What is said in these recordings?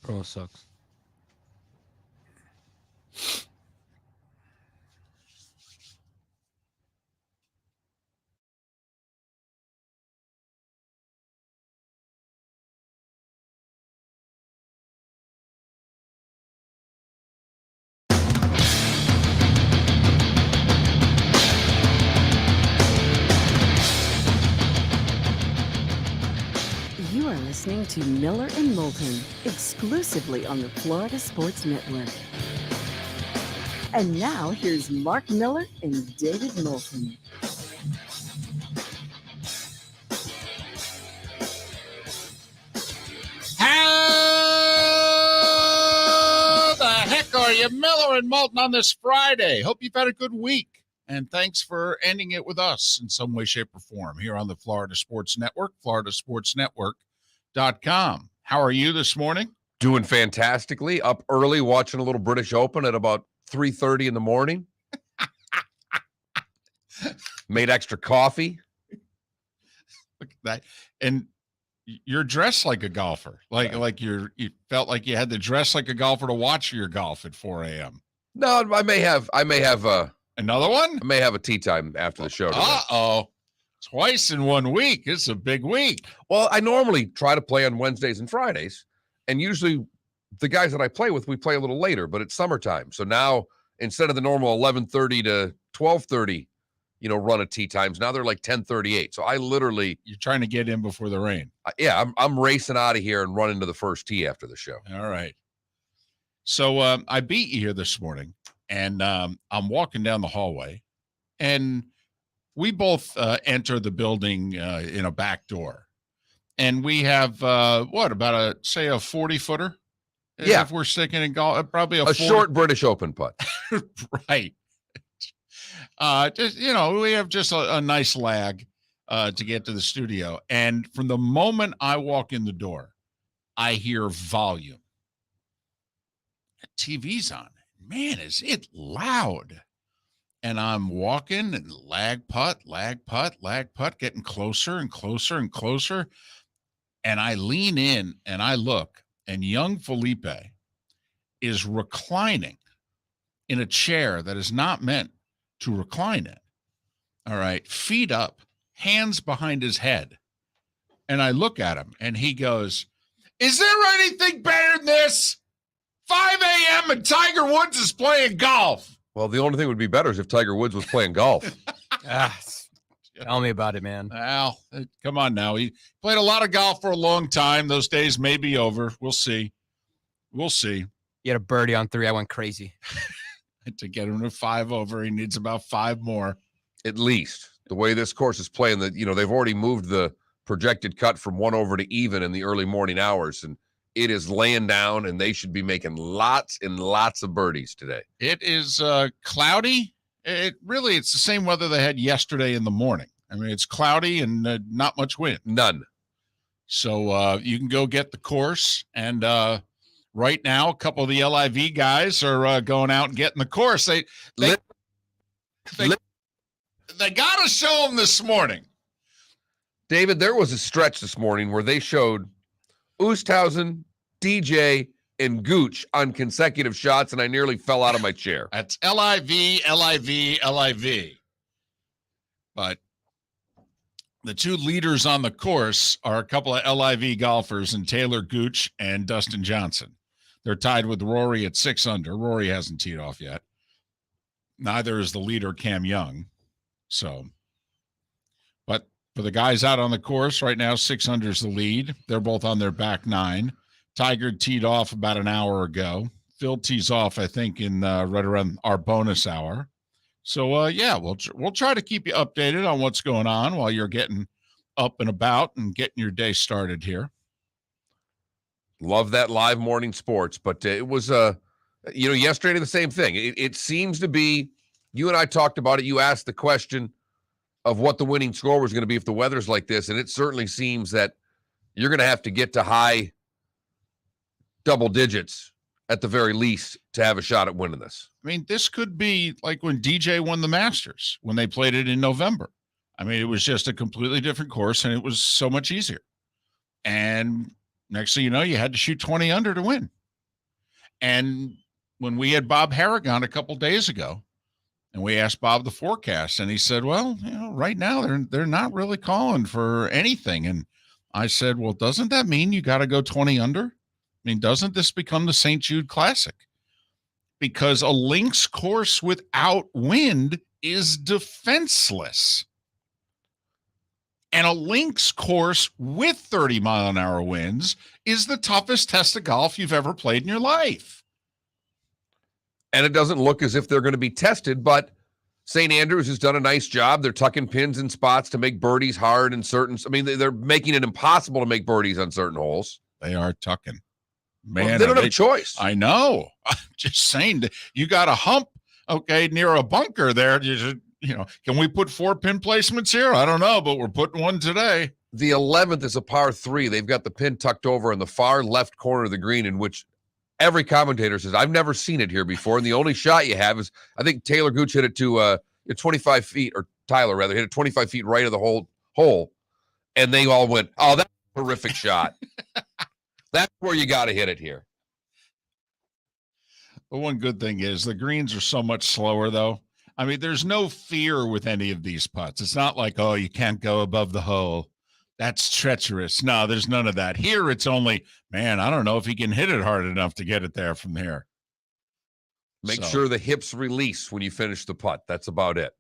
Pro sucks. You are listening to Miller and Moulton, exclusively on the Florida Sports Network. And now, here's Mark Miller and David Moulton. How the heck are you, Miller and Moulton, on this Friday? Hope you've had a good week. And thanks for ending it with us in some way, shape, or form here on the Florida Sports Network, floridasportsnetwork.com. How are you this morning? Doing fantastically. Up early, watching a little British Open at about 3:30 in the morning. Made extra coffee. Look at that. And you're dressed like a golfer. Like you felt like you had to dress like a golfer to watch your golf at 4 a.m. No, I may have Another one? I may have a tea time after the show today. Uh-oh. Twice in 1 week. It's a big week. Well, I normally try to play on Wednesdays and Fridays, and usually the guys that I play with, we play a little later, but it's summertime. So now instead of the normal 11:30 to 12:30, run of tea times, now they're like 10:38. So I literally, You're trying to get in before the rain. I'm racing out of here and running to the first tee after the show. All right. So I beat you here this morning, and I'm walking down the hallway, and we both enter the building in a back door, and we have about a 40-footer? Yeah, if we're sticking in golf, probably a short British Open putt. Right. We have just a nice lag to get to the studio, and from the moment I walk in the door, I hear volume. TV's on. Man, is it loud. And I'm walking and lag putt, getting closer and closer and closer. And I lean in and I look, and young Felipe is reclining in a chair that is not meant to recline in. All right, feet up, hands behind his head. And I look at him and he goes, "Is there anything better than this? 5 a.m. and Tiger Woods is playing golf." Well, the only thing would be better is if Tiger Woods was playing golf. Tell me about it, man. Well, come on now. He played a lot of golf for a long time. Those days may be over. We'll see. You had a birdie on 3. I went crazy. To get him to 5 over, he needs about 5 more. At least. The way this course is playing, they've already moved the projected cut from 1 over to even in the early morning hours, and it is laying down, and they should be making lots and lots of birdies today. It is cloudy. It's the same weather they had yesterday in the morning. I mean, it's cloudy and not much wind. None. So you can go get the course. And right now, a couple of the LIV guys are going out and getting the course. They got to show them this morning. David, there was a stretch this morning where they showed Oosthuizen, DJ, and Gooch on consecutive shots, and I nearly fell out of my chair. That's LIV. But the two leaders on the course are a couple of LIV golfers, and Taylor Gooch and Dustin Johnson. They're tied with Rory at 6 under. Rory hasn't teed off yet. Neither is the leader, Cam Young. But for the guys out on the course right now, 6 under is the lead. They're both on their back 9. Tiger teed off about an hour ago. Phil tees off, I think, in right around our bonus hour. So, we'll try to keep you updated on what's going on while you're getting up and about and getting your day started here. Love that live morning sports, but it was, yesterday the same thing. It seems to be, you and I talked about it. You asked the question of what the winning score was going to be if the weather's like this, and it certainly seems that you're going to have to get to high double digits at the very least to have a shot at winning this. I mean, this could be like when DJ won the Masters, when they played it in November. I mean, it was just a completely different course, and it was so much easier. And Next thing you know, you had to shoot 20 under to win. And when we had Bob Harrigan a couple days ago, and we asked Bob the forecast, and he said, well, right now they're not really calling for anything. And I said, well, doesn't that mean you got to go 20 under? I mean, doesn't this become the St. Jude Classic? Because a links course without wind is defenseless. And a links course with 30-mile-an-hour winds is the toughest test of golf you've ever played in your life. And it doesn't look as if they're going to be tested, but St. Andrews has done a nice job. They're tucking pins in spots to make birdies hard in certain. I mean, they're making it impossible to make birdies on certain holes. They are tucking. Man, well, they don't have a choice. I know. I'm just saying that you got a hump, okay, near a bunker there. Can we put 4 pin placements here? I don't know, but we're putting one today. The 11th is a par 3. They've got the pin tucked over in the far left corner of the green, in which every commentator says, I've never seen it here before. And the only shot you have is, I think Taylor Gooch hit it to 25 feet, or Tyler rather, hit it 25 feet right of the hole. And they all went, oh, that's a horrific shot. That's where you got to hit it here. The one good thing is the greens are so much slower, though. I mean, there's no fear with any of these putts. It's not like, oh, you can't go above the hole. That's treacherous. No, there's none of that. Here, it's only, man, I don't know if he can hit it hard enough to get it there from here. Make sure the hips release when you finish the putt. That's about it.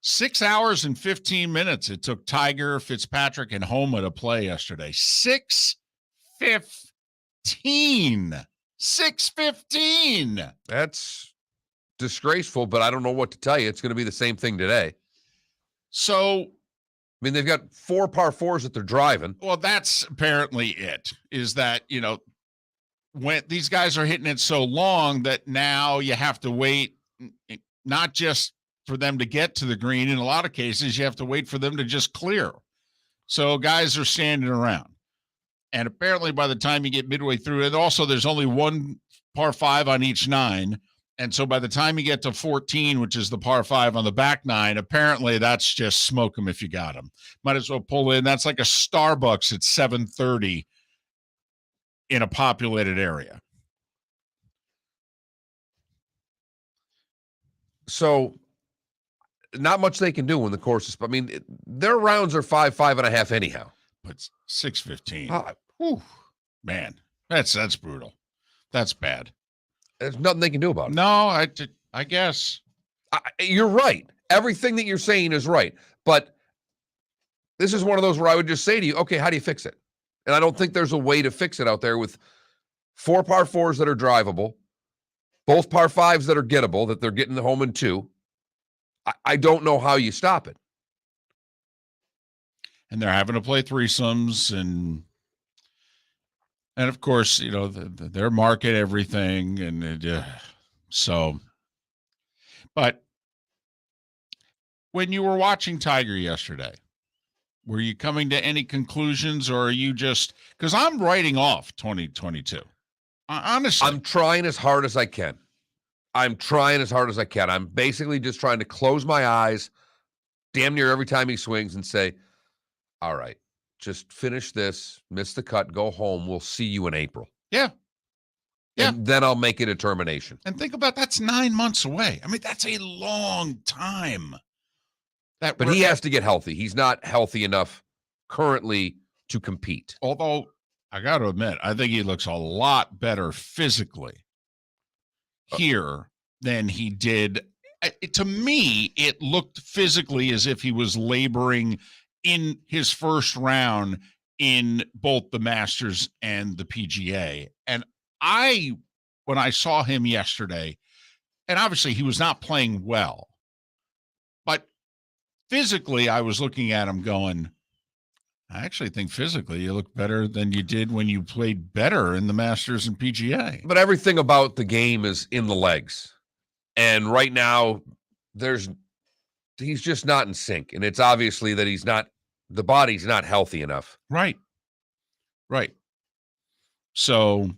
6 hours and 15 minutes it took Tiger, Fitzpatrick, and Homa to play yesterday. 6:15. 6:15. That's disgraceful, but I don't know what to tell you. It's going to be the same thing today. So, I mean, they've got 4 par 4s that they're driving. Well, that's apparently it, is that, when these guys are hitting it so long that now you have to wait, not just for them to get to the green. In a lot of cases, you have to wait for them to just clear. So guys are standing around. And apparently by the time you get midway through it, also there's only 1 par 5 on each 9. And so by the time you get to 14, which is the par 5 on the back 9, apparently that's just smoke them if you got them. Might as well pull in. That's like a Starbucks at 7:30 in a populated area. So not much they can do when the course is, I mean, their rounds are 5.5 anyhow. But 6:15. Man, that's brutal. That's bad. There's nothing they can do about it. No, I guess. You're right. Everything that you're saying is right. But this is one of those where I would just say to you, okay, how do you fix it? And I don't think there's a way to fix it out there with 4 par 4s that are drivable, both par 5s that are gettable, that they're getting home in 2. I don't know how you stop it. And they're having to play threesomes, and of course, their market everything, and so. But when you were watching Tiger yesterday, were you coming to any conclusions, or are you just, because I'm writing off 2022? Honestly, I'm trying as hard as I can. I'm basically just trying to close my eyes damn near every time he swings and say, all right, just finish this, miss the cut, go home. We'll see you in April. Yeah. And then I'll make a determination. And think about, that's 9 months away. I mean, that's a long time. But he has to get healthy. He's not healthy enough currently to compete. Although, I got to admit, I think he looks a lot better physically here than he did. To me, it looked physically as if he was laboring in his first round in both the Masters and the PGA. And when I saw him yesterday, and obviously he was not playing well, but physically I was looking at him going, I actually think physically you look better than you did when you played better in the Masters and PGA. But everything about the game is in the legs. And right now he's just not in sync. And it's obviously that the body's not healthy enough. Right. So,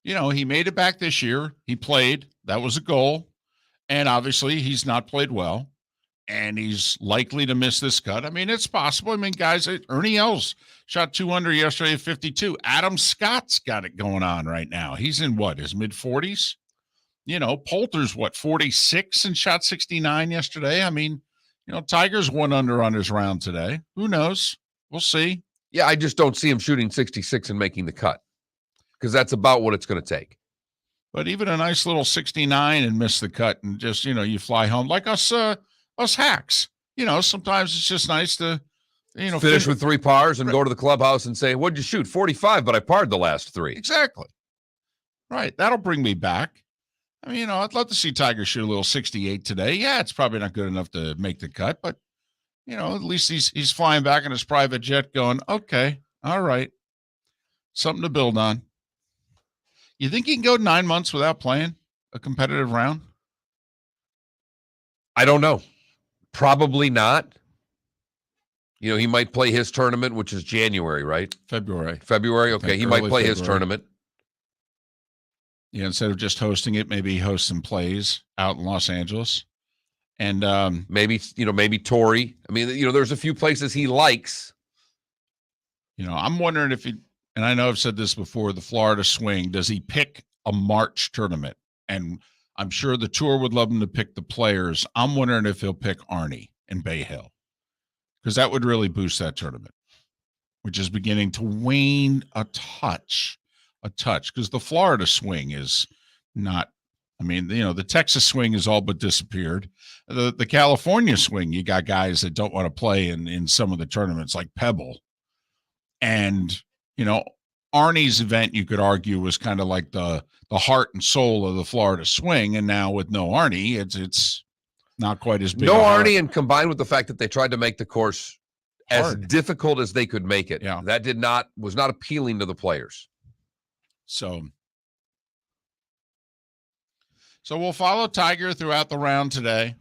he made it back this year. He played. That was a goal. And obviously he's not played well. and he's likely to miss this cut. I mean, it's possible. I mean, guys, Ernie Els shot 2 under yesterday at 52. Adam Scott's got it going on right now. He's in his mid-40s? Poulter's 46 and shot 69 yesterday. I mean, Tiger's 1 under on his round today. Who knows? We'll see. Yeah, I just don't see him shooting 66 and making the cut because that's about what it's going to take. But even a nice little 69 and miss the cut and just, you fly home like us hacks. Sometimes it's just nice to, finish with 3 pars and go to the clubhouse and say, what'd you shoot? 45, but I parred the last 3. Exactly. Right. That'll bring me back. I mean, I'd love to see Tiger shoot a little 68 today. Yeah, it's probably not good enough to make the cut, but, at least he's flying back in his private jet going, okay, all right. Something to build on. You think he can go 9 months without playing a competitive round? I don't know. Probably not. He might play his tournament, which is January, right? February. Okay, he might play his tournament. Yeah, instead of just hosting it, maybe he hosts some plays out in Los Angeles. And maybe Torrey. I mean, there's a few places he likes. I'm wondering if and I know I've said this before, the Florida swing, does he pick a March tournament? And I'm sure the tour would love him to pick the players. I'm wondering if he'll pick Arnie and Bay Hill, because that would really boost that tournament, which is beginning to wane a touch, because the Florida swing is not, the Texas swing is all but disappeared. The California swing, you got guys that don't want to play in some of the tournaments like Pebble. And, Arnie's event, you could argue, was kind of like the heart and soul of the Florida swing. And now with no Arnie, it's not quite as big. No Arnie, and combined with the fact that they tried to make the course hard, as difficult as they could make it. Yeah. That was not appealing to the players. So we'll follow Tiger throughout the round today.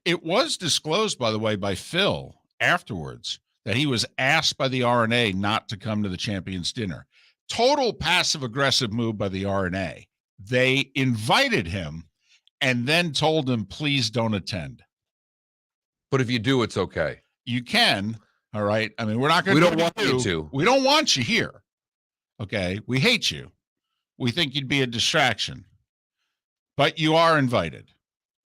It was disclosed, by the way, by Phil afterwards that he was asked by the R&A not to come to the Champions Dinner. Total passive-aggressive move by the R&A. They invited him and then told him, please don't attend. But if you do, it's okay. You can, all right? I mean, we're not going to. We don't want you to. We don't want you here, okay? We hate you. We think you'd be a distraction. But you are invited.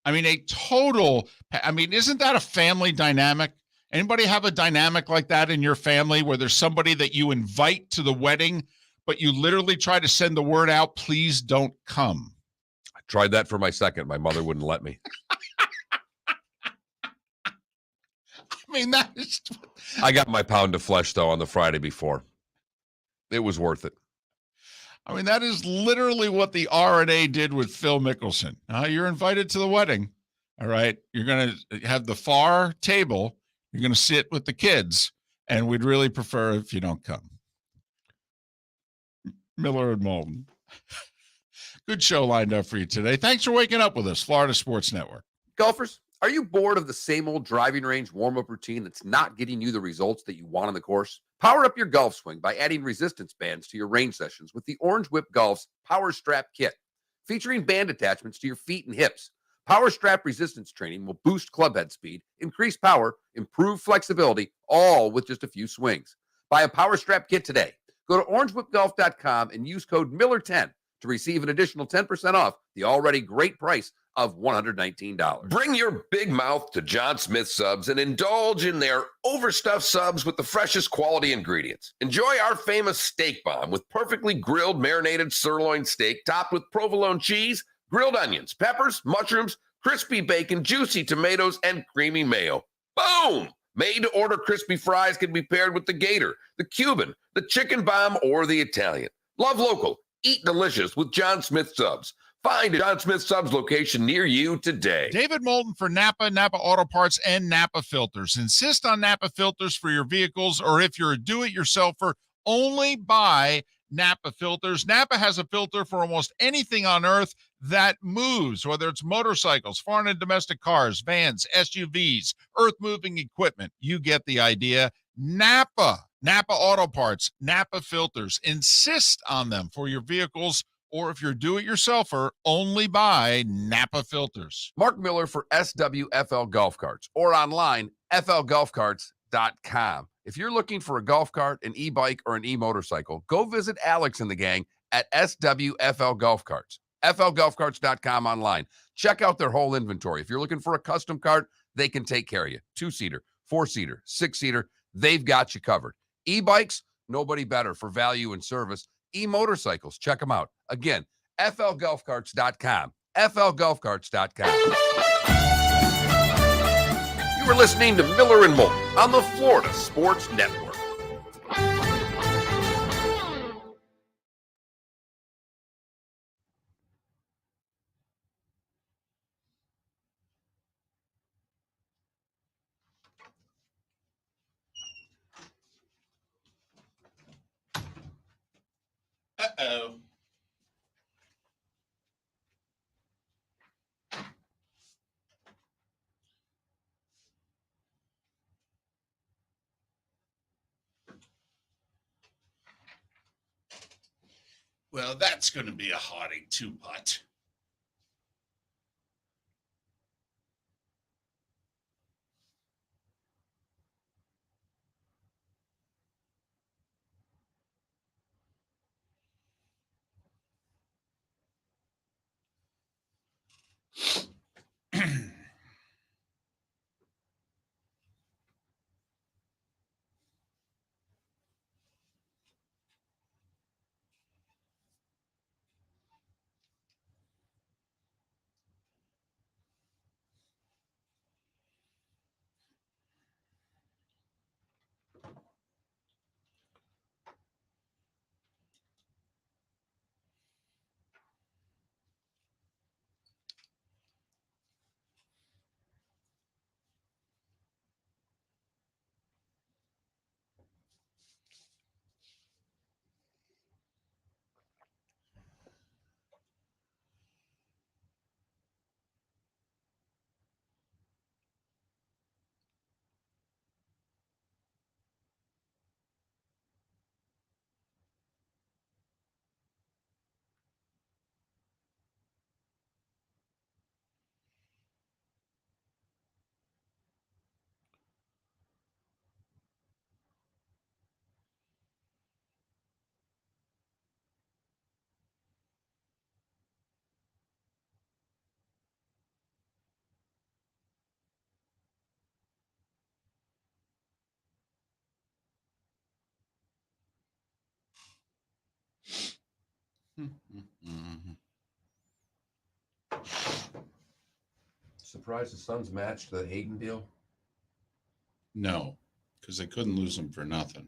I mean, isn't that a family dynamic? Anybody have a dynamic like that in your family where there's somebody that you invite to the wedding, but you literally try to send the word out, please don't come? I tried that for my second. My mother wouldn't let me. That is... I got my pound of flesh, though, on the Friday before. It was worth it. That is literally what the R&A did with Phil Mickelson. You're invited to the wedding. All right. You're going to have the far table. You're going to sit with the kids, and we'd really prefer if you don't come. Miller and Moulton. Good show lined up for you today. Thanks for waking up with us, Florida Sports Network. Golfers, are you bored of the same old driving range warm-up routine that's not getting you the results that you want on the course? Power up your golf swing by adding resistance bands to your range sessions with the Orange Whip Golf's Power Strap Kit. Featuring band attachments to your feet and hips, Power Strap resistance training will boost clubhead speed, increase power, improve flexibility, all with just a few swings. Buy a Power Strap Kit today. Go to orangewhipgolf.com and use code Miller10 to receive an additional 10% off the already great price of $119. Bring your big mouth to John Smith Subs and indulge in their overstuffed subs with the freshest quality ingredients. Enjoy our famous steak bomb with perfectly grilled marinated sirloin steak topped with provolone cheese, grilled onions, peppers, mushrooms, crispy bacon, juicy tomatoes, and creamy mayo. Boom! Made-to-order crispy fries can be paired with the Gator, the Cuban, the Chicken Bomb, or the Italian. Love local. Eat delicious with John Smith Subs. Find a John Smith Subs location near you today. David Moulton for Napa, Napa Auto Parts, and Napa Filters. Insist on Napa filters for your vehicles, or if you're a do-it-yourselfer, only buy Napa filters. Napa has a filter for almost anything on earth that moves, whether it's motorcycles, foreign and domestic cars, vans, SUVs, earth-moving equipment. You get the idea. Napa Auto Parts, Napa filters. Insist on them for your vehicles Or if you're a do-it-yourselfer, only buy Napa filters. Mark Miller for SWFL Golf Carts or online, flgolfcarts.com. If you're looking for a golf cart, an e-bike, or an e-motorcycle, go visit Alex and the gang at SWFL Golf Carts. flgolfcarts.com online. Check out their whole inventory. If you're looking for a custom cart, they can take care of you. 2-seater, 4-seater, 6-seater, they've got you covered. E-bikes, nobody better for value and service. E-motorcycles, check them out. Again, flgolfcarts.com. flgolfcarts.com. You were listening to Miller and Moulton on the Florida Sports Network. Uh-oh. Well, that's going to be a hottie two-putt. Surprised the Suns matched the Hayden deal? No, because they couldn't lose him for nothing.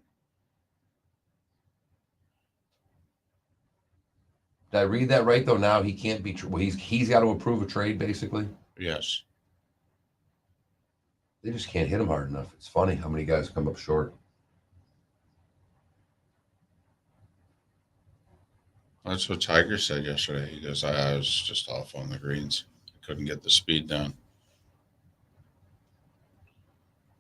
Did I read that right, though? Now he can't be... he's got to approve a trade, basically? Yes. They just can't hit him hard enough. It's funny how many guys come up short. That's what Tiger said yesterday. He goes, I was just off on the greens. I couldn't get the speed down.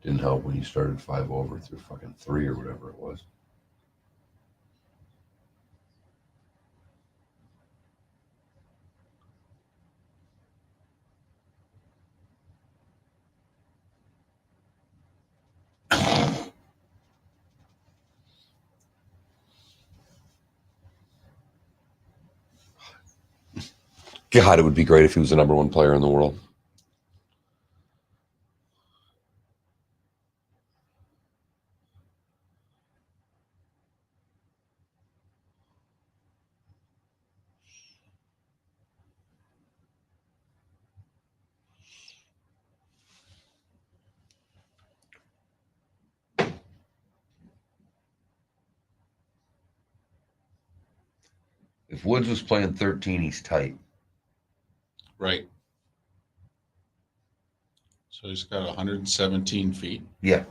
Didn't help when you started 5 over through fucking 3 or whatever it was. God, it would be great if he was the number 1 player in the world. If Woods was playing 13, he's tight. Right. So he's got 117 feet. Yeah.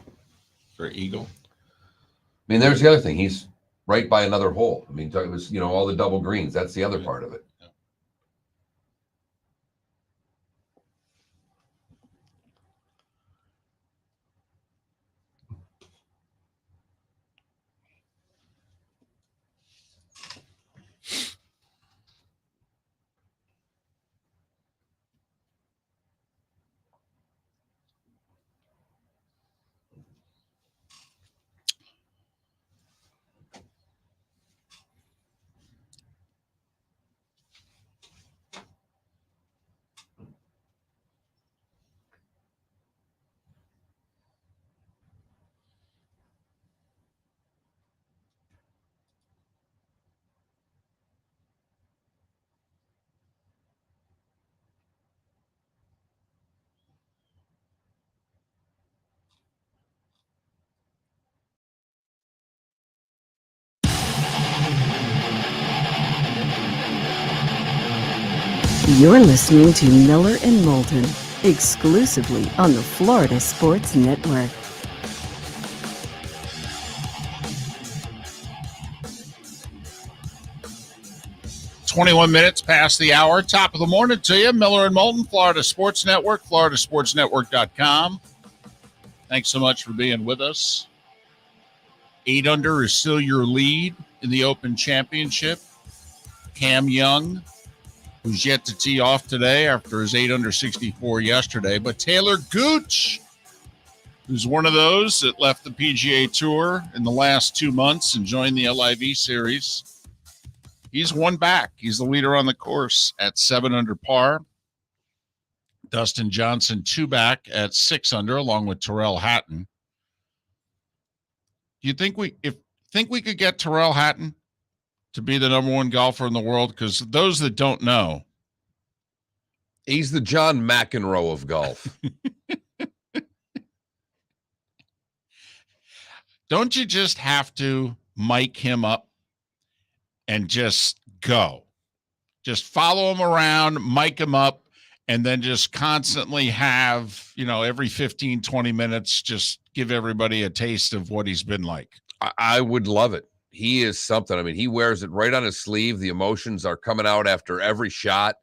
For Eagle. I mean, there's the other thing. He's right by another hole. I mean, it was, all the double greens. That's the other part of it. Yeah. You're listening to Miller and Moulton, exclusively on the Florida Sports Network. "21 minutes past the hour. Top of the morning to you. Miller and Moulton, Florida Sports Network, floridasportsnetwork.com. Thanks so much for being with us. 8 under is still your lead in the Open Championship. Cam Young, who's yet to tee off today after his 8 under 64 yesterday. But Taylor Gooch, who's one of those that left the PGA Tour in the last 2 months and joined the LIV Series, he's one back. He's the leader on the course at 7 under par. Dustin Johnson 2 back at 6 under, along with Tyrrell Hatton. Do you think we could get Tyrrell Hatton to be the number 1 golfer in the world? Because those that don't know, He's the John McEnroe of golf. don't you just have to mic him up and just go? Just follow him around, mic him up, and then just constantly have, every 15, 20 minutes, just give everybody a taste of what he's been like. I would love it. He is something. I mean, he wears it right on his sleeve. The emotions are coming out after every shot,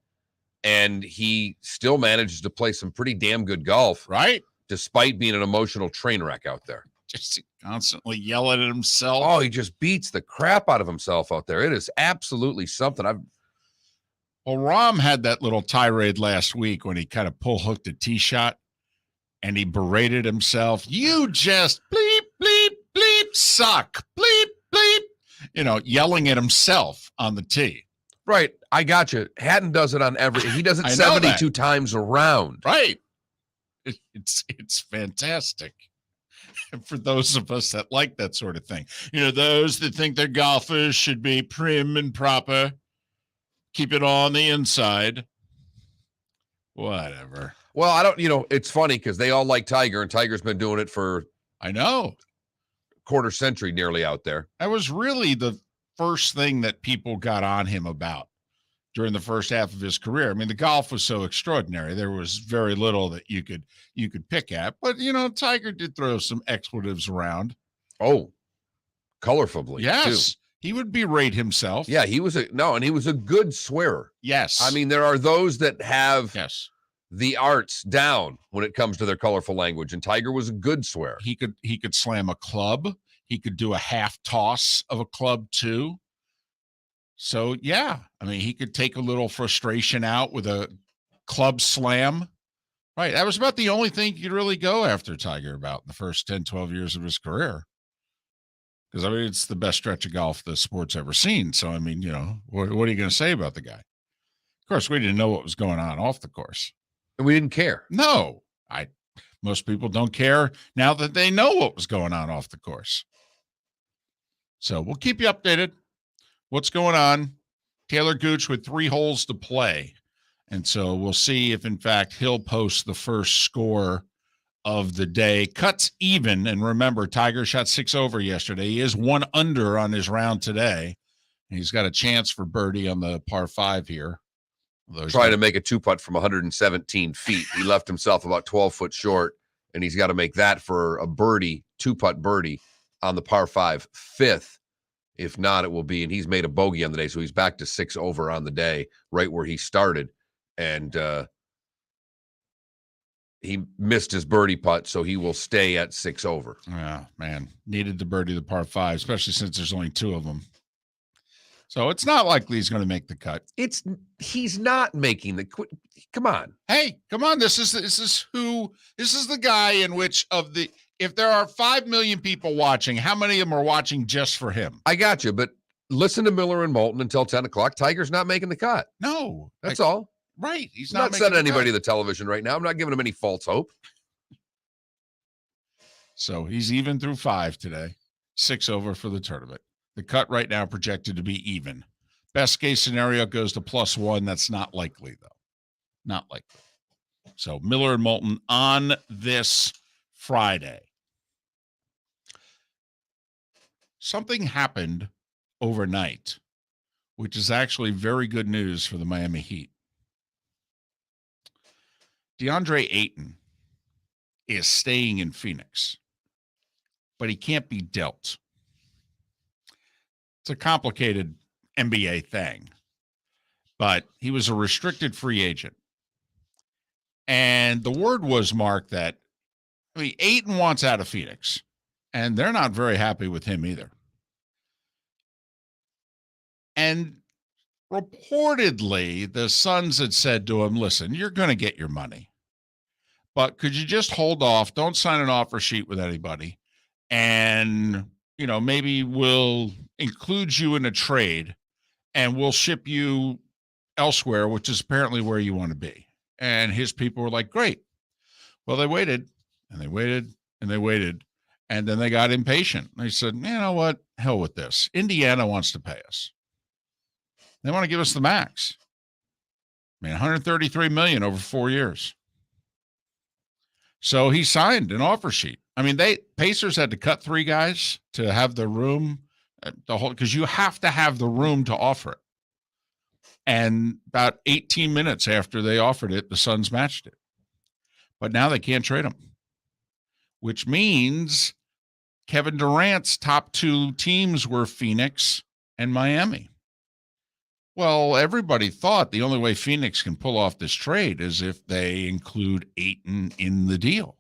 and he still manages to play some pretty damn good golf, Right? despite being an emotional train wreck out there. Just constantly yelling at himself. Oh, he just beats the crap out of himself out there. It is absolutely something. Well, Rahm had that little tirade last week when he kind of pull hooked a tee shot and he berated himself. You just bleep, bleep, bleep, suck, bleep, bleep, yelling at himself on the tee. Right. I got you. Hatton does it on he does it 72 times around. Right. It's fantastic. And for those of us that like that sort of thing, those that think their golfers should be prim and proper, keep it on the inside, whatever. Well, I don't, it's funny because they all like Tiger, and Tiger's been doing it for, I know, quarter century nearly out there. That was really the first thing that people got on him about during the first half of his career. I mean, the golf was so extraordinary. There was very little that you could pick at, but Tiger did throw some expletives around. Oh, colorfully. Yes. Too. He would berate himself. Yeah, he was and he was a good swearer. Yes. I mean, there are those that have the arts down when it comes to their colorful language, and Tiger was a good swearer. He could slam a club. He could do a half toss of a club too. So, yeah, I mean, he could take a little frustration out with a club slam. Right. That was about the only thing you could really go after Tiger about in the first 10, 12 years of his career. Because, I mean, it's the best stretch of golf the sport's ever seen. So, I mean, what are you going to say about the guy? Of course, we didn't know what was going on off the course. And we didn't care. No. Most people don't care now that they know what was going on off the course. So, we'll keep you updated. What's going on? Taylor Gooch with 3 holes to play. And so we'll see if, in fact, he'll post the first score of the day. Cuts even. And remember, Tiger shot 6 over yesterday. He is 1 under on his round today. And he's got a chance for birdie on the par 5 here. Trying to make a 2-putt from 117 feet. He left himself about 12 foot short, and he's got to make that for a birdie, 2-putt birdie on the par 5, 5th. If not, it will be, and he's made a bogey on the day, so he's back to 6 over on the day, right where he started, and he missed his birdie putt, so he will stay at 6 over. Yeah, man, needed to birdie the par 5, especially since there's only 2 of them. So it's not likely he's going to make the cut. He's not making the. Come on, hey, come on! This is the guy in which of the. If there are 5 million people watching, how many of them are watching just for him? I got you, but listen to Miller and Moulton until 10 o'clock. Tiger's not making the cut. No. That's all. Right. He's not sending anybody to the television right now. I'm not giving him any false hope. So he's even through 5 today. 6 over for the tournament. The cut right now projected to be even. Best case scenario goes to +1. That's not likely, though. Not likely. So Miller and Moulton on this Friday. Something happened overnight, which is actually very good news for the Miami Heat. DeAndre Ayton is staying in Phoenix, but he can't be dealt. It's a complicated NBA thing, but he was a restricted free agent. And the word was, Mark, that Ayton wants out of Phoenix, and they're not very happy with him either. And reportedly, the Suns had said to him, listen, you're going to get your money, but could you just hold off? Don't sign an offer sheet with anybody. And, maybe we'll include you in a trade and we'll ship you elsewhere, which is apparently where you want to be. And his people were like, great. Well, they waited and they waited and they waited. And then they got impatient. They said, you know what? Hell with this. Indiana wants to pay us. They want to give us the max. $133 million over 4 years. So he signed an offer sheet. Pacers had to cut 3 guys to have the room, because you have to have the room to offer it. And about 18 minutes after they offered it, the Suns matched it. But now they can't trade him, which means Kevin Durant's top 2 teams were Phoenix and Miami. Well, everybody thought the only way Phoenix can pull off this trade is if they include Ayton in the deal.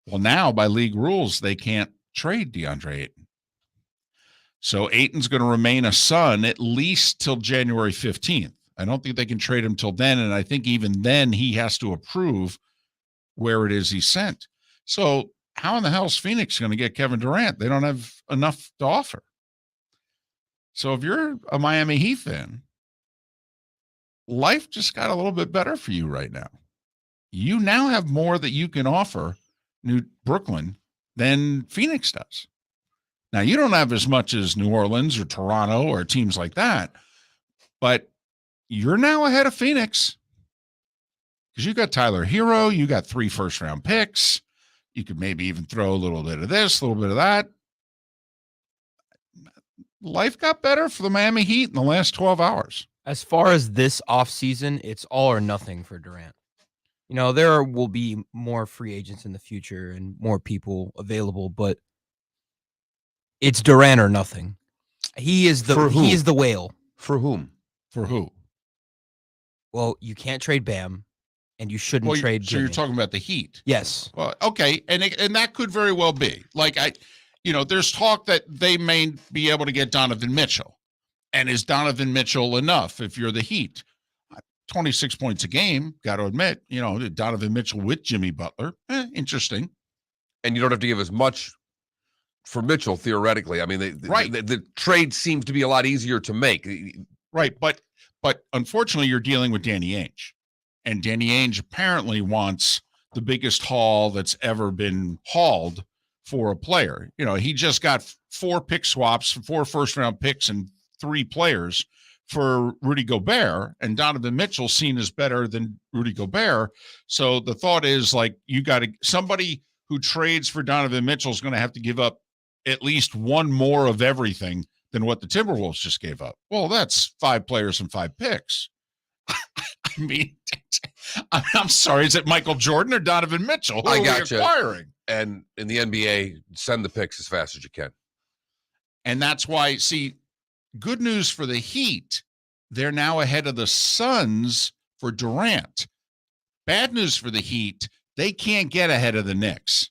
Well, now by league rules, they can't trade DeAndre Ayton. So Ayton's going to remain a Sun at least till January 15th. I don't think they can trade him till then. And I think even then he has to approve where it is he's sent. So how in the hell is Phoenix going to get Kevin Durant? They don't have enough to offer. So if you're a Miami Heat fan, life just got a little bit better for you right now. You now have more that you can offer New Brooklyn than Phoenix does. Now, you don't have as much as New Orleans or Toronto or teams like that, but you're now ahead of Phoenix because you got Tyler Hero. You got 3 first-round picks. You could maybe even throw a little bit of this, a little bit of that. Life got better for the Miami Heat in the last 12 hours. As far as this offseason, it's all or nothing for Durant. There will be more free agents in the future and more people available, but it's Durant or nothing. He is the whale. For whom? For who? Well, you can't trade Bam, and you shouldn't trade So Jimmy. you're talking about the Heat. Yes. Well, okay, and that could very well be. There's talk that they may be able to get Donovan Mitchell. And is Donovan Mitchell enough if you're the Heat? 26 points a game, got to admit, Donovan Mitchell with Jimmy Butler. Interesting. And you don't have to give as much for Mitchell, theoretically. The trade seems to be a lot easier to make. Right, but unfortunately, you're dealing with Danny Ainge. And Danny Ainge apparently wants the biggest haul that's ever been hauled for a player. He just got 4 pick swaps, 4 first-round picks, and 3 players for Rudy Gobert, and Donovan Mitchell seen as better than Rudy Gobert. So the thought is you got somebody who trades for Donovan Mitchell is going to have to give up at least 1 more of everything than what the Timberwolves just gave up. Well, that's 5 players and 5 picks. I'm sorry. Is it Michael Jordan or Donovan Mitchell? Who I are got we acquiring? And in the NBA, send the picks as fast as you can. And that's why, good news for the Heat. They're now ahead of the Suns for Durant. Bad news for the Heat. They can't get ahead of the Knicks.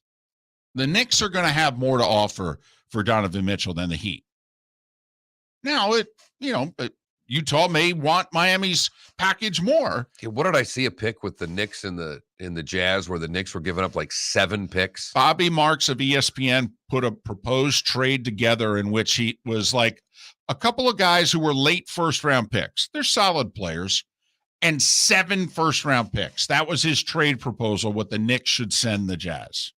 The Knicks are going to have more to offer for Donovan Mitchell than the Heat. Now, Utah may want Miami's package more. What did I see a pick with the Knicks and the Jazz where the Knicks were giving up 7 picks? Bobby Marks of ESPN put a proposed trade together in which he was a couple of guys who were late first-round picks. They're solid players. And 7 first-round picks. That was his trade proposal, what the Knicks should send the Jazz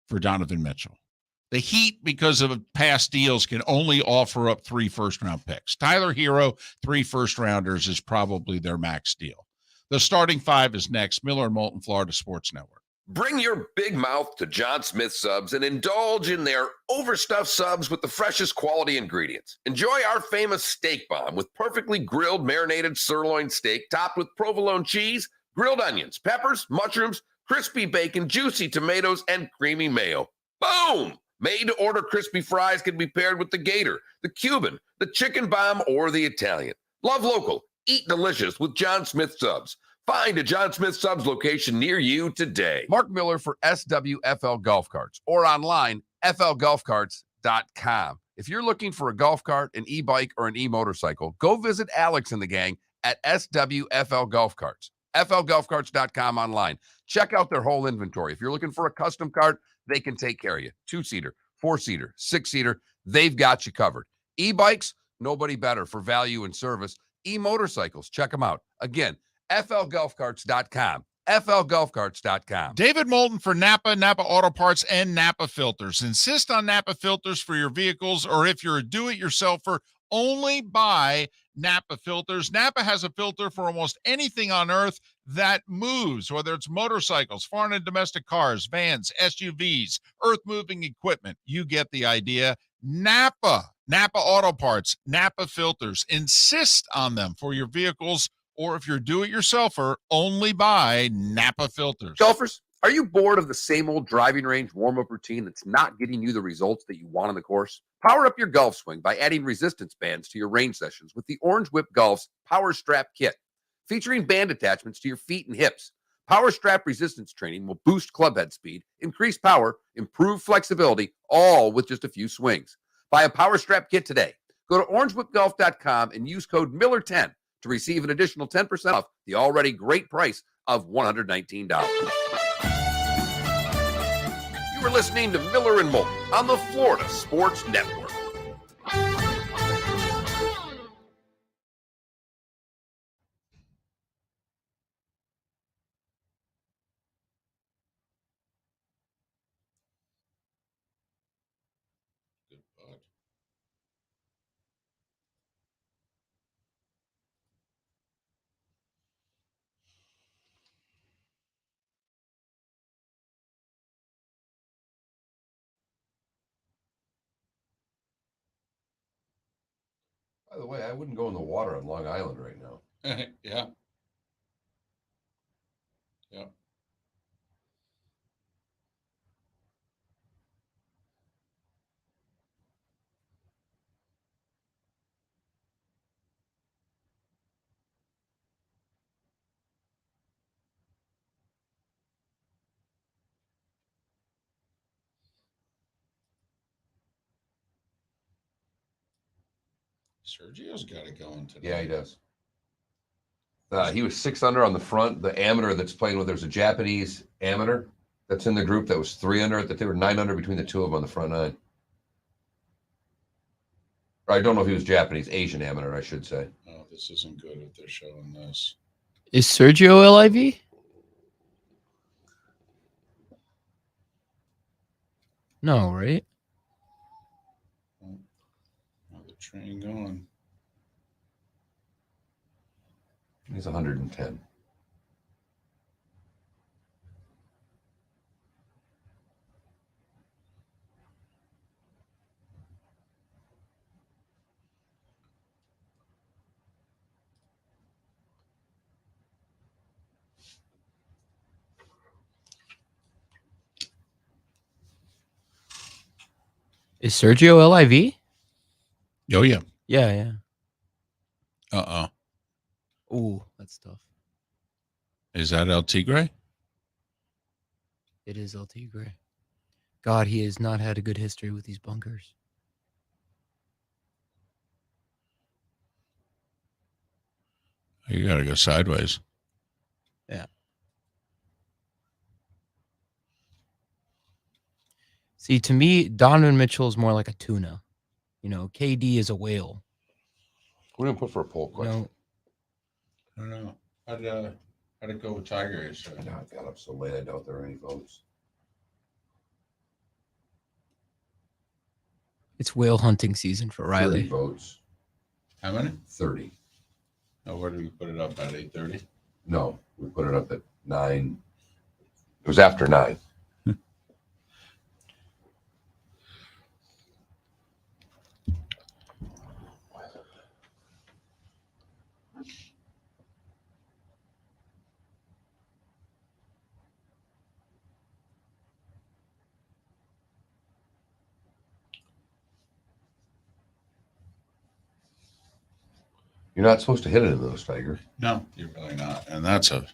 for Donovan Mitchell. The Heat, because of past deals, can only offer up 3 first-round picks. Tyler Hero, 3 first-rounders is probably their max deal. The starting 5 is next. Miller and Moulton, Florida Sports Network. Bring your big mouth to John Smith Subs and indulge in their overstuffed subs with the freshest quality ingredients. Enjoy our famous steak bomb with perfectly grilled marinated sirloin steak topped with provolone cheese, grilled onions, peppers, mushrooms, crispy bacon, juicy tomatoes, and creamy mayo. Boom! Made-to-order crispy fries can be paired with the Gator, the Cuban, the Chicken Bomb, or the Italian. Love local. Eat delicious with John Smith Subs. Find a John Smith Subs location near you today. Mark Miller for SWFL Golf Carts, or online, flgolfcarts.com. If you're looking for a golf cart, an e-bike, or an e-motorcycle, go visit Alex and the gang at SWFL Golf Carts. flgolfcarts.com online. Check out their whole inventory. If you're looking for a custom cart, they can take care of you. 2-seater, 4-seater, 6-seater, they've got you covered. E-bikes, nobody better for value and service. E-motorcycles, check them out. Again, flgolfcarts.com. flgolfcarts.com. David Moulton for Napa, Napa Auto Parts, and Napa Filters. Insist on Napa filters for your vehicles, or if you're a do-it-yourselfer, only buy Napa filters. Napa has a filter for almost anything on earth that moves, whether it's motorcycles, foreign and domestic cars, vans, SUVs, earth-moving equipment. You get the idea. Napa Auto Parts, Napa filters. Insist on them for your vehicles, or if you're do-it-yourselfer, only buy Napa filters. Golfers, are you bored of the same old driving range warm-up routine that's not getting you the results that you want on the course? Power up your golf swing by adding resistance bands to your range sessions with the Orange Whip Golf's Power Strap Kit. Featuring band attachments to your feet and hips, Power Strap resistance training will boost clubhead speed, increase power, improve flexibility, all with just a few swings. Buy a Power Strap Kit today. Go to orangewhipgolf.com and use code Miller10 to receive an additional 10% off the already great price of $119. You are listening to Miller and Moulton on the Florida Sports Network. By the way, I wouldn't go in the water on Long Island right now. Yeah. Yeah. Sergio's got it going today. Yeah, he does. He was 6 under on the front. The amateur that's playing with, there's a Japanese amateur that's in the group that was 3 under. That they were 9 under between the two of them on the front nine. Or I don't know if he was Japanese, Asian amateur, I should say. Oh, this isn't good if they're showing this. Is Sergio LIV? No, right? Oh, the train going. He's 110. Is Sergio LIV? Oh, yeah. Yeah. Uh-oh. Ooh, that's tough. Is that El Tigre? It is El Tigre. God, he has not had a good history with these bunkers. You got to go sideways. Yeah. See, to me, Donovan Mitchell is more like a tuna. You know, KD is a whale. What do you put for a poll question? I don't know. How'd it go with Tiger yesterday? I got up so late, I doubt there are any votes. It's whale hunting season for 30 Riley. votes. How many? 30. Oh, where did we put it up at 8:30? No, we put it up at 9. It was after 9. You're not supposed to hit it in those, Tiger. No, you're really not. And that's a.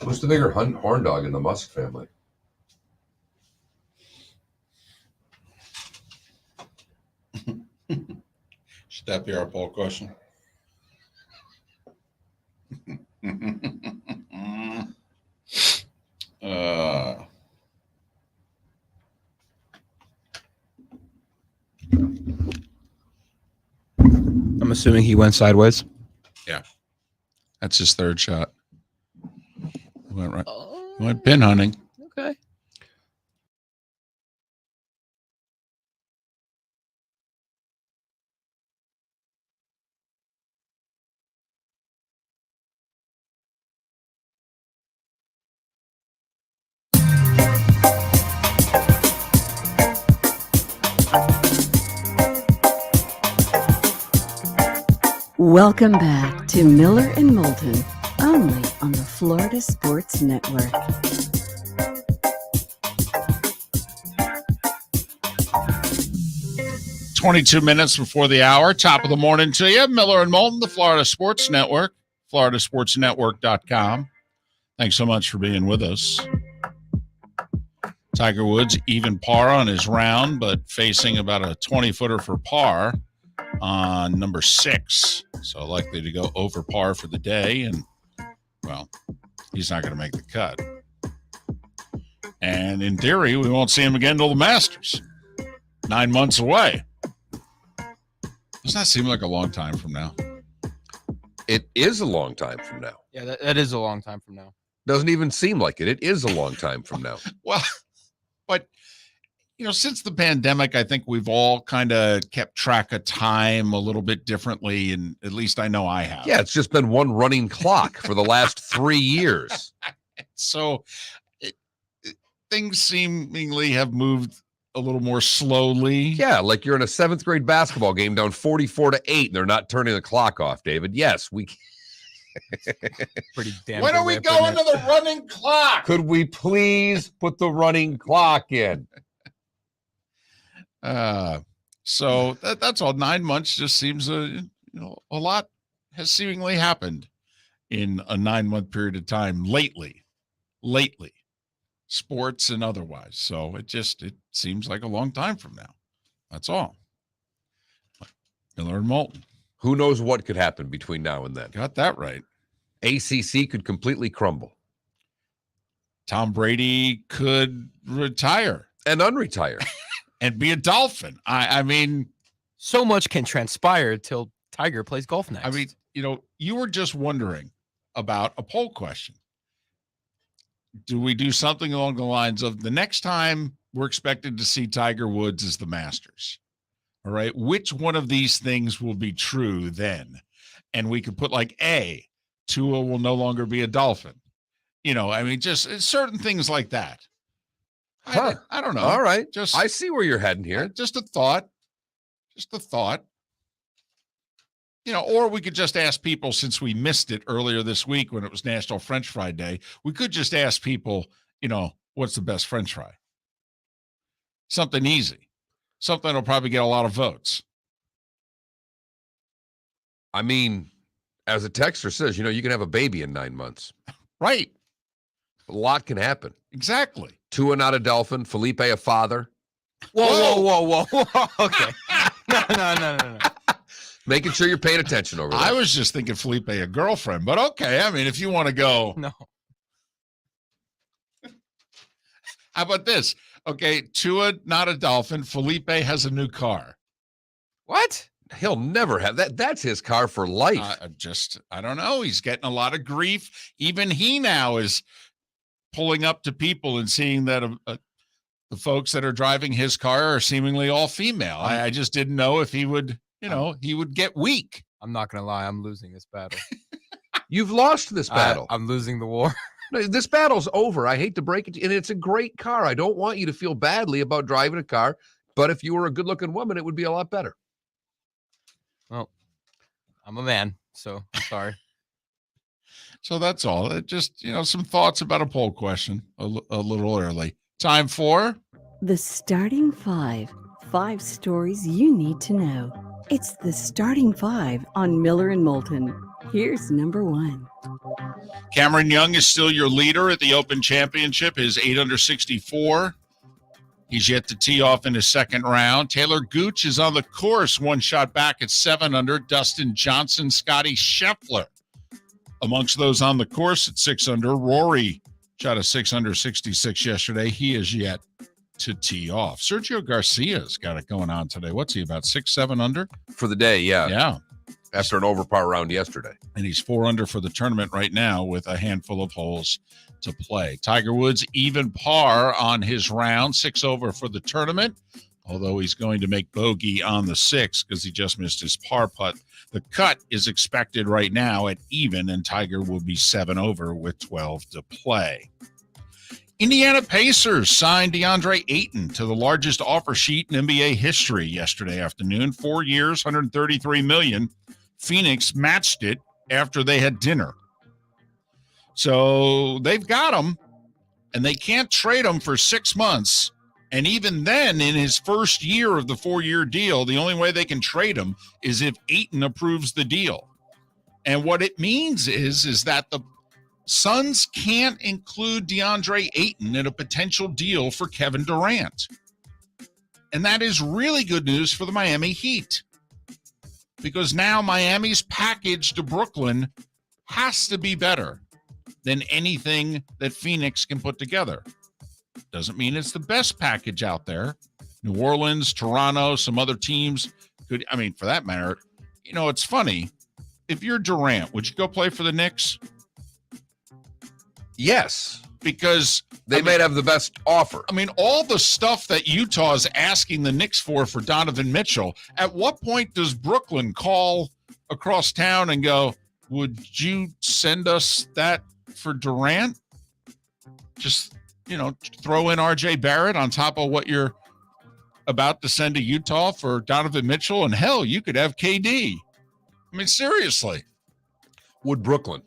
Who's the bigger horn dog in the Musk family? Should that be our poll question? I'm assuming he went sideways. That's his third shot. He went right. He went pin hunting. Okay. Welcome back to Miller and Moulton, only on the Florida Sports Network. "22 minutes before the hour, top of the morning to you. Miller and Moulton, the Florida Sports Network, floridasportsnetwork.com. Thanks so much for being with us. Tiger Woods even par on his round, but facing about a 20-footer for par on number 6. So likely to go over par for the day. And, well, he's not going to make the cut. And in theory, we won't see him again until the Masters. 9 months away. Doesn't that seem like a long time from now? It is a long time from now. Yeah, that is a long time from now. Doesn't even seem like it. It is a long time from now. Well, but, since the pandemic, I think we've all kind of kept track of time a little bit differently, and at least I know I have. Yeah, it's just been one running clock for the last 3 years. So things seemingly have moved a little more slowly. Yeah, like you're in a 7th grade basketball game down 44-8, and they're not turning the clock off, David. Yes, we. Pretty damn. When good are we way of putting going it. to the running clock? Could we please put the running clock in? So that's all. 9 months just seems a lot has seemingly happened in a 9-month period of time lately, sports and otherwise. So it seems like a long time from now. That's all. Miller and Moulton. Who knows what could happen between now and then? Got that right. ACC could completely crumble. Tom Brady could retire and unretire. And be a Dolphin. I mean, So much can transpire till Tiger plays golf next. I mean, you were just wondering about a poll question. Do we do something along the lines of the next time we're expected to see Tiger Woods is the Masters? All right. Which one of these things will be true then? And we could put like A, Tua will no longer be a Dolphin. Just certain things like that. Huh. I don't know. All right. Just I see where you're heading here. Just a thought. Or we could just ask people, since we missed it earlier this week when it was National French Fry Day, we could just ask people, what's the best French fry? Something easy. Something that'll probably get a lot of votes. I mean, as a texter says, you can have a baby in 9 months. Right. A lot can happen. Exactly. Tua not a Dolphin. Felipe a father. Whoa. Okay. No. Making sure you're paying attention over there. I was just thinking Felipe a girlfriend, but okay. I mean, if you want to go. No. How about this? Okay, Tua, not a Dolphin. Felipe has a new car. What? He'll never have that. That's his car for life. I don't know. He's getting a lot of grief. Even he now is pulling up to people and seeing that the folks that are driving his car are seemingly all female. I just didn't know if he would, he would get weak. I'm not going to lie. I'm losing this battle. You've lost this battle. I'm losing the war. No, this battle's over. I hate to break it to you. And it's a great car. I don't want you to feel badly about driving a car. But if you were a good-looking woman, it would be a lot better. Well, I'm a man, so I'm sorry. So that's all. It just, some thoughts about a poll question a little early. Time for The starting five. 5 stories you need to know. It's the starting 5 on Miller and Moulton. Here's number 1. Cameron Young is still your leader at the Open Championship. His 8 under 64. He's yet to tee off in his second round. Taylor Gooch is on the course, 1 shot back at 7 under. Dustin Johnson, Scotty Scheffler. Amongst those on the course at 6 under, Rory shot a 6 under 66 yesterday. He is yet to tee off. Sergio Garcia's got it going on today. What's he, about 6, 7 under? For the day, yeah. Yeah. After an overpar round yesterday. And he's 4 under for the tournament right now with a handful of holes to play. Tiger Woods even par on his round, 6 over for the tournament, although he's going to make bogey on the 6 because he just missed his par putt. The cut is expected right now at even, and Tiger will be 7 over with 12 to play. Indiana Pacers signed DeAndre Ayton to the largest offer sheet in NBA history yesterday afternoon. 4 years, $133 million. Phoenix matched it after they had dinner. So they've got him, and they can't trade him for 6 months. And even then, in his first year of the 4-year deal, the only way they can trade him is if Ayton approves the deal. And what it means is that the Suns can't include DeAndre Ayton in a potential deal for Kevin Durant. And that is really good news for the Miami Heat, because now Miami's package to Brooklyn has to be better than anything that Phoenix can put together. Doesn't mean it's the best package out there. New Orleans, Toronto, some other teams could, for that matter, it's funny. If you're Durant, would you go play for the Knicks? Yes. Because they might have the best offer. All the stuff that Utah's asking the Knicks for Donovan Mitchell, at what point does Brooklyn call across town and go, would you send us that for Durant? Just, throw in RJ Barrett on top of what you're about to send to Utah for Donovan Mitchell, and hell, you could have KD. Seriously. Would Brooklyn?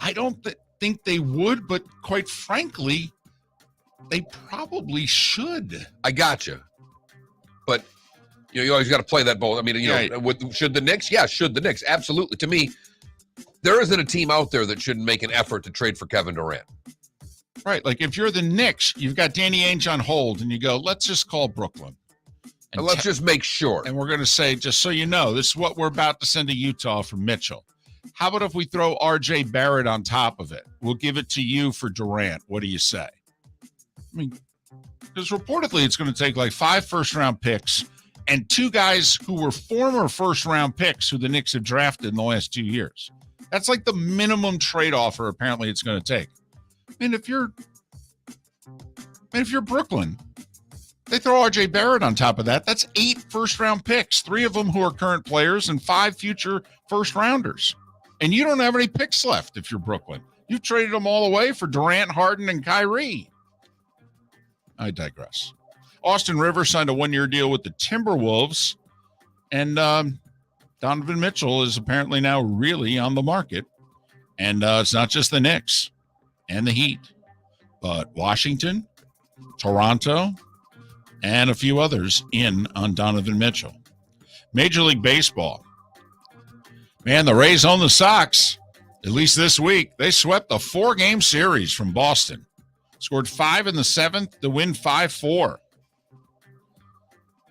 I don't think they would, but quite frankly, they probably should. I gotcha. But you always got to play that both. Should the Knicks? Yeah, should the Knicks? Absolutely. To me, there isn't a team out there that shouldn't make an effort to trade for Kevin Durant. Right. Like if you're the Knicks, you've got Danny Ainge on hold, and you go, let's just call Brooklyn. And let's just make sure. And we're going to say, just so you know, this is what we're about to send to Utah for Mitchell. How about if we throw RJ Barrett on top of it? We'll give it to you for Durant. What do you say? Because reportedly it's going to take like 5 first-round picks and 2 guys who were former first-round picks who the Knicks have drafted in the last 2 years. That's like the minimum trade offer apparently it's going to take. If you're Brooklyn, they throw RJ Barrett on top of that. That's 8 first-round picks, 3 of them who are current players and 5 future first-rounders. And you don't have any picks left if you're Brooklyn. You've traded them all away for Durant, Harden, and Kyrie. I digress. Austin Rivers signed a 1-year deal with the Timberwolves, and Donovan Mitchell is apparently now really on the market. And it's not just the Knicks and the Heat, but Washington, Toronto, and a few others in on Donovan Mitchell. Major League Baseball. Man, the Rays own the Sox, at least this week. They swept a 4-game series from Boston. Scored 5 in the 7th to win 5-4.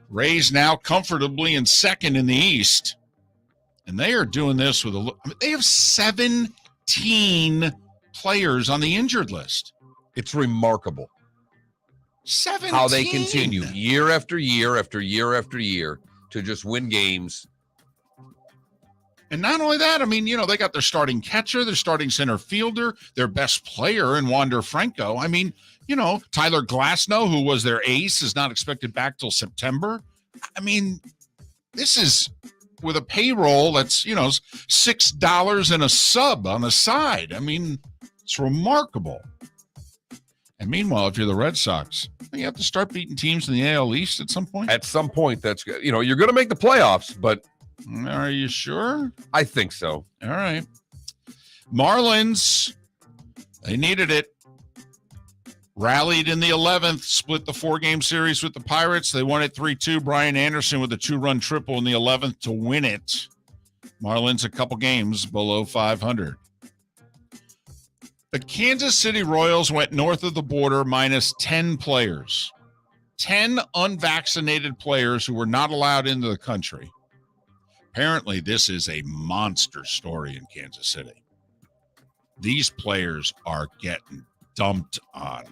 Rays now comfortably in second in the East. And they are doing this with they have 17 players on the injured list. It's remarkable. 17. how they continue year after year after year after year to just win games. And not only that, I mean, they got their starting catcher, their starting center fielder, their best player in Wander Franco. I mean, Tyler Glasnow, who was their ace, is not expected back till September. I mean, this is with a payroll that's, $6 and a sub on the side. I mean, it's remarkable. And meanwhile, if you're the Red Sox, you have to start beating teams in the AL East at some point. At some point, that's good. You're going to make the playoffs, but Are you sure? I think so. All right. Marlins, they needed it. Rallied in the 11th, split the 4-game series with the Pirates. They won it 3-2. Brian Anderson with a 2-run triple in the 11th to win it. Marlins a couple games below 500. The Kansas City Royals went north of the border minus 10 players. 10 unvaccinated players who were not allowed into the country. Apparently, this is a monster story in Kansas City. These players are getting dumped on.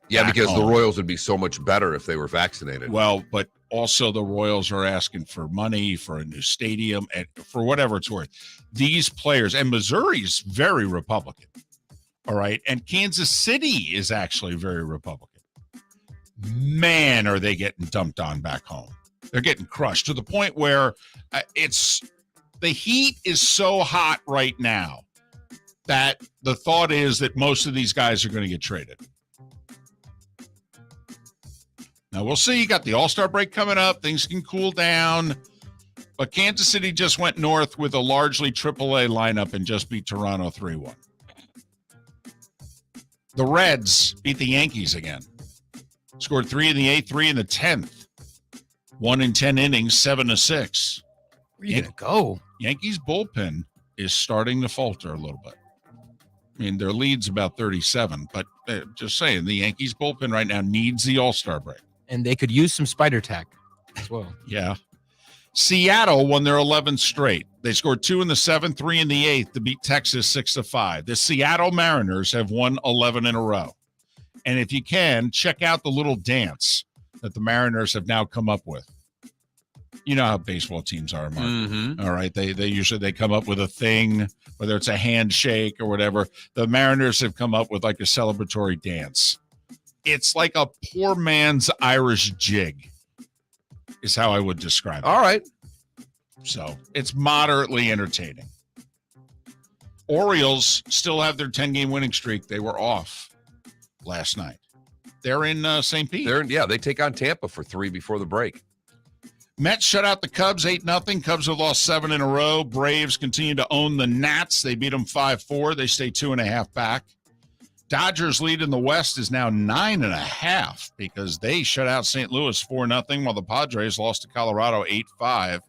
Yeah, because the Royals would be so much better if they were vaccinated. Well, but also the Royals are asking for money for a new stadium and for whatever it's worth. These players, and Missouri's very Republican, all right? And Kansas City is actually very Republican. Man, are they getting dumped on back home. They're getting crushed to the point where the heat is so hot right now that the thought is that most of these guys are going to get traded. Now, we'll see. You got the All-Star break coming up. Things can cool down. But Kansas City just went north with a largely AAA lineup and just beat Toronto 3-1. The Reds beat the Yankees again. Scored 3 in the 8th, 3 in the 10th. 1 in 10 innings, 7-6. Where are you going to go? Yankees bullpen is starting to falter a little bit. I mean, their lead's about 37, but just saying, the Yankees bullpen right now needs the All-Star break. And they could use some spider tack as well. Yeah. Seattle won their 11th straight. They scored 2 in the 7th, 3 in the 8th to beat Texas 6-5. The Seattle Mariners have won 11 in a row. And if you can, check out the little dance that the Mariners have now come up with. You know how baseball teams are, Mark. Mm-hmm. All right. They usually come up with a thing, whether it's a handshake or whatever. The Mariners have come up with like a celebratory dance. It's like a poor man's Irish jig is how I would describe it. All right. So it's moderately entertaining. Orioles still have their 10-game winning streak. They were off last night. They're in St. Pete. They take on Tampa for 3 before the break. Mets shut out the Cubs 8-0. Cubs have lost 7 in a row. Braves continue to own the Nats. They beat them 5-4. They stay 2.5 back. Dodgers lead in the West is now 9.5 because they shut out St. Louis 4-0 while the Padres lost to Colorado 8-5.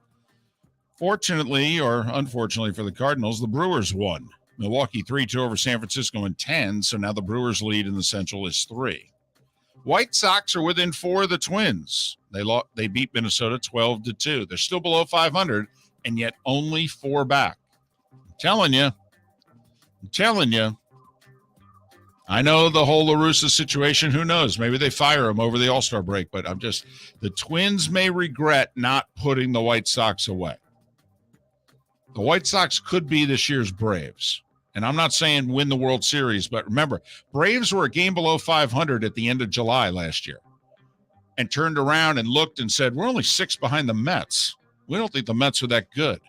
Fortunately or unfortunately for the Cardinals, the Brewers won. Milwaukee 3-2 over San Francisco in 10, so now the Brewers lead in the Central is 3. White Sox are within 4 of the Twins. They beat Minnesota 12-2. They're still below 500, and yet only 4 back. I'm telling you. I know the whole La Russa situation. Who knows? Maybe they fire him over the All-Star break, but the Twins may regret not putting the White Sox away. The White Sox could be this year's Braves. And I'm not saying win the World Series, but remember, Braves were a game below 500 at the end of July last year and turned around and looked and said, we're only 6 behind the Mets. We don't think the Mets are that good.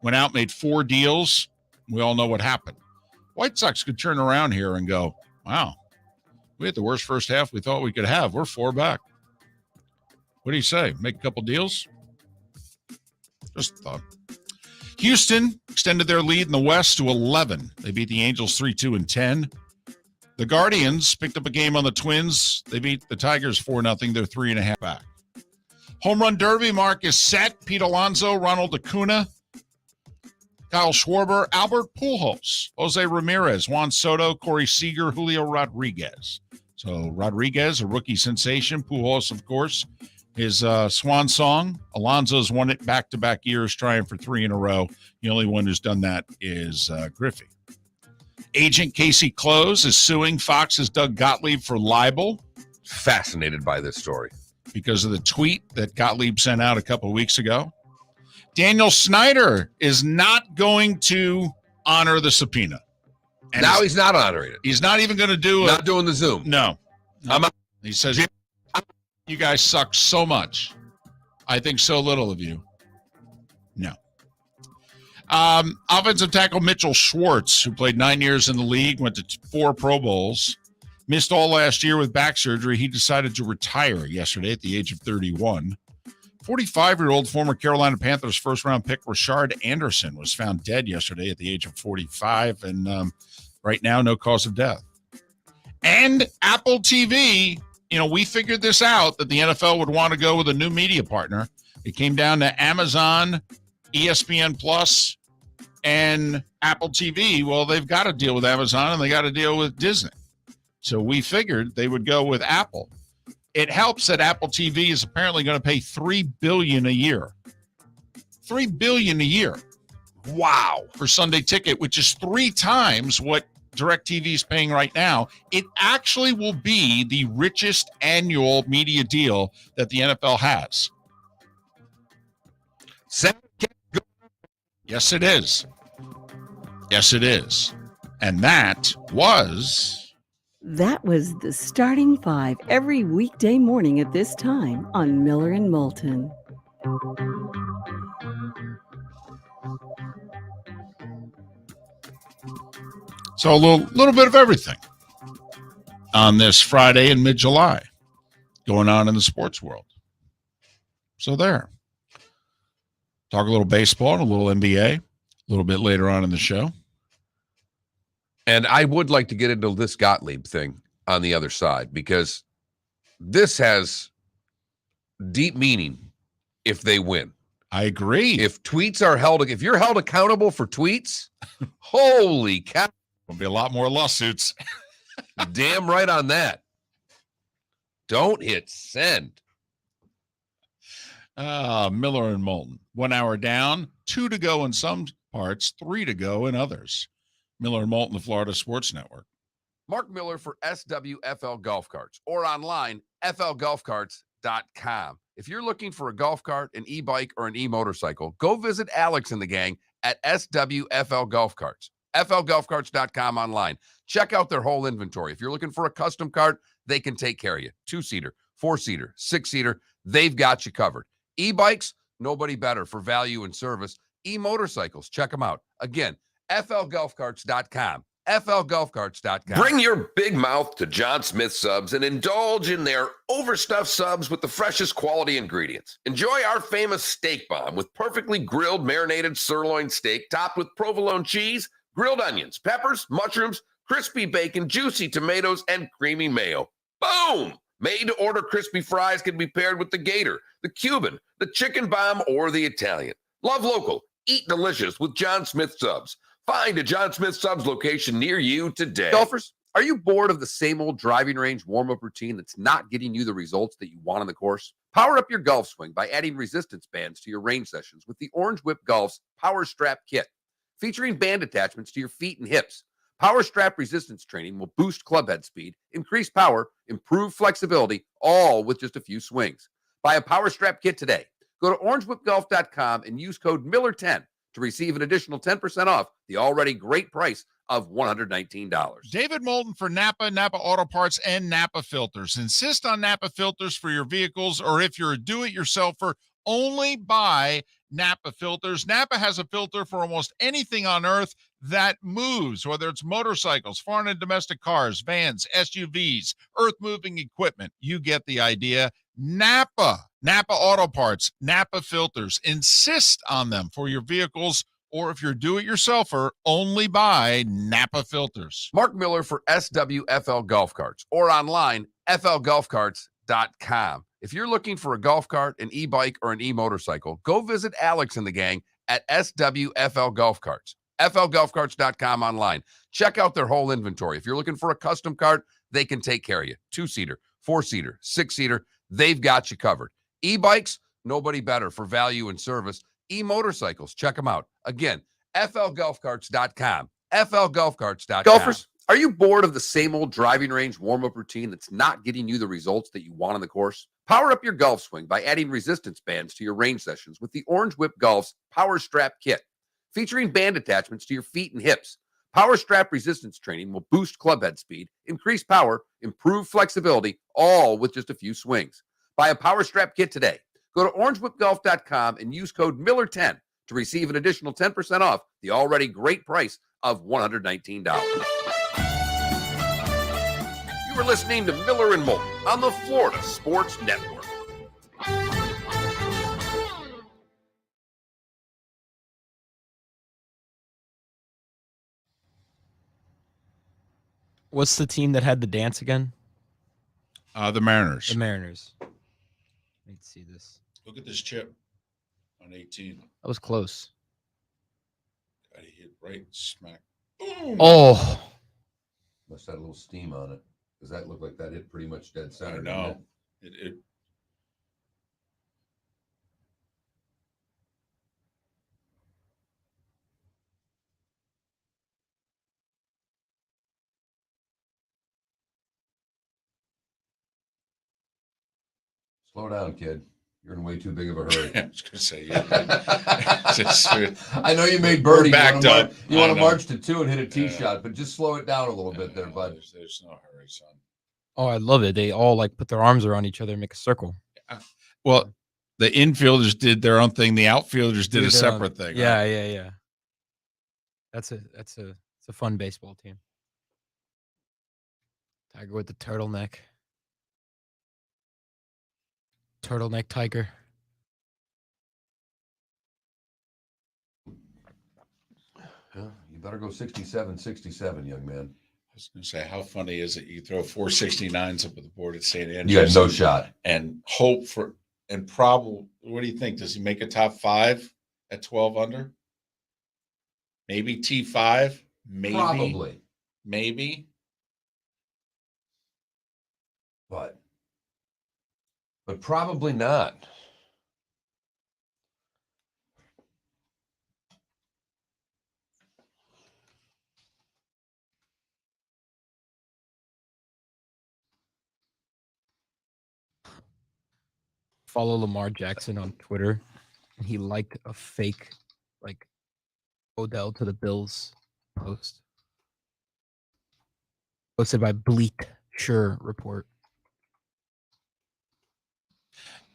Went out, made 4 deals. We all know what happened. White Sox could turn around here and go, wow, we had the worst first half we thought we could have. We're 4 back. What do you say? Make a couple deals? Just a thought. Houston extended their lead in the West to 11. They beat the Angels 3-2 and 10. The Guardians picked up a game on the Twins. They beat the Tigers 4-0. They're 3.5 back. Home run derby mark is set. Pete Alonso, Ronald Acuna, Kyle Schwarber, Albert Pujols, Jose Ramirez, Juan Soto, Corey Seager, Julio Rodriguez. So Rodriguez, a rookie sensation. Pujols, of course, his swan song. Alonso's won it back-to-back years, trying for 3 in a row. The only one who's done that is Griffey. Agent Casey Close is suing Fox's Doug Gottlieb for libel. fascinated by this story. Because of the tweet that Gottlieb sent out a couple of weeks ago. Daniel Snyder is not going to honor the subpoena. And now he's not honoring it. He's not even going to do it. Not doing the Zoom. No. He says, you guys suck so much. I think so little of you. No. Offensive tackle Mitchell Schwartz, who played 9 years in the league, went to 4 Pro Bowls, missed all last year with back surgery. He decided to retire yesterday at the age of 31. 45-year-old former Carolina Panthers first-round pick Rashard Anderson was found dead yesterday at the age of 45, and right now, no cause of death. And Apple TV, we figured this out, that the NFL would want to go with a new media partner. It came down to Amazon, ESPN Plus, and Apple TV. Well, they've got to deal with Amazon, and they got to deal with Disney. So we figured they would go with Apple. It helps that Apple TV is apparently going to pay $3 billion a year. $3 billion a year. Wow. For Sunday Ticket, which is 3 times what DirecTV is paying right now. It actually will be the richest annual media deal that the NFL has. Yes, it is. Yes, it is. And that was the Starting 5 every weekday morning at this time on Miller and Moulton. So a little bit of everything on this Friday in mid-July going on in the sports world. So there. Talk a little baseball and a little NBA a little bit later on in the show. And I would like to get into this Gottlieb thing on the other side, because this has deep meaning if they win. I agree. If you're held accountable for tweets, holy cow. There'll be a lot more lawsuits. Damn right on that. Don't hit send. Miller and Moulton. 1 hour down, 2 to go in some parts, 3 to go in others. Miller and Moulton, the Florida Sports Network. Mark Miller for SWFL Golf Carts, or online, flgolfcarts.com. If you're looking for a golf cart, an e-bike, or an e-motorcycle, go visit Alex and the gang at SWFL Golf Carts. flgolfcarts.com online. Check out their whole inventory. If you're looking for a custom cart, they can take care of you. 2-seater, 4-seater, 6-seater, they've got you covered. E-bikes, nobody better for value and service. E-motorcycles, check them out. Again, flgolfcarts.com. flgolfcarts.com. Bring your big mouth to John Smith Subs and indulge in their overstuffed subs with the freshest quality ingredients. Enjoy our famous steak bomb with perfectly grilled marinated sirloin steak topped with provolone cheese, grilled onions, peppers, mushrooms, crispy bacon, juicy tomatoes, and creamy mayo. Boom! Made-to-order crispy fries can be paired with the Gator, the Cuban, the chicken bomb, or the Italian. Love local. Eat delicious with John Smith Subs. Find a John Smith Subs location near you today. Golfers, are you bored of the same old driving range warm-up routine that's not getting you the results that you want on the course? Power up your golf swing by adding resistance bands to your range sessions with the Orange Whip Golf's Power Strap Kit. Featuring band attachments to your feet and hips, Power Strap resistance training will boost clubhead speed, increase power, improve flexibility, all with just a few swings. Buy a Power Strap Kit today. Go to orangewhipgolf.com and use code Miller10 to receive an additional 10% off the already great price of $119. David Moulton for Napa, Napa Auto Parts, and Napa Filters. Insist on Napa Filters for your vehicles, or if you're a do-it-yourselfer, only buy Napa Filters. Napa has a filter for almost anything on earth that moves, whether it's motorcycles, foreign and domestic cars, vans, SUVs, earth-moving equipment. You get the idea. Napa Auto Parts, Napa Filters. Insist on them for your vehicles, or if you're a do-it-yourselfer, only buy Napa Filters. Mark Miller for SWFL Golf Carts, or online, flgolfcarts.com. If you're looking for a golf cart, an e-bike, or an e-motorcycle, go visit Alex and the gang at SWFL Golf Carts. flgolfcarts.com online. Check out their whole inventory. If you're looking for a custom cart, they can take care of you. 2-seater, 4-seater, 6-seater, they've got you covered. E-bikes, nobody better for value and service. E-motorcycles, check them out. Again, flgolfcarts.com. flgolfcarts.com. Golfers, Are you bored of the same old driving range warm-up routine that's not getting you the results that you want on the course? Power up your golf swing by adding resistance bands to your range sessions with the Orange Whip Golf's Power Strap Kit. Featuring band attachments to your feet and hips, Power Strap resistance training will boost club head speed, increase power, improve flexibility, all with just a few swings. Buy a Power Strap Kit today. Go to orangewhipgolf.com and use code Miller10 to receive an additional 10% off the already great price of $119. You are listening to Miller and Moulton on the Florida Sports Network. What's the team that had the dance again? The Mariners. The Mariners. Let's see this. Look at this chip on 18. That was close. Got to hit right smack. Boom. Oh, Must have a little steam on it. Does that look like that hit pretty much dead center? I know. It Slow down, kid. You're in way too big of a hurry. I was going to say, yeah. I know you made birdie. Backed up. You want to I know. march to 2 and hit a tee shot, but just slow it down a little bit there, bud. There's no hurry, son. oh, I love it. They all like put their arms around each other and make a circle. Well, the infielders did their own thing. The outfielders did a their own- separate thing. Yeah, yeah, yeah. It's a fun baseball team. Tiger with the turtleneck. Turtleneck Tiger. Yeah, you better go 67, young man. I was going to say, how funny is it? You throw 469s up at the board at St. Andrews. You got no shot. And hope for, and probably, what do you think? Does he make a top 5 at 12 under? Maybe T5? Maybe. Probably. Maybe. But probably not. Follow Lamar Jackson on Twitter. And he liked a fake, like, Odell to the Bills post. Posted by Bleak Sure Report.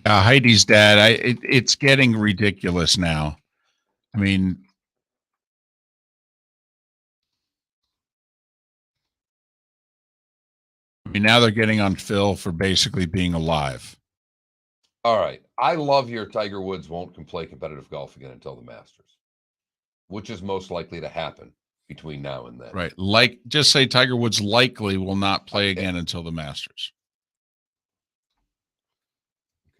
Heidi's dad, it's getting ridiculous now. I mean, now they're getting on Phil for basically being alive. All right. I love your Tiger Woods won't play competitive golf again until the Masters, which is most likely to happen between now and then. Right. Like, just say Tiger Woods likely will not play again until the Masters.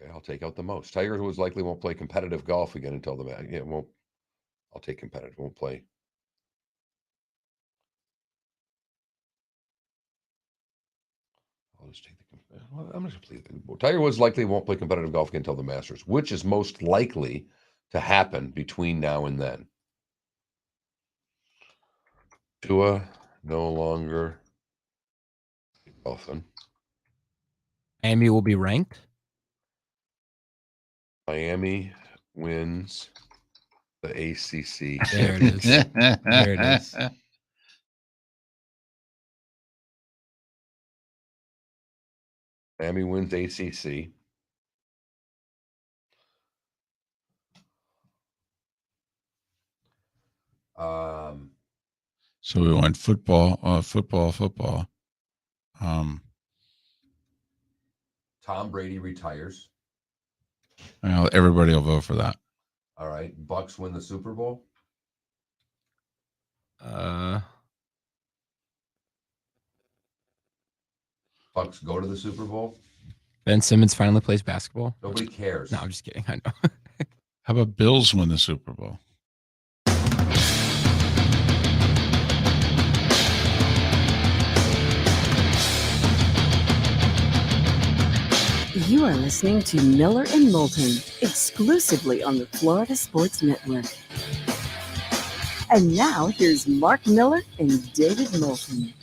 Okay, I'll take out the most. Tiger Woods likely won't play competitive golf again until the Masters. Yeah, won't. I'll take competitive. Won't play. I'll just take the. I'm just going to play. Tiger Woods likely won't play competitive golf again until the Masters, which is most likely to happen between now and then. Tua no longer golfing. Miami will be ranked. Miami wins the ACC. There it is. There it is. Miami wins ACC. So we went football. Tom Brady retires. Well, everybody will vote for that. All right. Bucks win the Super Bowl. Bucks go to the Super Bowl. Ben Simmons finally plays basketball. Nobody cares. No, I'm just kidding. I know. How about Bills win the Super Bowl? You are listening to Miller and Moulton, exclusively on the Florida Sports Network. And now here's Mark Miller and David Moulton.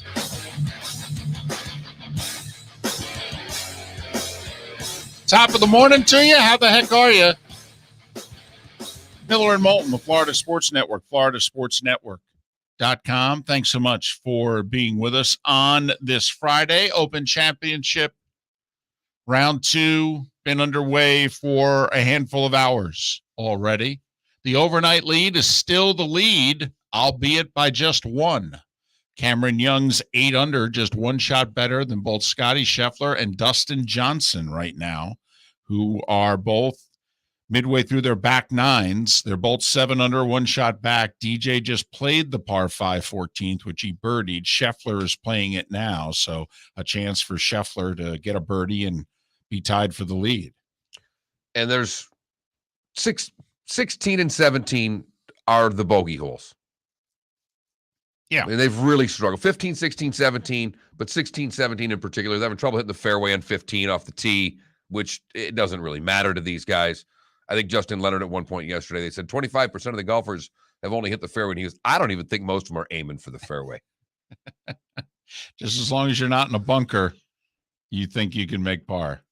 Top of the morning to you. How the heck are you? Miller and Moulton, the Florida Sports Network, floridasportsnetwork.com. Thanks so much for being with us on this Friday. Open Championship Round 2 been underway for a handful of hours already. The overnight lead is still the lead, albeit by just one. Cameron Young's 8 under, just one shot better than both Scotty Scheffler and Dustin Johnson right now, who are both midway through their back nines. They're both 7 under, one shot back. DJ just played the par 5 14th, which he birdied. Scheffler is playing it now, so a chance for Scheffler to get a birdie and be tied for the lead. And there's 16 and 17 are the bogey holes. Yeah. I mean, they've really struggled. 15, 16, 17, but 16, 17 in particular. They're having trouble hitting the fairway on 15 off the tee, which it doesn't really matter to these guys. I think Justin Leonard at one point yesterday, they said 25% of the golfers have only hit the fairway. And he goes, I don't even think most of them are aiming for the fairway. Just as long as you're not in a bunker, you think you can make par.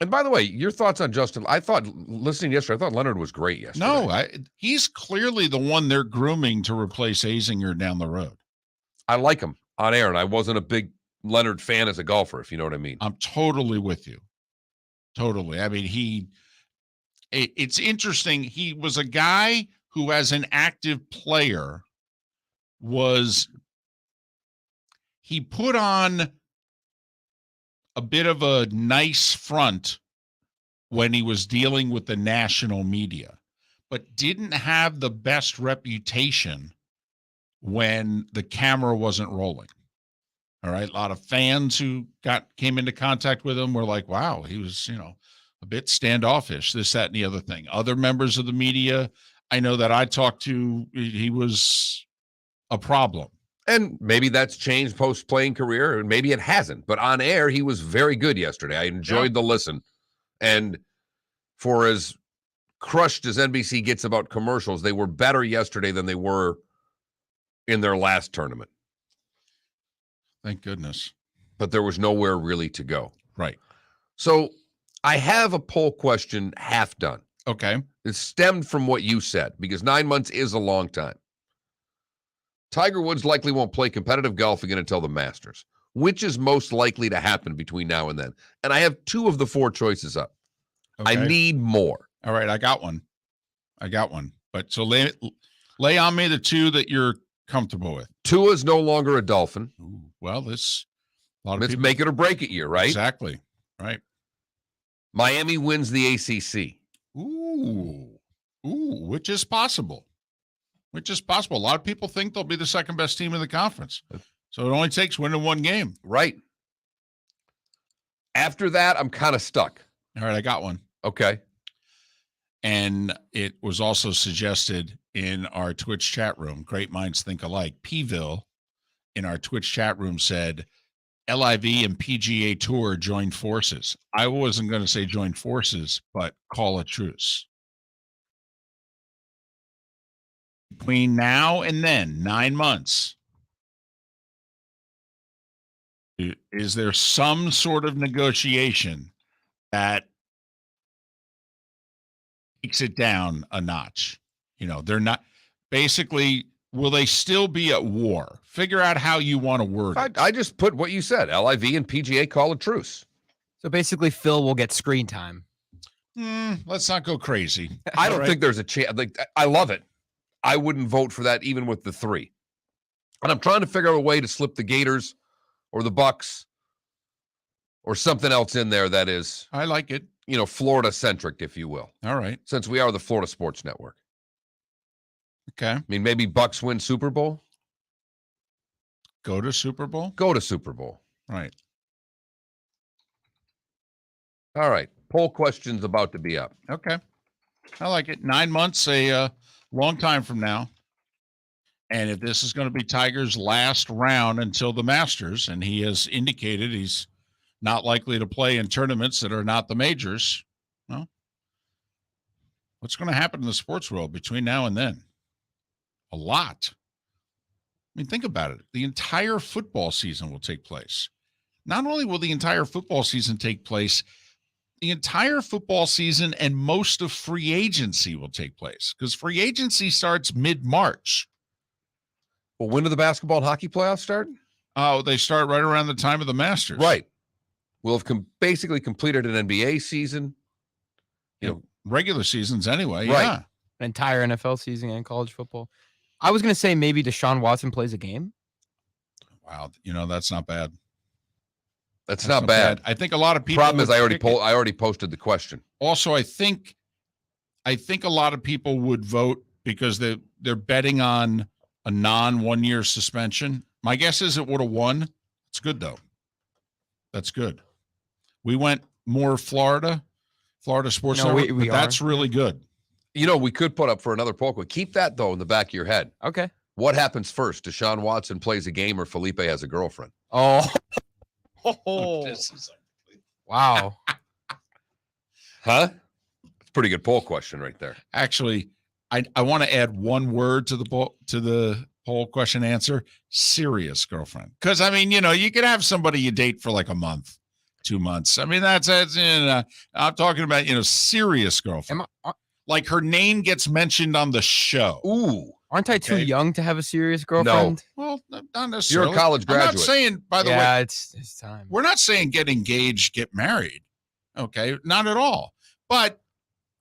And by the way, your thoughts on Justin? I thought, listening yesterday, I thought Leonard was great yesterday. No, he's clearly the one they're grooming to replace Azinger down the road. I like him on air, and I wasn't a big Leonard fan as a golfer, if you know what I mean. I'm totally with you. Totally. I mean, it's interesting. He was a guy who, as an active player, he put on a bit of a nice front when he was dealing with the national media, but didn't have the best reputation when the camera wasn't rolling. All right. A lot of fans who came into contact with him were like, wow, he was, a bit standoffish, this, that, and the other thing. Other members of the media I know that I talked to, he was a problem. And maybe that's changed post-playing career, and maybe it hasn't. But on air, he was very good yesterday. I enjoyed the listen. And for as crushed as NBC gets about commercials, they were better yesterday than they were in their last tournament. Thank goodness. But there was nowhere really to go. Right. So I have a poll question half done. Okay. It stemmed from what you said, because 9 months is a long time. Tiger Woods likely won't play competitive golf again until the Masters. Which is most likely to happen between now and then? And I have 2 of the 4 choices up. Okay. I need more. All right, I got one. But so lay on me the 2 that you're comfortable with. Tua is no longer a Dolphin. Ooh, well, it's a lot of It's people. make it or break it year, right? Exactly. Right. Miami wins the ACC. Ooh, which is possible. A lot of people think they'll be the second best team in the conference. So it only takes winning 1 game. Right. After that, I'm kind of stuck. All right, I got one. Okay. And it was also suggested in our Twitch chat room. Great minds think alike. Pville in our Twitch chat room said LIV and PGA Tour joined forces. I wasn't going to say join forces, but call a truce. Between now and then, 9 months, is there some sort of negotiation that takes it down a notch? They're not basically, will they still be at war? Figure out how you want to word it. I just put what you said. LIV and PGA call a truce. So basically, Phil will get screen time. Let's not go crazy. I don't think there's a chance. Like, I love it. I wouldn't vote for that even with the 3. And I'm trying to figure out a way to slip the Gators or the Bucks or something else in there that is, I like it. Florida-centric, if you will. All right. Since we are the Florida Sports Network. Okay. I mean, maybe Bucks win Super Bowl? Go to Super Bowl? Go to Super Bowl. Right. All right. Poll question's about to be up. Okay. I like it. 9 months, a long time from now. And if this is going to be Tiger's last round until the Masters, and he has indicated he's not likely to play in tournaments that are not the majors, well, what's going to happen in the sports world between now and then? A lot. I mean, think about it. The entire football season will take place. Not only will the entire football season take place, the entire football season and most of free agency will take place because free agency starts mid-March. Well, when do the basketball and hockey playoffs start? Oh, they start right around the time of the Masters. Right. We'll have basically completed an NBA season. Regular seasons anyway. Right. Yeah. An entire NFL season and college football. I was going to say maybe Deshaun Watson plays a game. Wow. That's not bad. That's not bad. I think a lot of people. Problem is, I already posted the question. Also, I think a lot of people would vote because they're betting on a non-1-year suspension. My guess is it would have won. It's good though. That's good. We went more Florida sports. That's really good. We could put up for another poll. Keep that though in the back of your head. Okay. What happens first? Deshaun Watson plays a game or Felipe has a girlfriend? Oh. This is Wow. Huh? It's a pretty good poll question right there. actually, I want to add one word to the poll question answer: serious girlfriend. Because you could have somebody you date for like a month, 2 months. That's I'm talking about serious girlfriend. Like her name gets mentioned on the show. Ooh. Aren't I too young to have a serious girlfriend? Well, not necessarily. You're a college graduate. I'm not saying, by the way, Yeah, it's time. we're not saying get engaged, get married. Okay, not at all. But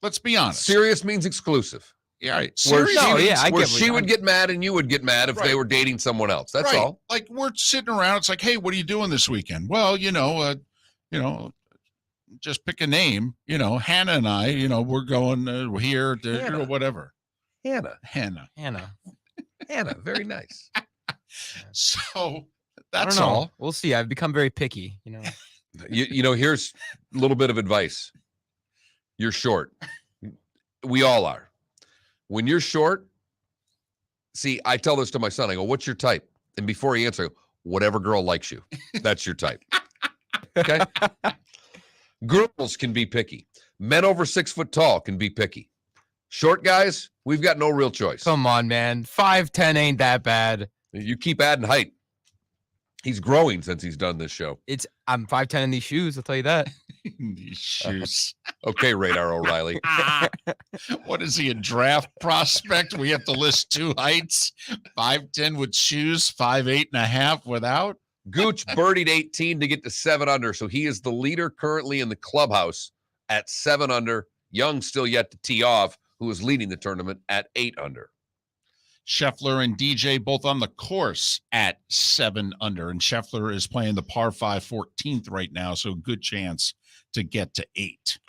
let's be honest. Serious means exclusive. Yeah, right. Where Serious. she would get mad and you would get mad if they were dating someone else. That's all. Like we're sitting around. It's like, hey, what are you doing this weekend? Well, just pick a name. Hannah and I. We're going here to whatever. Hannah. Very nice. So I that's don't know. all. We'll see. I've become very picky. Here's a little bit of advice. You're short. We all are. When you're short, see, I tell this to my son. I go, what's your type? And before he answers, I go, whatever girl likes you. That's your type. Okay? Girls can be picky. Men over 6 foot tall can be picky. Short guys, we've got no real choice. Come on, man. 5'10" ain't that bad. You keep adding height. He's growing since he's done this show. I'm 5'10" in these shoes, I'll tell you that. These shoes. Okay, Radar O'Reilly. What is he, a draft prospect? We have to list 2 heights: 5'10" with shoes, 5'8.5" without. Gooch birdied 18 to get to 7 under, so he is the leader currently in the clubhouse at 7 under. Young still yet to tee off, who is leading the tournament at 8 under. Scheffler and DJ both on the course at 7 under, and Scheffler is playing the par 5 14th right now, so good chance to get to 8.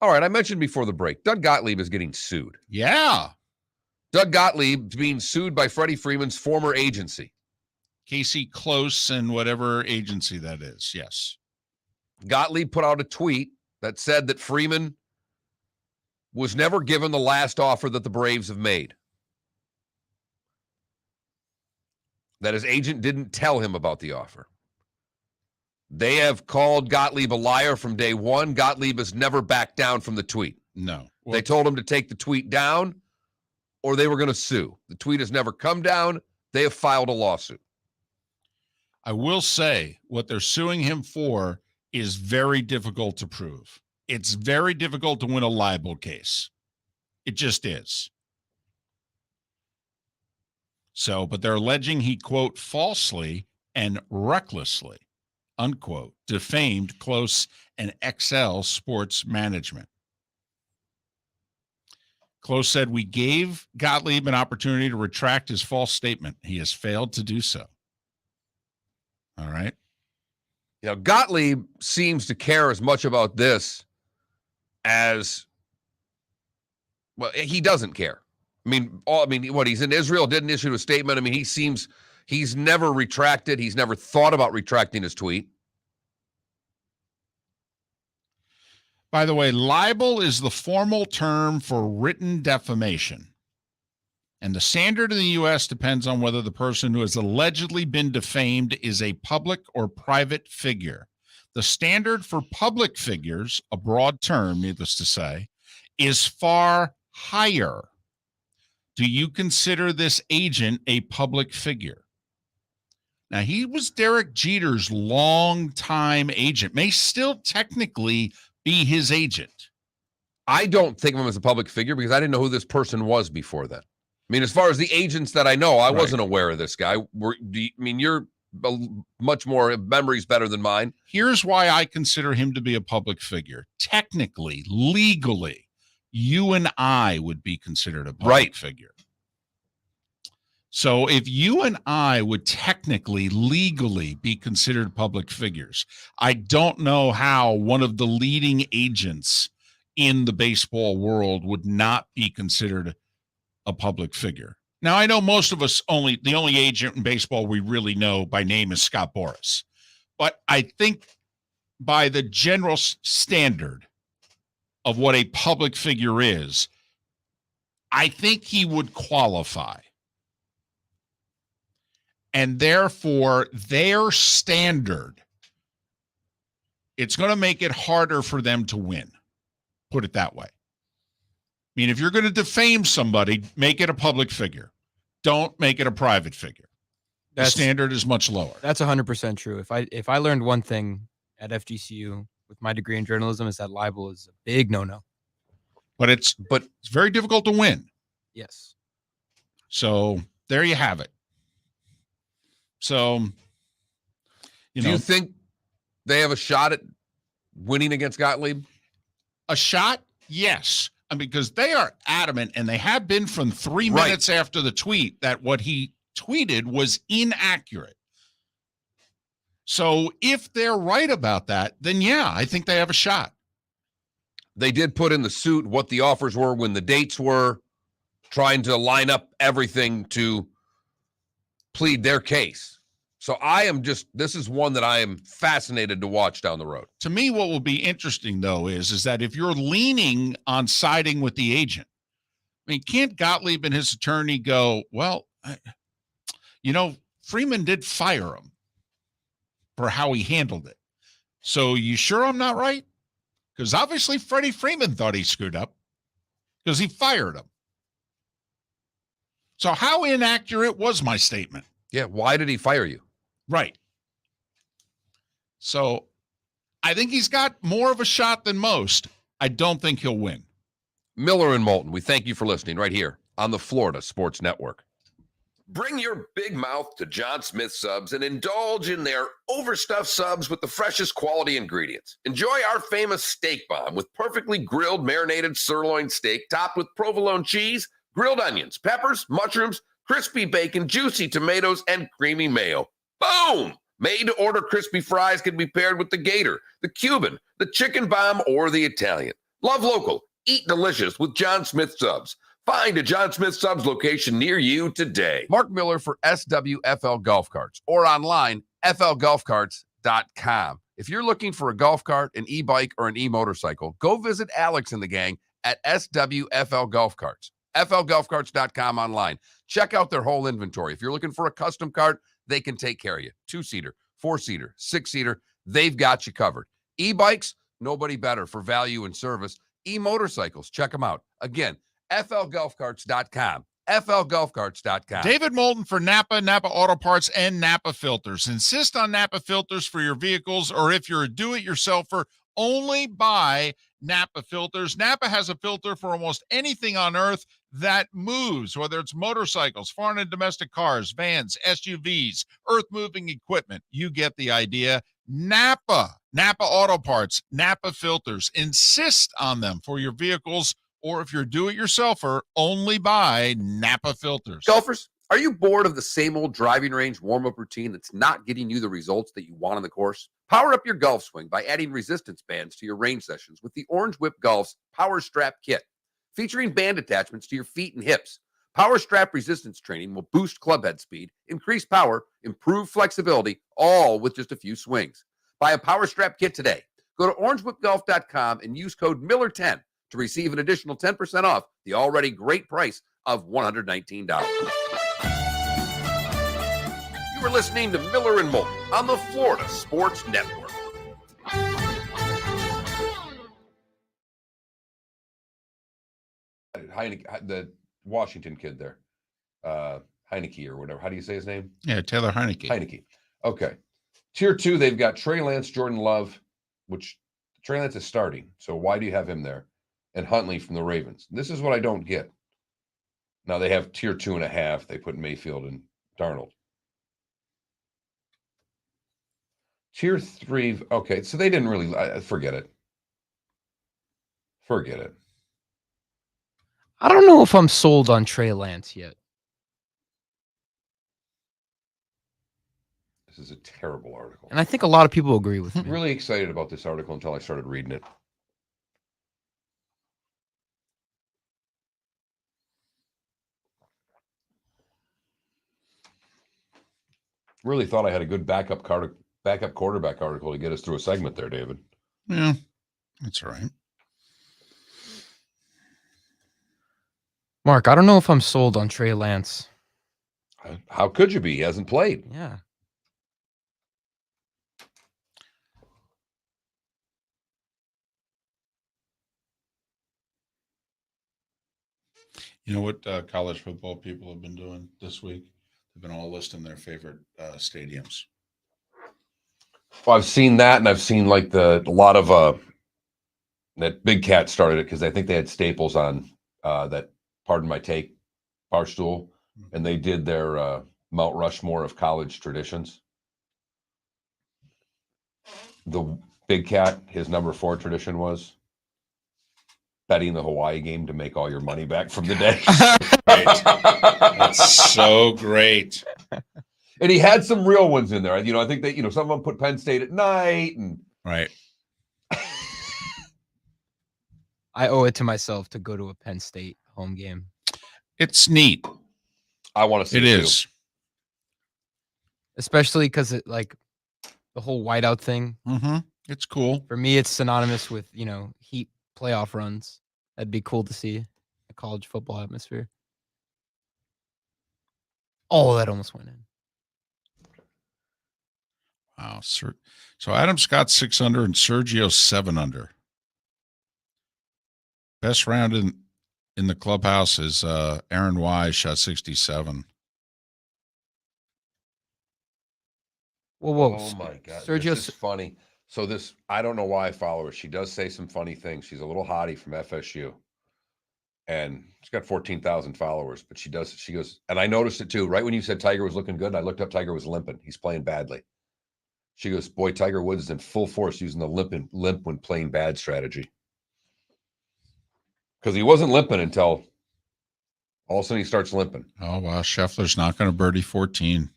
All right, I mentioned before the break, Doug Gottlieb is getting sued. Yeah. Doug Gottlieb is being sued by Freddie Freeman's former agency. Casey Close and whatever agency that is, yes. Gottlieb put out a tweet that said that Freeman was never given the last offer that the Braves have made. That his agent didn't tell him about the offer. They have called Gottlieb a liar from day one. Gottlieb has never backed down from the tweet. No. Well, They told him to take the tweet down or they were going to sue. The tweet has never come down. They have filed a lawsuit. I will say what they're suing him for is very difficult to prove. It's very difficult to win a libel case. It just is. So, but they're alleging he, quote, falsely and recklessly, unquote, defamed Close and XL Sports Management. Close said, we gave Gottlieb an opportunity to retract his false statement. He has failed to do so. All right. Gottlieb seems to care as much about this as, well, he doesn't care. What, he's in Israel, didn't issue a statement. He's never retracted. He's never thought about retracting his tweet. By the way, libel is the formal term for written defamation. And the standard in the U.S. depends on whether the person who has allegedly been defamed is a public or private figure. The standard for public figures, a broad term, needless to say, is far higher. Do you consider this agent a public figure? Now, he was Derek Jeter's longtime agent, may still technically be his agent. I don't think of him as a public figure because I didn't know who this person was before then. I mean, as far as the agents that I know, I wasn't aware of this guy. You're much more, memory's better than mine. Here's why I consider him to be a public figure. Technically, legally, you and I would be considered a public figure. So if you and I would technically, legally be considered public figures, I don't know how one of the leading agents in the baseball world would not be considered a public figure. Now, I know most of us the only agent in baseball we really know by name is Scott Boras. But I think by the general standard of what a public figure is, I think he would qualify. And therefore, their standard, it's going to make it harder for them to win. Put it that way. I mean, if you're going to defame somebody, make it a public figure. Don't make it a private figure. The standard is much lower. That's 100% true. If I learned one thing at FGCU with my degree in journalism, is that libel is a big no-no. But it's very difficult to win. Yes. So there you have it. So, do you think they have a shot at winning against Gottlieb? A shot? Yes. Because they are adamant, and they have been from 3 minutes after the tweet, that what he tweeted was inaccurate. So if they're right about that, then yeah, I think they have a shot. They did put in the suit what the offers were, when the dates were, trying to line up everything to plead their case. So this is one that I am fascinated to watch down the road. To me, what will be interesting, though, is that if you're leaning on siding with the agent, I mean, can't Gottlieb and his attorney go, well, Freeman did fire him for how he handled it. So you sure I'm not right? Because obviously Freddie Freeman thought he screwed up because he fired him. So how inaccurate was my statement? Yeah, why did he fire you? Right. So I think he's got more of a shot than most. I don't think he'll win. Miller and Moulton, we thank you for listening right here on the Florida Sports Network. Bring your big mouth to John Smith Subs and indulge in their overstuffed subs with the freshest quality ingredients. Enjoy our famous steak bomb with perfectly grilled marinated sirloin steak topped with provolone cheese, grilled onions, peppers, mushrooms, crispy bacon, juicy tomatoes, and creamy mayo. Boom! Made-to-order crispy fries can be paired with the Gator, the Cuban, the Chicken Bomb, or the Italian. Love local. Eat delicious with John Smith Subs. Find a John Smith Subs location near you today. Mark Miller for SWFL Golf Carts, or online, flgolfcarts.com. If you're looking for a golf cart, an e-bike, or an e-motorcycle, go visit Alex and the gang at SWFL Golf Carts. flgolfcarts.com online. Check out their whole inventory. If you're looking for a custom cart, they can take care of you. 2-seater, 4-seater, 6-seater, they've got you covered. E-bikes, nobody better for value and service. E-motorcycles, check them out. Again, flgolfcarts.com. flgolfcarts.com. David Moulton for Napa, Napa Auto Parts, and Napa Filters. Insist on Napa filters for your vehicles, or if you're a do-it-yourselfer, only buy Napa filters. Napa has a filter for almost anything on earth that moves, whether it's motorcycles, foreign and domestic cars, vans, SUVs, earth-moving equipment. You get the idea. Napa Auto Parts, Napa filters. Insist on them for your vehicles, or if you're a do-it-yourselfer, only buy Napa filters. Golfers, are you bored of the same old driving range warm-up routine that's not getting you the results that you want on the course? Power up your golf swing by adding resistance bands to your range sessions with the Orange Whip Golf's Power Strap Kit. Featuring band attachments to your feet and hips, Power Strap resistance training will boost clubhead speed, increase power, improve flexibility, all with just a few swings. Buy a Power Strap Kit today. Go to orangewhipgolf.com and use code Miller10 to receive an additional 10% off the already great price of $119. You are listening to Miller and Moulton on the Florida Sports Network. Heineke, the Washington kid there, Heineke or whatever. How do you say his name? Yeah, Taylor Heineke. Heineke. Okay. Tier 2, they've got Trey Lance, Jordan Love, which Trey Lance is starting, so why do you have him there? And Huntley from the Ravens. This is what I don't get. Now they have tier 2.5. They put Mayfield and Darnold. Tier 3. Okay, so they didn't really forget it. Forget it. I don't know if I'm sold on Trey Lance yet. This is a terrible article. And I think a lot of people agree with me. Really excited about this article until I started reading it. Really thought I had a good backup quarterback article to get us through a segment there, David. Yeah, that's all right. Mark, I don't know if I'm sold on Trey Lance. How could you be? He hasn't played. Yeah. You know what college football people have been doing this week? They've been all listing their favorite stadiums. Well, I've seen that, and I've seen like a lot of that Big Cat started it because I think they had Staples on that. Pardon my take, Barstool, and they did their Mount Rushmore of college traditions. The Big Cat, his number 4 tradition was betting the Hawaii game to make all your money back from the day. Right. That's so great. And he had some real ones in there. You know, I think that, you know, some of them put Penn State at night and Right. I owe it to myself to go to a Penn State home game. It's neat. I want to see It it is. too. Especially because it like the whole whiteout thing. Mm-hmm. It's cool. For me, it's synonymous with, you know, Heat playoff runs. That'd be cool to see a college football atmosphere. Oh, that almost went in. Wow. So Adam Scott's 6 under and Sergio's 7 under. Best round in the clubhouse is Aaron Wise shot 67. Whoa. Oh my God. Sergio, This is funny. So this, I don't know why I follow her. She does say some funny things. She's a little hottie from FSU. And she's got 14,000 followers, but she goes, and I noticed it too. Right when you said Tiger was looking good, I looked up, Tiger was limping. He's playing badly. She goes, boy, Tiger Woods is in full force using the limp when playing bad strategy. Because he wasn't limping until all of a sudden he starts limping. Oh, wow. Scheffler's not going to birdie 14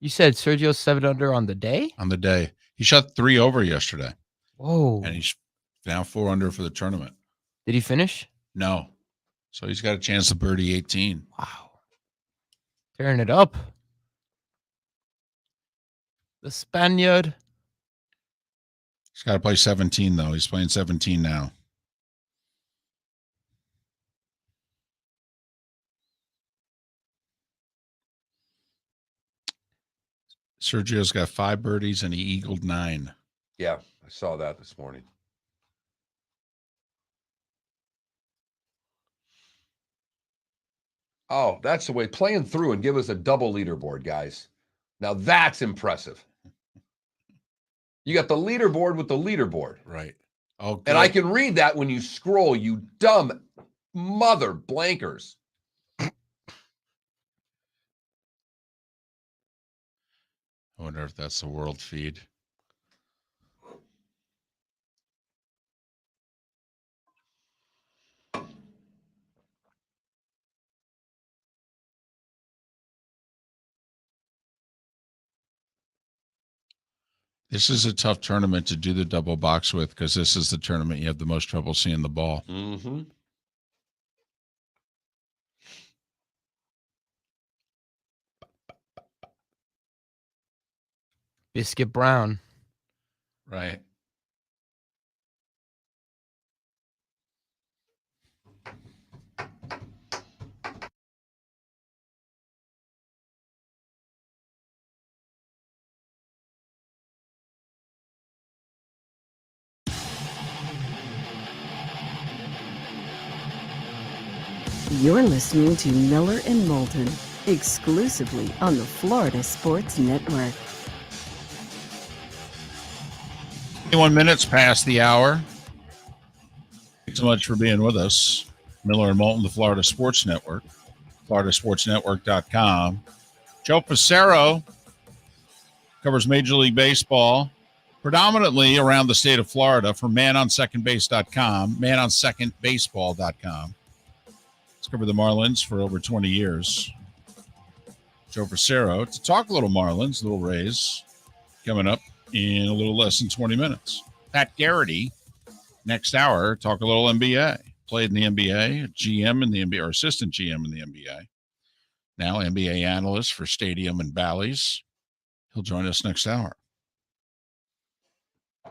you said Sergio's 7 under on the day? on the day. He shot 3 over yesterday, Whoa. and he's now 4 under for the tournament. Did he finish? No. So he's got a chance to birdie 18. Wow. Tearing it up. The Spaniard. He's got to play 17, though. He's playing 17 now. Sergio's got 5 birdies, and he eagled 9. Yeah, I saw that this morning. Oh, that's the way. Playing through and give us a double leaderboard, guys. Now that's impressive. You got the leaderboard with the leaderboard. Right. Oh, good. And I can read that when you scroll, you dumb mother blankers. I wonder if that's the world feed. This is a tough tournament to do the double box with because this is the tournament you have the most trouble seeing the ball. Mm-hmm. Biscuit Brown. Right. You're listening to Miller and Moulton, exclusively on the Florida Sports Network. 21 minutes past the hour. Thanks so much for being with us. Miller and Moulton, the Florida Sports Network, floridasportsnetwork.com. Joe Frisaro covers Major League Baseball, predominantly around the state of Florida, for manonsecondbase.com, manonsecondbaseball.com. He's covered the Marlins for over 20 years. Joe Frisaro to talk a little Marlins, little Rays, coming up in a little less than 20 minutes. Pat Garrity, next hour, talk a little NBA. Played in the NBA, GM in the NBA, or assistant GM in the NBA. Now NBA analyst for Stadium and Bally's. He'll join us next hour.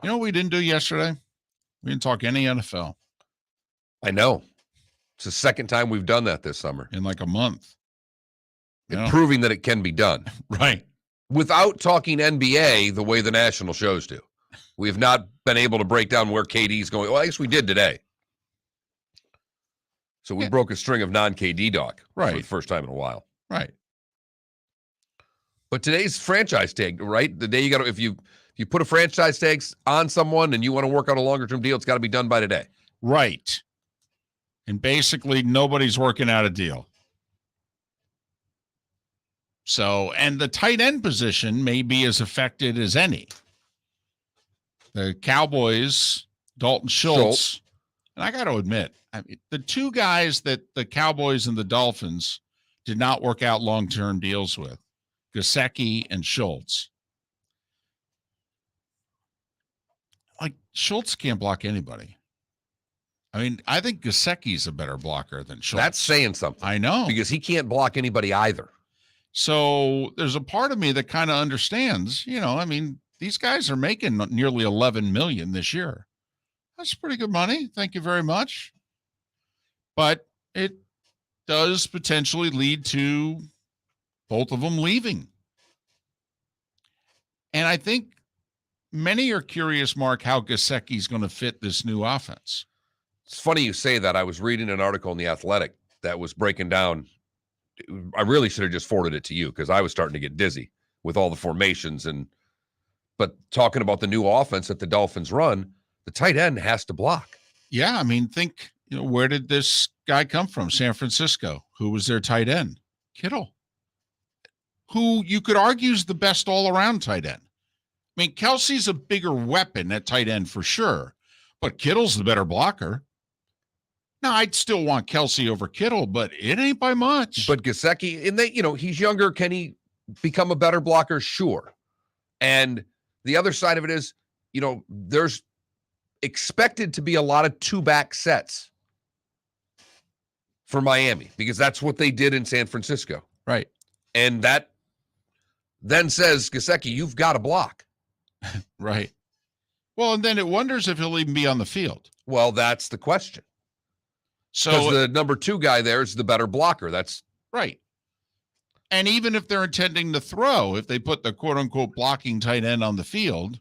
You know what we didn't do yesterday? We didn't talk any NFL. I know. It's the second time we've done that this summer. In like a month. Proving that it can be done. Right. Without talking NBA the way the national shows do. We have not been able to break down where KD's going. Well, I guess we did today. So we broke a string of non-KD talk for the first time in a while. Right. But today's franchise tag, right? The day you got to, if you put a franchise tag on someone and you want to work out a longer-term deal, it's got to be done by today. Right. And basically nobody's working out a deal. So, and the tight end position may be as affected as any. The Cowboys, Dalton Schultz. And I got to admit, the two guys that the Cowboys and the Dolphins did not work out long-term deals with, Gesicki and Schultz. Like, Schultz can't block anybody. I mean, I think Gesicki's a better blocker than Schultz. That's saying something. I know. Because he can't block anybody either. So there's a part of me that kind of understands, these guys are making nearly $11 million this year. That's pretty good money. Thank you very much. But it does potentially lead to both of them leaving. And I think many are curious, Mark, how Gesicki's going to fit this new offense. It's funny you say that. I was reading an article in The Athletic that was breaking down. I really should have just forwarded it to you because I was starting to get dizzy with all the formations. But talking about the new offense that the Dolphins run, the tight end has to block. Yeah, I mean, think, where did this guy come from? San Francisco. Who was their tight end? Kittle, who you could argue is the best all-around tight end. I mean, Kelsey's a bigger weapon at tight end for sure, but Kittle's the better blocker. Now, I'd still want Kelsey over Kittle, but it ain't by much. But Gesicki, and he's younger. Can he become a better blocker? Sure. And the other side of it is, there's expected to be a lot of two-back sets for Miami because that's what they did in San Francisco. Right. And that then says, Gesicki, you've got to block. Right. Well, and then it wonders if he'll even be on the field. Well, that's the question. So because the number two guy there is the better blocker. That's right. And even if they're intending to throw, if they put the quote-unquote blocking tight end on the field,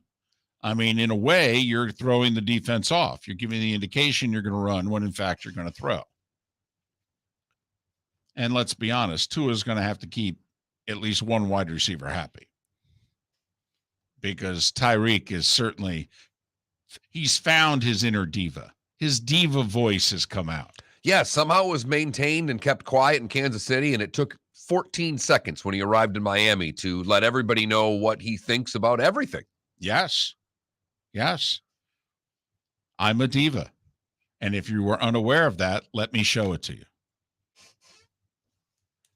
I mean, in a way, you're throwing the defense off. You're giving the indication you're going to run when, in fact, you're going to throw. And let's be honest, Tua's going to have to keep at least one wide receiver happy. Because Tyreek is certainly, he's found his inner diva. His diva voice has come out. Yeah, somehow it was maintained and kept quiet in Kansas City, and it took 14 seconds when he arrived in Miami to let everybody know what he thinks about everything. Yes. Yes. I'm a diva. And if you were unaware of that, let me show it to you.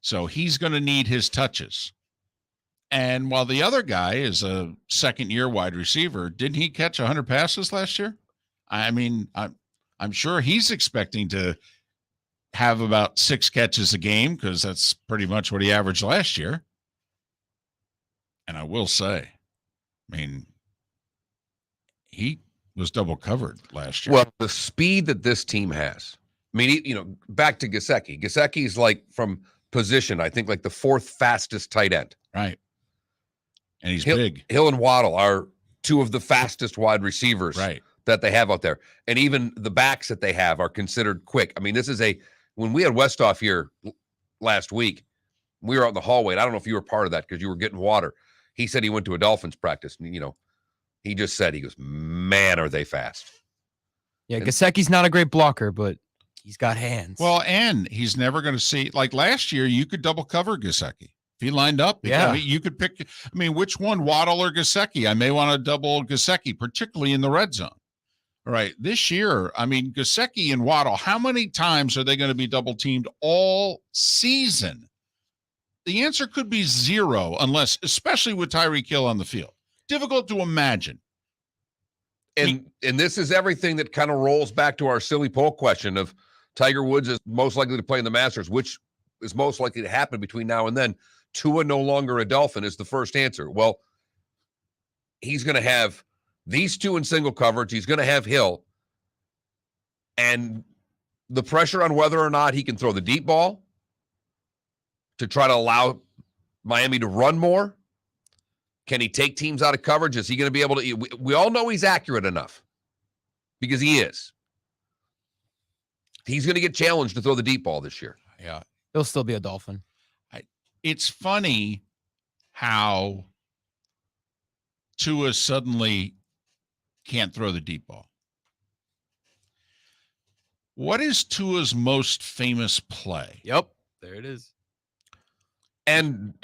So he's going to need his touches. And while the other guy is a second-year wide receiver, didn't he catch 100 passes last year? I mean, I'm sure he's expecting to have about 6 catches a game because that's pretty much what he averaged last year. And I will say, I mean, he was double covered last year. Well, the speed that this team has, I mean, back to Gesicki. Gesicki's like from position, I think like the 4th fastest tight end. Right. And he's big. Hill and Waddle are 2 of the fastest wide receivers that they have out there. And even the backs that they have are considered quick. I mean, this is when we had Westhoff here last week, we were out in the hallway. And I don't know if you were part of that because you were getting water. He said he went to a Dolphins practice and, he He just said, he goes, man, are they fast. Yeah, And- Gesicki's not a great blocker, but he's got hands. Well, and he's never going to see, like last year, you could double cover Gesicki. If he lined up, Yeah. I mean, you could pick, I mean, which one, Waddle or Gesicki? I may want to double Gesicki, particularly in the red zone. All right. This year, I mean, Gesicki and Waddle, how many times are they going to be double teamed all season? The answer could be 0, unless, especially with Tyreek Hill on the field. Difficult to imagine. And this is everything that kind of rolls back to our silly poll question of Tiger Woods is most likely to play in the Masters, which is most likely to happen between now and then. Tua no longer a Dolphin is the first answer. Well, he's going to have these two in single coverage. He's going to have Hill. And the pressure on whether or not he can throw the deep ball to try to allow Miami to run more. Can he take teams out of coverage? Is he going to be able to? We all know he's accurate enough because he is. He's going to get challenged to throw the deep ball this year. Yeah. He'll still be a Dolphin. It's funny how Tua suddenly can't throw the deep ball. What is Tua's most famous play? Yep, there it is. And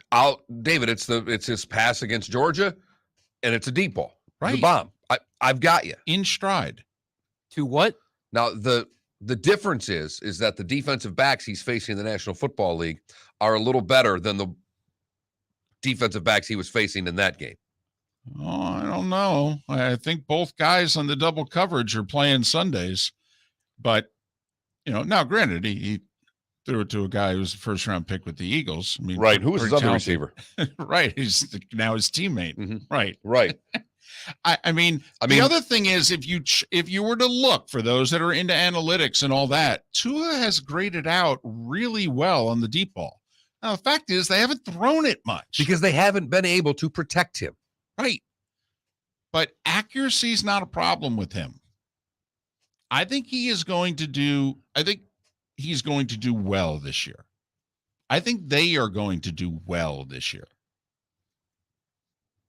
David, it's his pass against Georgia, and it's a deep ball. It's a Right. bomb. I've got you. In stride. To what? Now the difference is that the defensive backs he's facing in the National Football League are a little better than the defensive backs he was facing in that game. Oh, I don't know. I think both guys on the double coverage are playing Sundays, but now granted, he threw it to a guy who was a first round pick with the Eagles. I mean, Right. Who was his pretty other talented. receiver? Right. He's now his teammate. Mhm. Right. Right. I mean, the other thing is if you were to look for those that are into analytics and all that, Tua has graded out really well on the deep ball. Now, the fact is they haven't thrown it much. Because they haven't been able to protect him. Right. But accuracy is not a problem with him. I think he's going to do well this year. I think they are going to do well this year.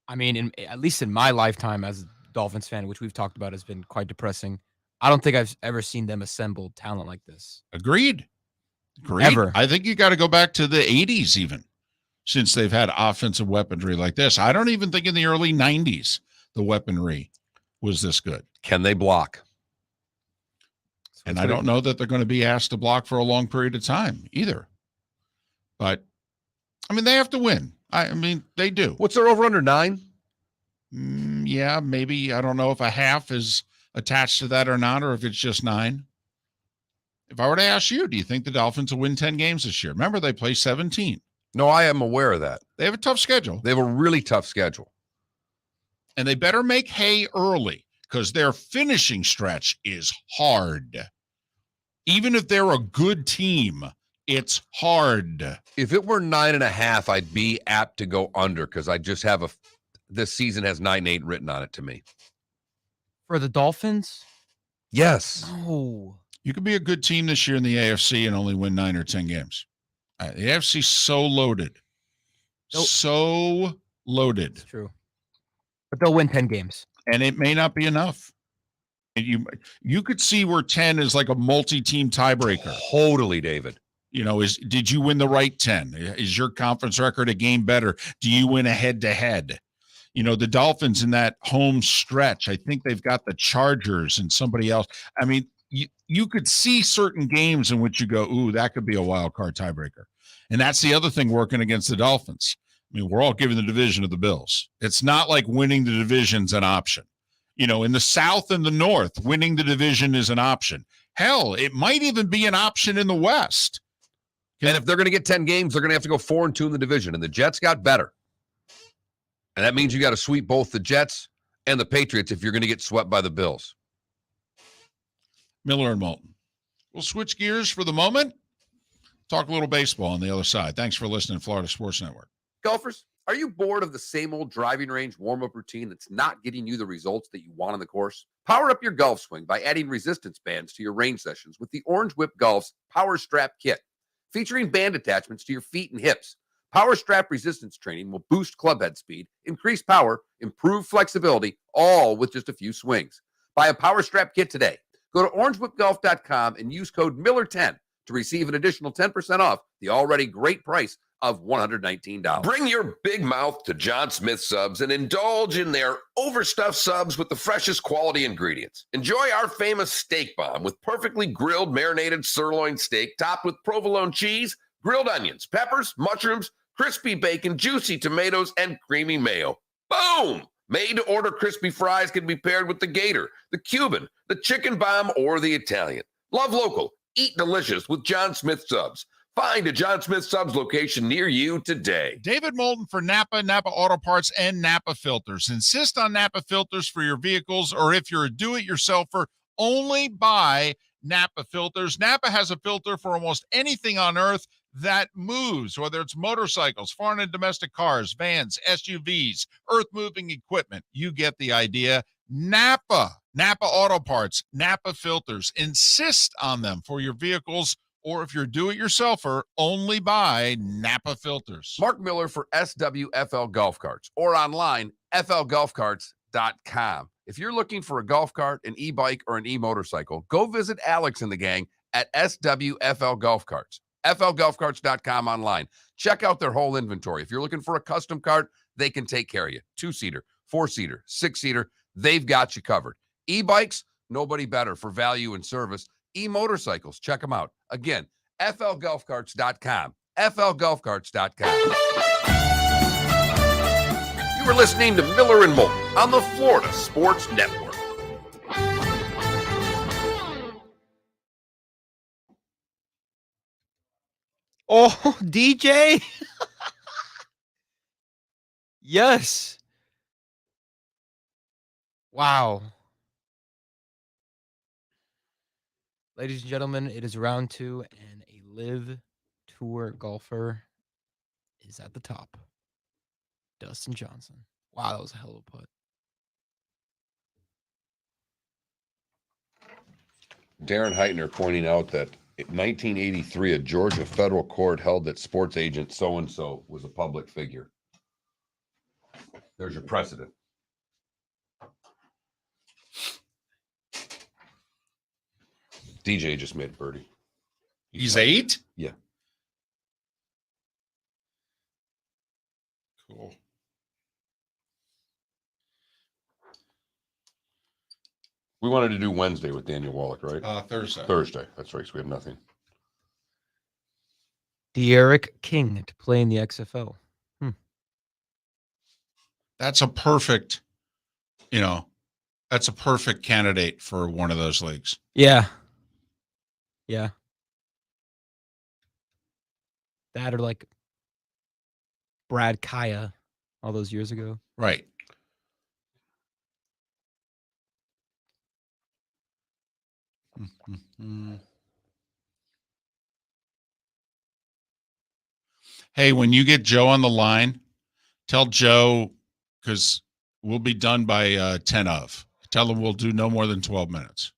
I mean, at least in my lifetime as a Dolphins fan, which we've talked about has been quite depressing, I don't think I've ever seen them assemble talent like this. Agreed. Ever. I think you got to go back to the 80s even since they've had offensive weaponry like this. I don't even think in the early 90s the weaponry was this good. Can they block? And I don't know that they're going to be asked to block for a long period of time either. But, I mean, they have to win. I mean, they do. What's their over under 9? Yeah, maybe. I don't know if a half is attached to that or not, or if it's just 9. If I were to ask you, do you think the Dolphins will win 10 games this year? Remember, they play 17. No, I am aware of that. They have a tough schedule. They have a really tough schedule. And they better make hay early because their finishing stretch is hard. Even if they're a good team, it's hard. If it were 9.5, I'd be apt to go under because I just have this season has 9-8 written on it to me. For the Dolphins? Yes. No. You could be a good team this year in the AFC and only win 9 or 10 games. The AFC's so loaded. Nope. So loaded. It's true. But they'll win 10 games. And it may not be enough. And you could see where 10 is like a multi-team tiebreaker. Totally, David. Did you win the right 10? Is your conference record a game better? Do you win a head-to-head? The Dolphins in that home stretch, I think they've got the Chargers and somebody else. I mean, you could see certain games in which you go, ooh, that could be a wild card tiebreaker. And that's the other thing working against the Dolphins. I mean, we're all giving the division to the Bills. It's not like winning the division's an option. In the South and the North, winning the division is an option. Hell, it might even be an option in the West. And if they're going to get 10 games, they're going to have to go 4-2 in the division. And the Jets got better. And that means you got to sweep both the Jets and the Patriots if you're going to get swept by the Bills. Miller and Moulton. We'll switch gears for the moment. Talk a little baseball on the other side. Thanks for listening to Florida Sports Network. Golfers, are you bored of the same old driving range warm-up routine that's not getting you the results that you want on the course? Power up your golf swing by adding resistance bands to your range sessions with the Orange Whip Golf's Power Strap Kit. Featuring band attachments to your feet and hips, Power strap resistance training will boost club head speed, increase power, improve flexibility, all with just a few swings. Buy a power strap kit today. Go to orangewhipgolf.com and use code Miller10 to receive an additional 10% off the already great price of $119. Bring your big mouth to John Smith Subs and indulge in their overstuffed subs with the freshest quality ingredients. Enjoy our famous steak bomb with perfectly grilled marinated sirloin steak topped with provolone cheese, grilled onions, peppers, mushrooms, crispy bacon, juicy tomatoes, and creamy mayo. Boom! Made-to-order crispy fries can be paired with the Gator, the Cuban, the Chicken Bomb, or the Italian. Love local. Eat delicious with John Smith Subs. Find a John Smith Subs location near you today. David Moulton for Napa, Napa Auto Parts, and Napa Filters. Insist on Napa filters for your vehicles, or if you're a do-it-yourselfer, only buy Napa filters. Napa has a filter for almost anything on earth that moves, whether it's motorcycles, foreign and domestic cars, vans, SUVs, earth-moving equipment. You get the idea. Napa Auto Parts, Napa filters. Insist on them for your vehicles, or if you're do-it-yourselfer, only buy Napa filters. Mark Miller for SWFL Golf Carts, or online, flgolfcarts.com. If you're looking for a golf cart, an e-bike, or an e-motorcycle, go visit Alex and the gang at SWFL Golf Carts. flgolfcarts.com online. Check out their whole inventory. If you're looking for a custom cart, they can take care of you. 2-seater, 4-seater, 6-seater, they've got you covered. E-bikes, nobody better for value and service. E-motorcycles, check them out. Again, flgolfcarts.com. flgolfcarts.com. You were listening to Miller and Moulton on the Florida Sports Network. Oh, DJ. Yes. Wow. Ladies and gentlemen, it is round 2, and a live tour golfer is at the top. Dustin Johnson. Wow, that was a hell of a putt. Darren Heitner pointing out that in 1983, a Georgia federal court held that sports agent so-and-so was a public figure. There's your precedent. DJ just made a birdie. He's 8? Yeah. Cool. We wanted to do Wednesday with Daniel Wallach, right? Thursday. Thursday. That's right. So we have nothing. De'Aaron King to play in the XFL. That's a perfect, that's a perfect candidate for one of those leagues. Yeah. Yeah. That or like Brad Kaya all those years ago. Right. Hey, when you get Joe on the line, tell Joe, because we'll be done by 10 of. Tell him we'll do no more than 12 minutes.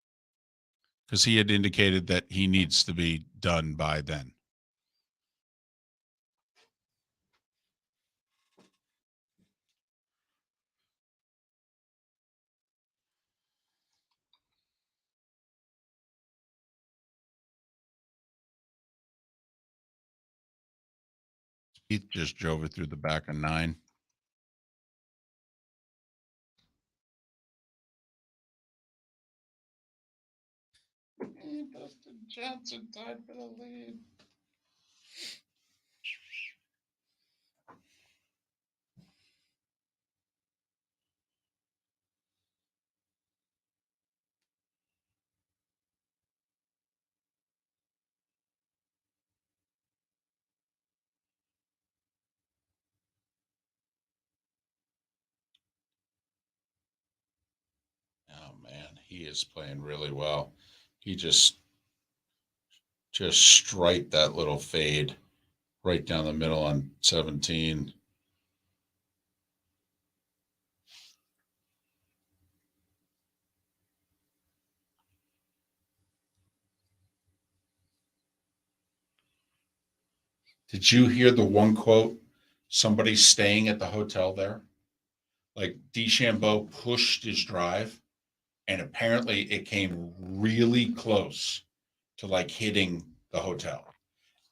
Because he had indicated that he needs to be done by then. Heath just drove it through the back of 9. Dustin Johnson tied for the lead. Oh man, he is playing really well. He just striped that little fade right down the middle on 17. Did you hear the one quote somebody staying at the hotel there. Like DeChambeau pushed his drive, and apparently it came really close to like hitting the hotel.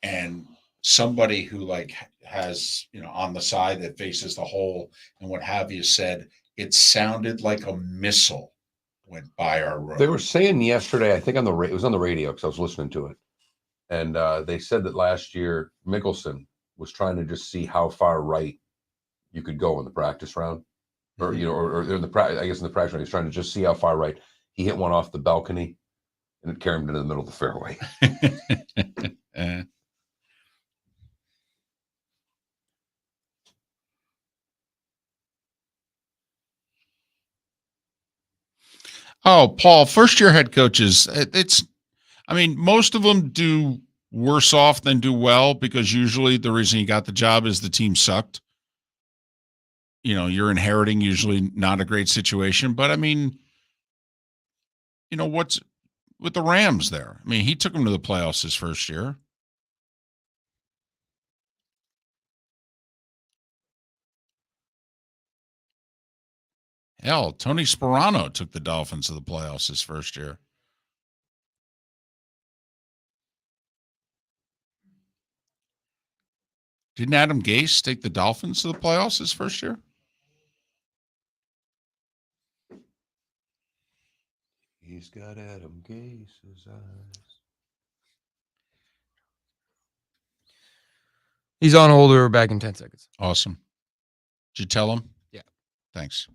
And somebody who like has, on the side that faces the hole and what have you said, it sounded like a missile went by our road. They were saying yesterday, I think it was on the radio because I was listening to it. And they said that last year Mickelson was trying to just see how far right you could go in the practice round, or or in the I guess in the practice round, he's trying to just see how far right. He hit one off the balcony, and it carried him into the middle of the fairway. Oh, Paul, first-year head coaches. Most of them do worse off than do well, because usually the reason you got the job is the team sucked. You're inheriting usually not a great situation. But what's with the Rams there? He took them to the playoffs his first year. Hell, Tony Sparano took the Dolphins to the playoffs his first year. Didn't Adam Gase take the Dolphins to the playoffs his first year? He's got Adam Gase's eyes. He's on hold. We're back in 10 seconds. Awesome. Did you tell him? Yeah. Thanks.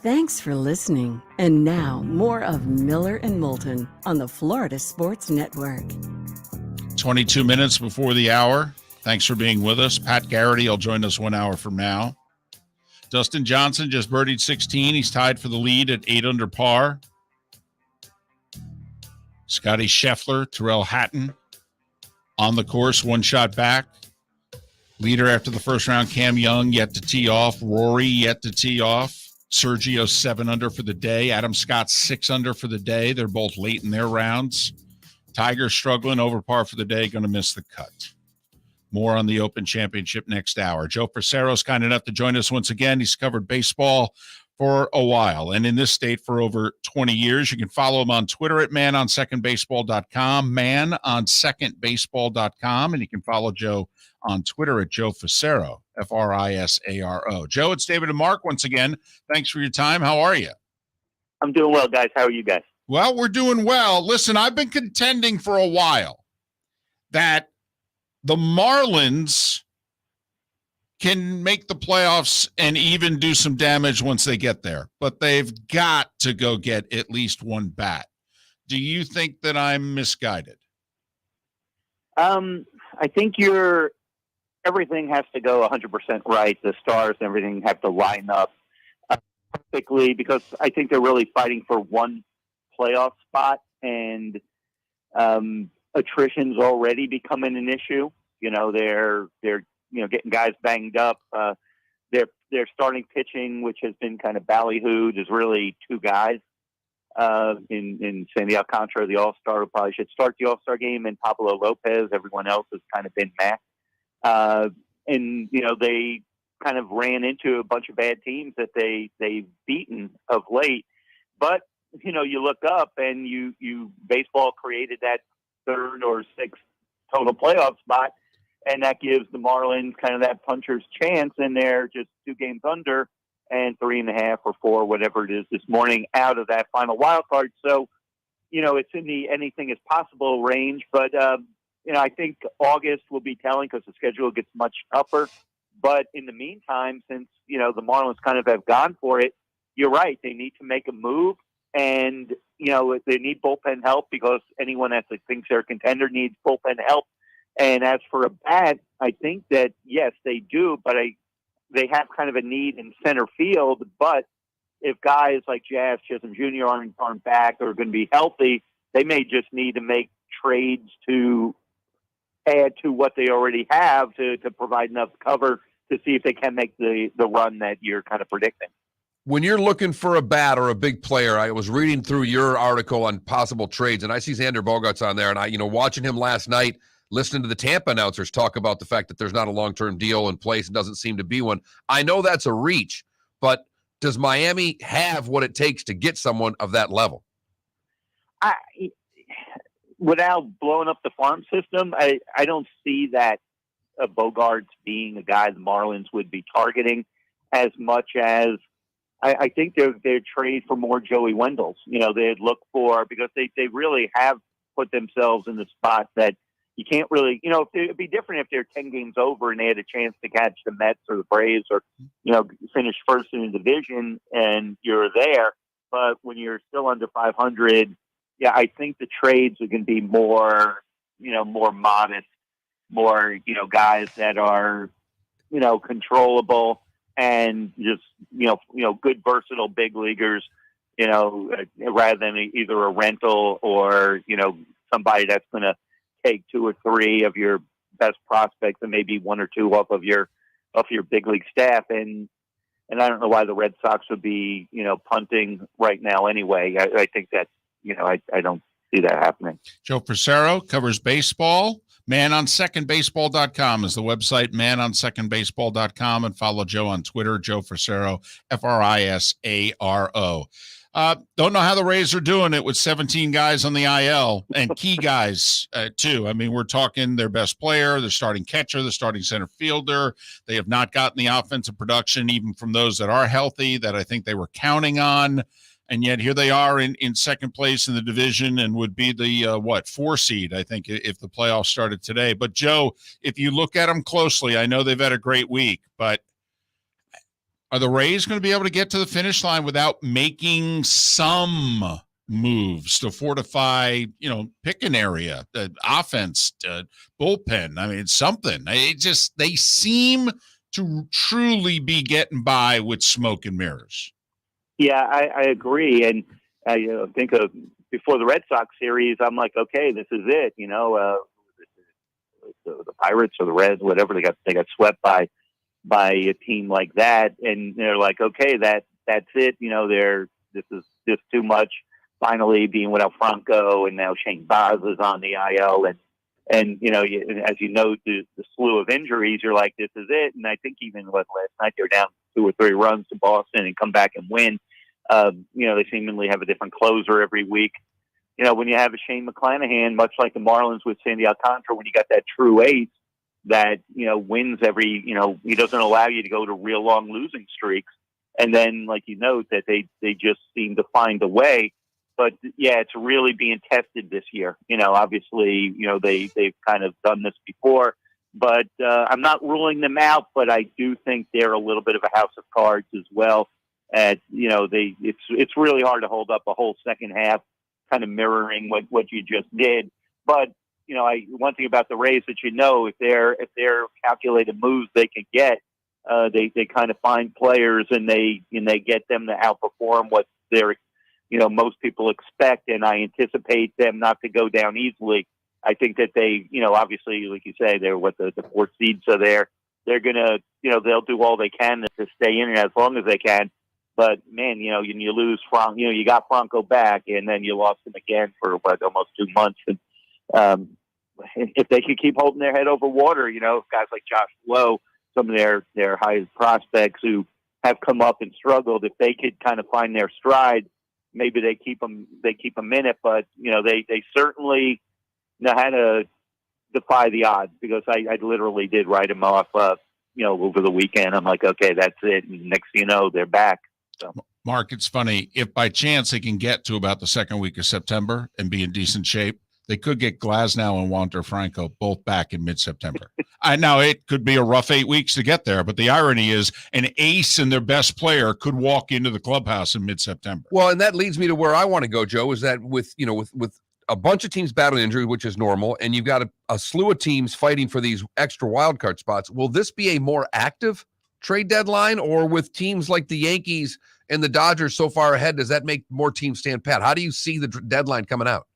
Thanks for listening. And now, more of Miller and Moulton on the Florida Sports Network. 22 minutes before the hour. Thanks for being with us. Pat Garrity will join us 1 hour from now. Dustin Johnson just birdied 16. He's tied for the lead at 8 under par. Scotty Scheffler, Tyrrell Hatton on the course, one shot back. Leader after the first round, Cam Young, yet to tee off. Rory, yet to tee off. Sergio, 7 under for the day. Adam Scott, 6 under for the day. They're both late in their rounds. Tiger struggling, over par for the day, going to miss the cut. More on the Open Championship next hour. Joe Frisaro is kind enough to join us once again. He's covered baseball for a while and in this state for over 20 years. You can follow him on Twitter at manonsecondbaseball.com, manonsecondbaseball.com, and you can follow Joe on Twitter at Joe Frisaro, Frisaro. Joe, it's David and Mark once again. Thanks for your time. How are you? I'm doing well, guys. How are you guys? Well, we're doing well. Listen, I've been contending for a while that the Marlins can make the playoffs and even do some damage once they get there, but they've got to go get at least one bat. Do you think that I'm misguided? I think everything has to go 100% right. The stars and everything have to line up perfectly, because I think they're really fighting for one playoff spot, and attrition's already becoming an issue. They're getting guys banged up. Their starting pitching, which has been kind of ballyhooed, is really 2 guys in Sandy Alcantara, the All-Star, who probably should start the All-Star game, and Pablo Lopez. Everyone else has kind of been meh. And they kind of ran into a bunch of bad teams that they've beaten of late. But you look up and you baseball created that 3rd or 6th total playoff spot, and that gives the Marlins kind of that puncher's chance, and they're just 2 games under and 3.5 or 4, whatever it is this morning, out of that final wild card. So, it's in the anything is possible range, but I think August will be telling, because the schedule gets much tougher. But in the meantime, since the Marlins kind of have gone for it, you're right. They need to make a move, and they need bullpen help, because anyone that thinks they're a contender needs bullpen help. And as for a bat, I think that, yes, they do, but they have kind of a need in center field. But if guys like Jazz Chisholm Jr. aren't back or are going to be healthy, they may just need to make trades to add to what they already have to provide enough cover to see if they can make the run that you're kind of predicting. when you're looking for a bat or a big player, I was reading through your article on possible trades, and I see Xander Bogaerts on there, and I, watching him last night, listening to the Tampa announcers talk about the fact that there's not a long-term deal in place and doesn't seem to be one. I know that's a reach, but does Miami have what it takes to get someone of that level? Without blowing up the farm system, I don't see that Bogaerts being a guy the Marlins would be targeting as much as I think they'd trade for more Joey Wendells. They'd look for, because they really have put themselves in the spot that you can't really, it'd be different if they're 10 games over and they had a chance to catch the Mets or the Braves or, finish first in the division and you're there. But when you're still under 500, yeah, I think the trades are going to be more, more modest, more, guys that are, controllable and just, good, versatile big leaguers, rather than either a rental or, somebody that's going to take 2 or 3 of your best prospects and maybe 1 or 2 off of your big league staff. And I don't know why the Red Sox would be, punting right now anyway. I think that, I don't see that happening. Joe Frisaro covers baseball. ManOnSecondBaseball.com is the website, ManOnSecondBaseball.com, and follow Joe on Twitter, Joe Frisaro, Frisaro. Don't know how the Rays are doing it with 17 guys on the IL and key guys, too. I mean, we're talking their best player, their starting catcher, the starting center fielder. They have not gotten the offensive production, even from those that are healthy, that I think they were counting on. And yet here they are in second place in the division and would be the, 4 seed, I think, if the playoffs started today. But, Joe, if you look at them closely, I know they've had a great week, but are the Rays going to be able to get to the finish line without making some moves to fortify, pick an area, offense, bullpen? I mean, it's something. They seem to truly be getting by with smoke and mirrors. Yeah, I agree. And I think of before the Red Sox series, I'm like, okay, this is it. The Pirates or the Reds, whatever, they got swept by a team like that, and they're like, okay, that's it. This is just too much. Finally, being without Franco, and now Shane Baz is on the IL, and as the slew of injuries, you're like, this is it. And I think even last night they were down 2 or 3 runs to Boston and come back and win. They seemingly have a different closer every week. When you have a Shane McClanahan, much like the Marlins with Sandy Alcantara, when you got that true ace that, wins every, he doesn't allow you to go to real long losing streaks. And then, like you note, that they just seem to find a way. But yeah, it's really being tested this year. Obviously, they've kind of done this before, but I'm not ruling them out. But I do think they're a little bit of a house of cards as well. It's really hard to hold up a whole second half, kind of mirroring what you just did. But one thing about the Rays that if they're calculated moves they can get, they kind of find players and they get them to outperform what they're most people expect, and I anticipate them not to go down easily. I think that they, obviously, like you say, they're what the 4th seed, so they're gonna, they'll do all they can to stay in it as long as they can. But man, you lose Franco, you got Franco back, and then you lost him again for almost 2 months. And if they could keep holding their head over water, guys like Josh Lowe, some of their highest prospects who have come up and struggled, if they could kind of find their stride, maybe they keep them in it. But they certainly know how to defy the odds, because I literally did write them off over the weekend. I'm like, okay, that's it, and next thing you know, they're back. So, Mark, it's funny, if by chance they can get to about the second week of September and be in decent shape, they could get Glasnow and Wander Franco both back in mid-September. Now, it could be a rough 8 weeks to get there, but the irony is an ace and their best player could walk into the clubhouse in mid-September. Well, and that leads me to where I want to go, Joe, is that with a bunch of teams battling injury, which is normal, and you've got a slew of teams fighting for these extra wild card spots, will this be a more active trade deadline, or with teams like the Yankees and the Dodgers so far ahead, does that make more teams stand pat? How do you see the deadline coming out?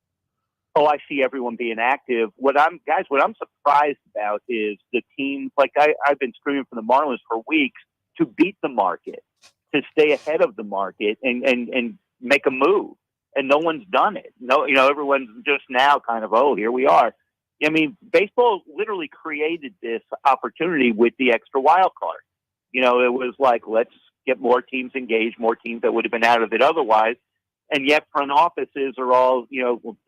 Oh, I see everyone being active. What I'm surprised about is the teams, like I've been screaming for the Marlins for weeks to beat the market. to stay ahead of the market and make a move. And no one's done it. No, everyone's just now kind of, oh, here we are. I mean, baseball literally created this opportunity with the extra wild card. It was like, let's get more teams engaged, more teams that would have been out of it otherwise. And yet front offices are all,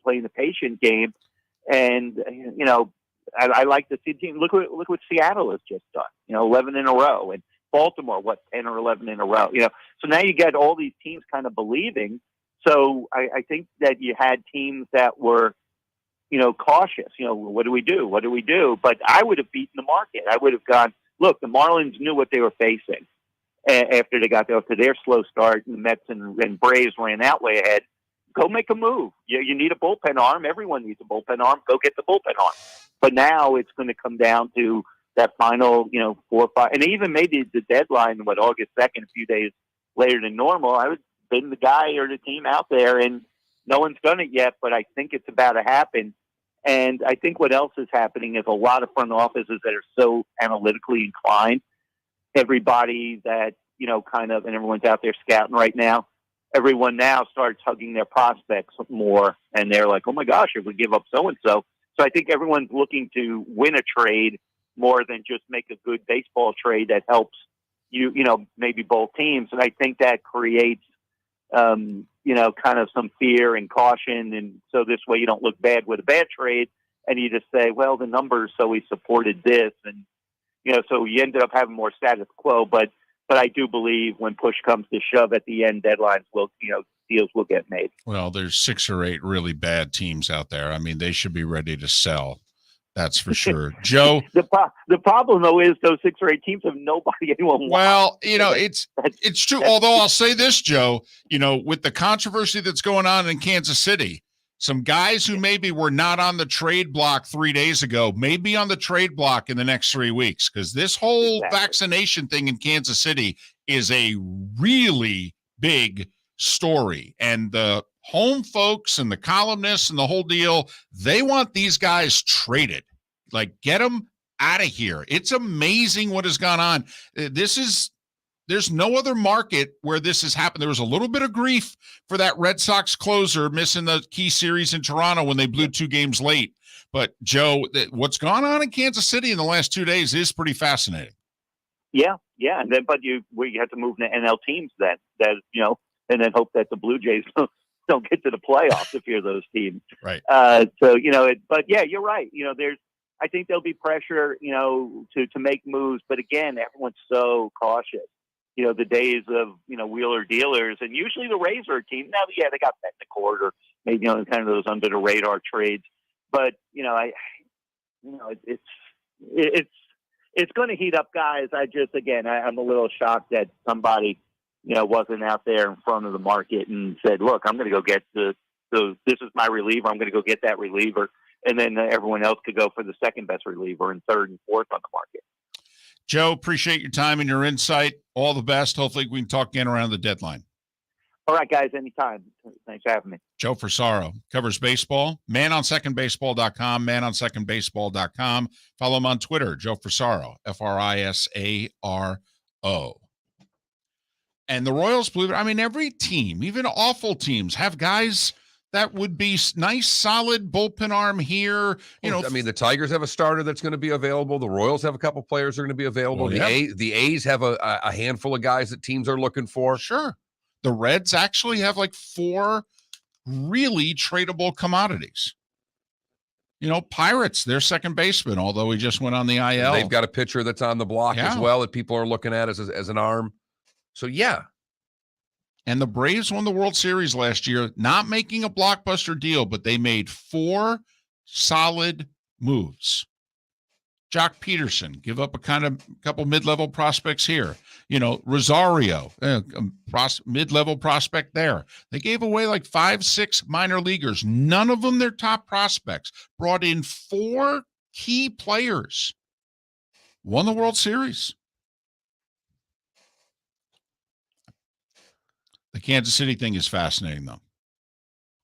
playing the patient game. And, I like to see teams. Look what Seattle has just done, 11 in a row. And Baltimore, 10 or 11 in a row, So now you get all these teams kind of believing. So I think that you had teams that were, cautious. What do we do? What do we do? But I would have beaten the market. I would have gone, look, the Marlins knew what they were facing after they got there to their slow start, and the Mets and Braves ran that way ahead. Go make a move. You need a bullpen arm. Everyone needs a bullpen arm. Go get the bullpen arm. But now it's going to come down to that final, 4 or 5. And they even made the deadline, August 2nd, a few days later than normal. I would have been the guy or the team out there, and no one's done it yet, but I think it's about to happen. And I think what else is happening is a lot of front offices that are so analytically inclined. Everybody that, and everyone's out there scouting right now, everyone now starts hugging their prospects more. And they're like, oh my gosh, if we give up so-and-so. So I think everyone's looking to win a trade more than just make a good baseball trade that helps maybe both teams. And I think that creates, kind of some fear and caution. And so this way you don't look bad with a bad trade, and you just say, well, the numbers, so we supported this. And, so you ended up having more status quo, but I do believe when push comes to shove at the end, deadlines will, deals will get made. Well, there's 6 or 8 really bad teams out there. I mean, they should be ready to sell. That's for sure. Joe, the problem though is those 6 or 8 teams have nobody anyone wants. Well, it's true. Although I'll say this, Joe, with the controversy that's going on in Kansas City, some guys who maybe were not on the trade block 3 days ago may be on the trade block in the next 3 weeks, because this whole vaccination thing in Kansas City is a really big story. And the home folks and the columnists and the whole deal, they want these guys traded. Like, get them out of here. It's amazing what has gone on. There's no other market where this has happened. There was a little bit of grief for that Red Sox closer missing the key series in Toronto when they blew 2 games late. But Joe, what's gone on in Kansas City in the last 2 days is pretty fascinating. Yeah. And then, but you have to move to NL teams that and then hope that the Blue Jays don't get to the playoffs if you're those teams. Right. But yeah, you're right. I think there'll be pressure, to make moves. But again, everyone's so cautious. The days of, wheeler dealers, and usually the Rays are a team. Now, yeah, they got Betancourt or maybe, kind of those under the radar trades. But, it's going to heat up, guys. I'm a little shocked that somebody, wasn't out there in front of the market and said, look, I'm going to go get this is my reliever. I'm going to go get that reliever. And then everyone else could go for the second best reliever and third and fourth on the market. Joe, appreciate your time and your insight. All the best. Hopefully we can talk again around the deadline. All right, guys, anytime. Thanks for having me. Joe Frisaro covers baseball. manonsecondbaseball.com, manonsecondbaseball.com. Follow him on Twitter, Joe Frisaro, Frisaro. And the Royals, every team, even awful teams, have guys that would be nice, solid bullpen arm here. The Tigers have a starter that's going to be available. The Royals have a couple players that are going to be available. Well, the A's have a handful of guys that teams are looking for. Sure. The Reds actually have 4 really tradable commodities. Pirates, their second baseman, although he just went on the IL. They've got a pitcher that's on the block as well that people are looking at as an arm. So, yeah. And the Braves won the World Series last year, not making a blockbuster deal, but they made 4 solid moves. Jock Peterson, give up a couple mid-level prospects here. Rosario, mid-level prospect there. They gave away 5-6 minor leaguers. None of them their top prospects. Brought in 4 key players. Won the World Series. The Kansas City thing is fascinating, though.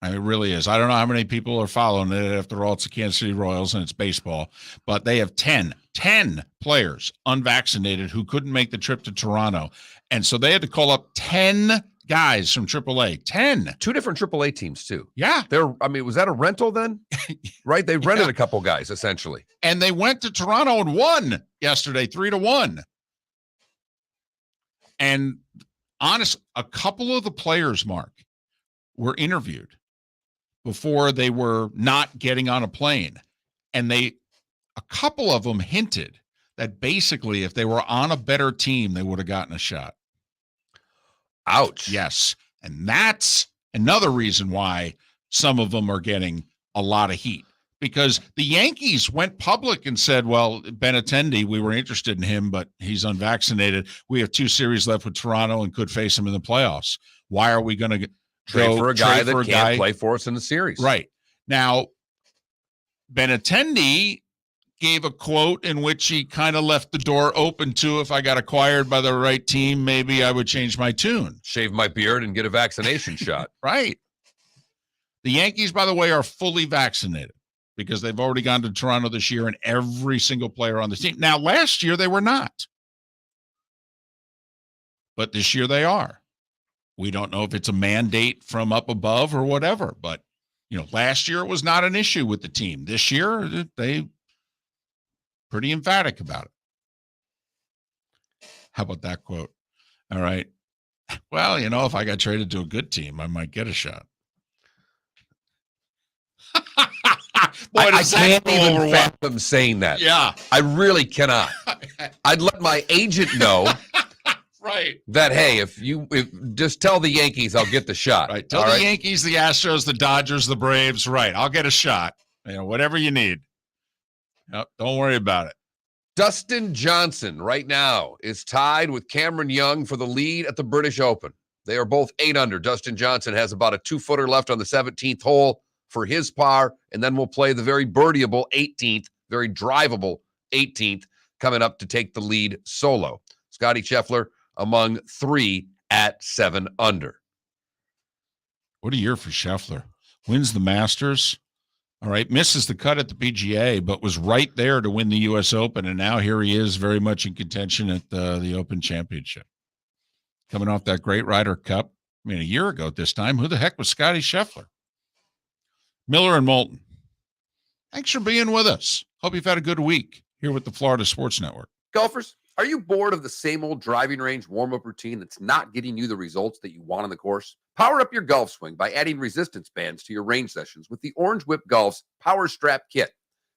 It really is. I don't know how many people are following it. After all, it's the Kansas City Royals and it's baseball. But they have 10 10 players unvaccinated who couldn't make the trip to Toronto. And so they had to call up 10 guys from AAA. 10. 2 different AAA teams, too. Yeah. Was that a rental then? Right? They rented a couple guys, essentially. And they went to Toronto and won yesterday, 3-1. And honest, a couple of the players, Mark, were interviewed before they were not getting on a plane. And a couple of them hinted that basically if they were on a better team, they would have gotten a shot. Ouch. Yes. And that's another reason why some of them are getting a lot of heat, because the Yankees went public and said, well, Benintendi, we were interested in him, but he's unvaccinated. We have 2 series left with Toronto and could face him in the playoffs. Why are we going to trade for a guy that can't play for us in the series? Right. Now, Benintendi gave a quote in which he kind of left the door open to, if I got acquired by the right team, maybe I would change my tune. Shave my beard and get a vaccination shot. Right. The Yankees, by the way, are fully vaccinated because they've already gone to Toronto this year, and every single player on the team. Now, last year they were not. But this year they are. We don't know if it's a mandate from up above or whatever, but last year it was not an issue with the team. This year they pretty emphatic about it. How about that quote? All right. Well, if I got traded to a good team, I might get a shot. Boy, I can't even fathom saying that. Yeah. I really cannot. I'd let my agent know right. that, hey, if just tell the Yankees I'll get the shot. Right. Tell the Yankees, the Astros, the Dodgers, the Braves, right. I'll get a shot. Whatever you need. Nope, don't worry about it. Dustin Johnson right now is tied with Cameron Young for the lead at the British Open. They are both 8 under. Dustin Johnson has about a 2-footer left on the 17th hole for his par, and then we'll play the very birdieable 18th, very drivable 18th, coming up to take the lead solo. Scotty Scheffler among 3 at 7 under. What a year for Scheffler. Wins the Masters. All right, misses the cut at the PGA, but was right there to win the U.S. Open, and now here he is very much in contention at the Open Championship. Coming off that great Ryder Cup. I mean, a year ago at this time, who the heck was Scotty Scheffler? Miller and Moulton, thanks for being with us. Hope you've had a good week here with the Florida Sports Network. Golfers, are you bored of the same old driving range warm-up routine that's not getting you the results that you want on the course? Power up your golf swing by adding resistance bands to your range sessions with the Orange Whip Golf's Power Strap Kit.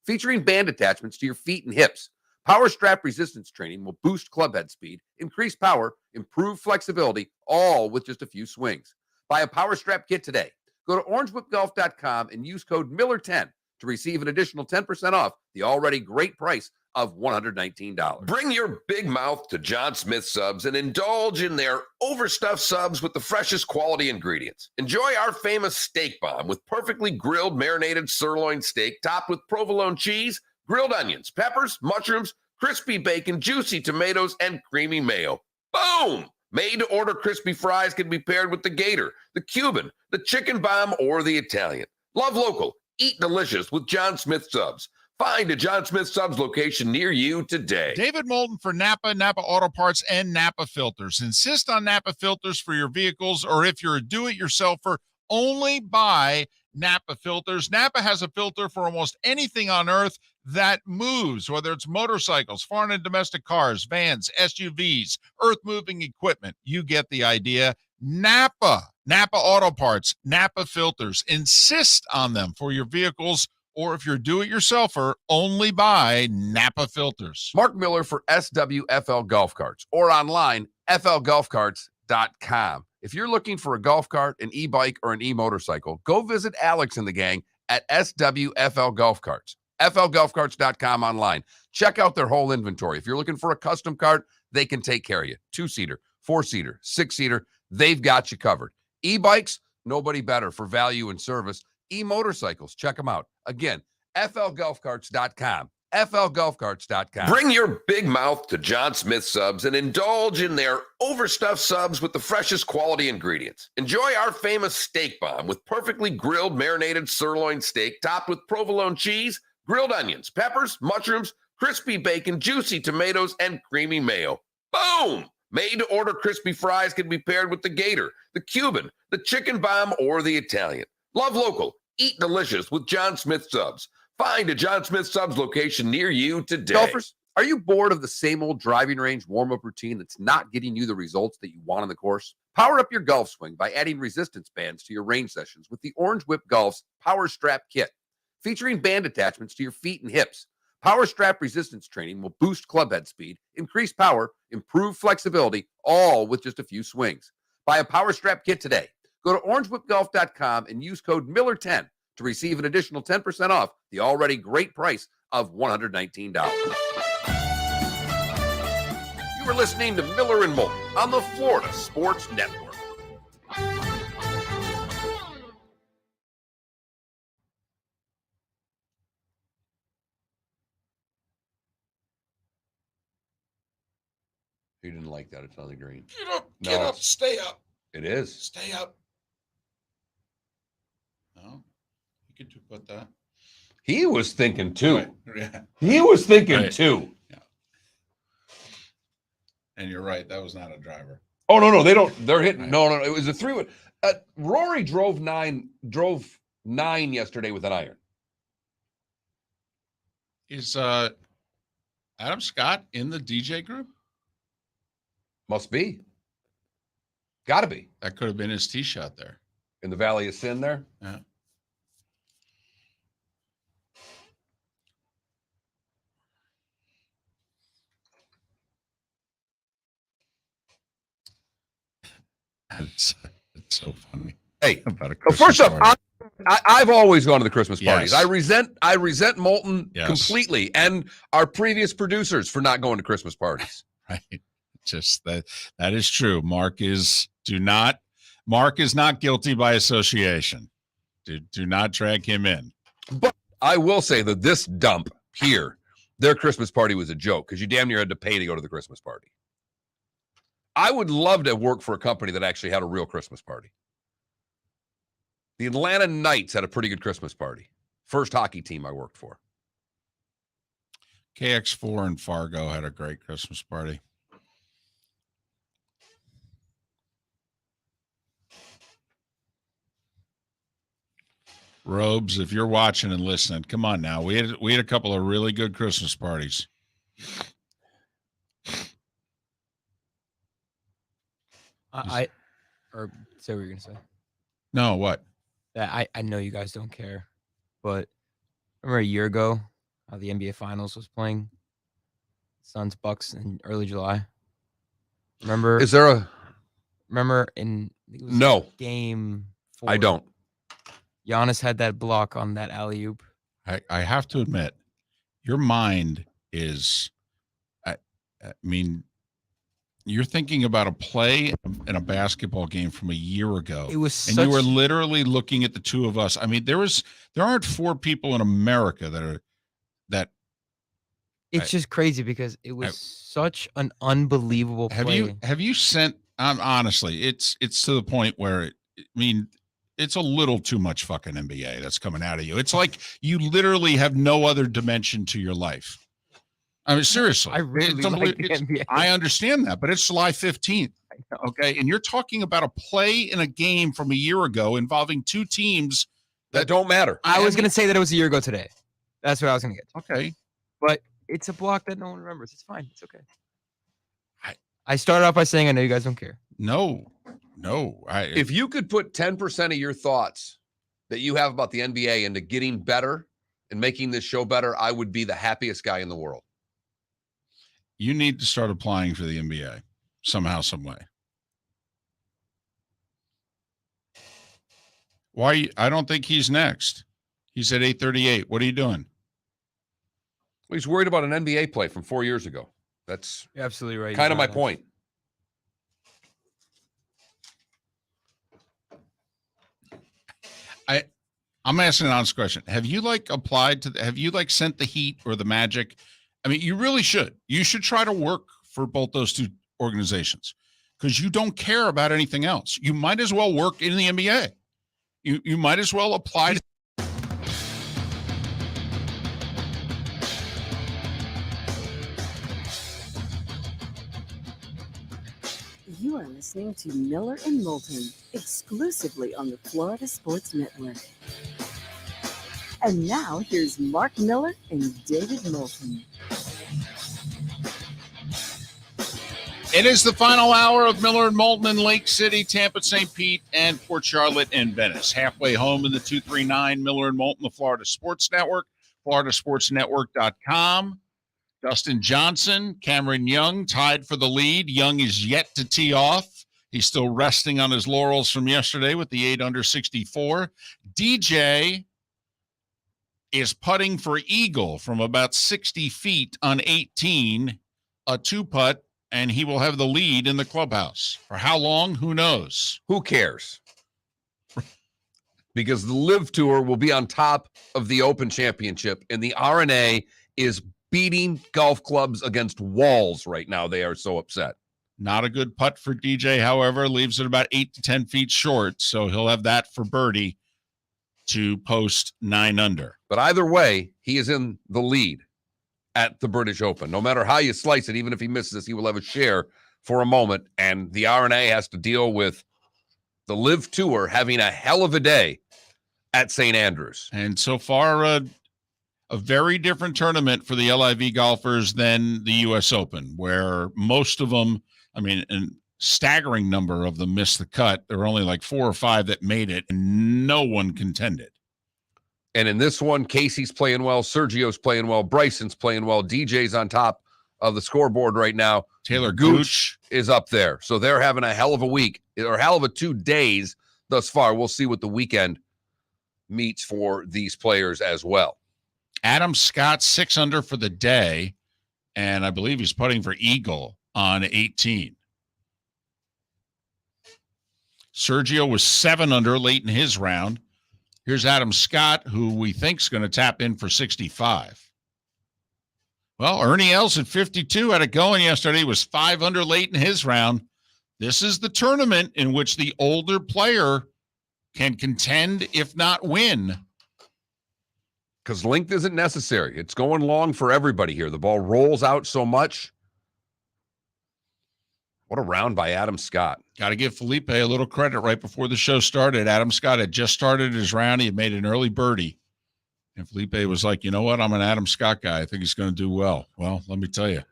Featuring band attachments to your feet and hips, Power Strap resistance training will boost club head speed, increase power, improve flexibility, all with just a few swings. Buy a Power Strap Kit today. Go to orangewhipgolf.com and use code Miller10 to receive an additional 10% off the already great price of $119. Bring your big mouth to John Smith Subs and indulge in their overstuffed subs with the freshest quality ingredients. Enjoy our famous steak bomb with perfectly grilled marinated sirloin steak topped with provolone cheese, grilled onions, peppers, mushrooms, crispy bacon, juicy tomatoes, and creamy mayo. Boom! Made-to-order crispy fries can be paired with the Gator, the Cuban, the chicken bomb, or the Italian. Love local. Eat delicious with John Smith Subs. Find a John Smith Subs location near you today. David Moulton for Napa, Napa Auto Parts, and Napa Filters. Insist on Napa filters for your vehicles, or if you're a do-it-yourselfer, only buy Napa filters. Napa has a filter for almost anything on earth that moves, whether it's motorcycles, foreign and domestic cars, vans, SUVs, earth-moving equipment. You get the idea. Napa Auto Parts, Napa filters. Insist on them for your vehicles, or if you're a do-it-yourselfer, only buy Napa filters. Mark Miller for SWFL Golf Carts, or online, flgolfcarts.com. If you're looking for a golf cart, an e-bike, or an e-motorcycle, go visit Alex and the gang at SWFL Golf Carts. flgolfcarts.com online. Check out their whole inventory. If you're looking for a custom cart, they can take care of you. 2-seater, 4-seater, 6-seater, they've got you covered. E-bikes, nobody better for value and service. E-motorcycles, check them out. Again, flgolfcarts.com. flgolfcarts.com. Bring your big mouth to John Smith Subs and indulge in their overstuffed subs with the freshest quality ingredients. Enjoy our famous steak bomb with perfectly grilled marinated sirloin steak topped with provolone cheese, grilled onions, peppers, mushrooms, crispy bacon, juicy tomatoes, and creamy mayo. Boom! Made-to-order crispy fries can be paired with the Gator, the Cuban, the Chicken Bomb, or the Italian. Love local. Eat delicious with John Smith Subs. Find a John Smith Subs location near you today. Golfers, are you bored of the same old driving range warm-up routine that's not getting you the results that you want on the course? Power up your golf swing by adding resistance bands to your range sessions with the Orange Whip Golf's Power Strap Kit. Featuring band attachments to your feet and hips, Power Strap resistance training will boost club head speed, increase power, improve flexibility, all with just a few swings. Buy a Power Strap Kit today. Go to orangewhipgolf.com and use code Miller10 to receive an additional 10% off the already great price of $119. You are listening to Miller and Moulton on the Florida Sports Network. He didn't like that. It's on the green. Get up, stay up. It is. Stay up. No, you could put that. He was thinking too. Right. Yeah. He was thinking Right. too. Yeah. And you're right. That was not a driver. Oh no, they don't. They're hitting. Right. No. It was a 3-wood. Rory drove nine yesterday with an iron. Is Adam Scott in the DJ group? Must be. Got to be That could have been his tee shot there. in the Valley of Sin there. Yeah. It's so funny. Hey, About a well, first Christmas off, party. I've always gone to the Christmas parties. Yes. I resent Moulton Yes. completely, and our previous producers for not going to Christmas parties. Right. Just that is true. Mark is not guilty by association. Do not drag him in. But I will say that this dump here, their Christmas party was a joke because you damn near had to pay to go to the Christmas party. I would love to work for a company that actually had a real Christmas party. The Atlanta Knights had a pretty good Christmas party. First hockey team I worked for. KX4 and Fargo had a great Christmas party. Robes, if you're watching and listening, come on now. We had a couple of really good Christmas parties. Or say what you're gonna say. No, what? That I know you guys don't care, but remember a year ago how the NBA Finals was playing? Suns Bucks in early July. Remember? Is there a Remember in it was no? game 4? I don't. Giannis had that block on that alley oop. I have to admit, your mind is, I mean, you're thinking about a play in a basketball game from a year ago. It was and you were literally looking at the two of us. I mean, there aren't 4 people in America that It's just crazy because it was such an unbelievable play. Have you sent honestly, it's to the point where it's a little too much fucking NBA that's coming out of you. It's like you literally have no other dimension to your life. I mean, seriously. I really like the NBA. I understand that, but it's July 15th. Okay. And you're talking about a play in a game from a year ago involving 2 teams That don't matter. I was going to say that it was a year ago today. That's what I was going to get to. Okay. But it's a block that no one remembers. It's fine. It's okay. I started off by saying I know you guys don't care. No. If you could put 10% of your thoughts that you have about the NBA into getting better and making this show better, I would be the happiest guy in the world. You need to start applying for the NBA somehow, some way. Why? I don't think he's next. He's at 8:38. What are you doing? Well, he's worried about an NBA play from 4 years ago. That's You're absolutely right. kind of my point. I'm asking an honest question. Have you applied to have you sent the Heat or the Magic? I mean, you really should. You should try to work for both those 2 organizations because you don't care about anything else. You might as well work in the NBA. You might as well apply to listening to Miller and Moulton exclusively on the Florida Sports Network. And now here's Mark Miller and David Moulton. It is the final hour of Miller and Moulton in Lake City, Tampa, St. Pete, and Port Charlotte and Venice. Halfway home in the 239 Miller and Moulton, the Florida Sports Network, floridasportsnetwork.com. Dustin Johnson, Cameron Young tied for the lead. Young is yet to tee off. He's still resting on his laurels from yesterday with the 8 under 64. DJ is putting for eagle from about 60 feet on 18, a 2-putt, and he will have the lead in the clubhouse. For how long? Who knows? Who cares? Because the Live Tour will be on top of the Open Championship, and the R&A is beating golf clubs against walls right now. They are so upset. Not a good putt for DJ, however, leaves it about 8 to 10 feet short, so he'll have that for birdie to post 9 under. But either way, he is in the lead at the British Open. No matter how you slice it, even if he misses, he will have a share for a moment, and the R&A has to deal with the Live Tour having a hell of a day at St. Andrews. And so far, a very different tournament for the LIV golfers than the U.S. Open, where most of them, a staggering number of them missed the cut. There were only like 4 or 5 that made it, and no one contended. And in this one, Casey's playing well, Sergio's playing well, Bryson's playing well, DJ's on top of the scoreboard right now. Taylor Gooch is up there. So they're having a hell of a week, or hell of a 2 days thus far. We'll see what the weekend meets for these players as well. Adam Scott, 6 under for the day, and I believe he's putting for eagle on 18. Sergio was 7 under late in his round. Here's Adam Scott, who we think is going to tap in for 65. Well, Ernie Els at 52 had it going yesterday. He was 5 under late in his round. This is the tournament in which the older player can contend, if not win. Because length isn't necessary. It's going long for everybody here. The ball rolls out so much. What a round by Adam Scott. Got to give Felipe a little credit right before the show started. Adam Scott had just started his round. He had made an early birdie. And Felipe was like, you know what? I'm an Adam Scott guy. I think he's going to do well. Well, let me tell you.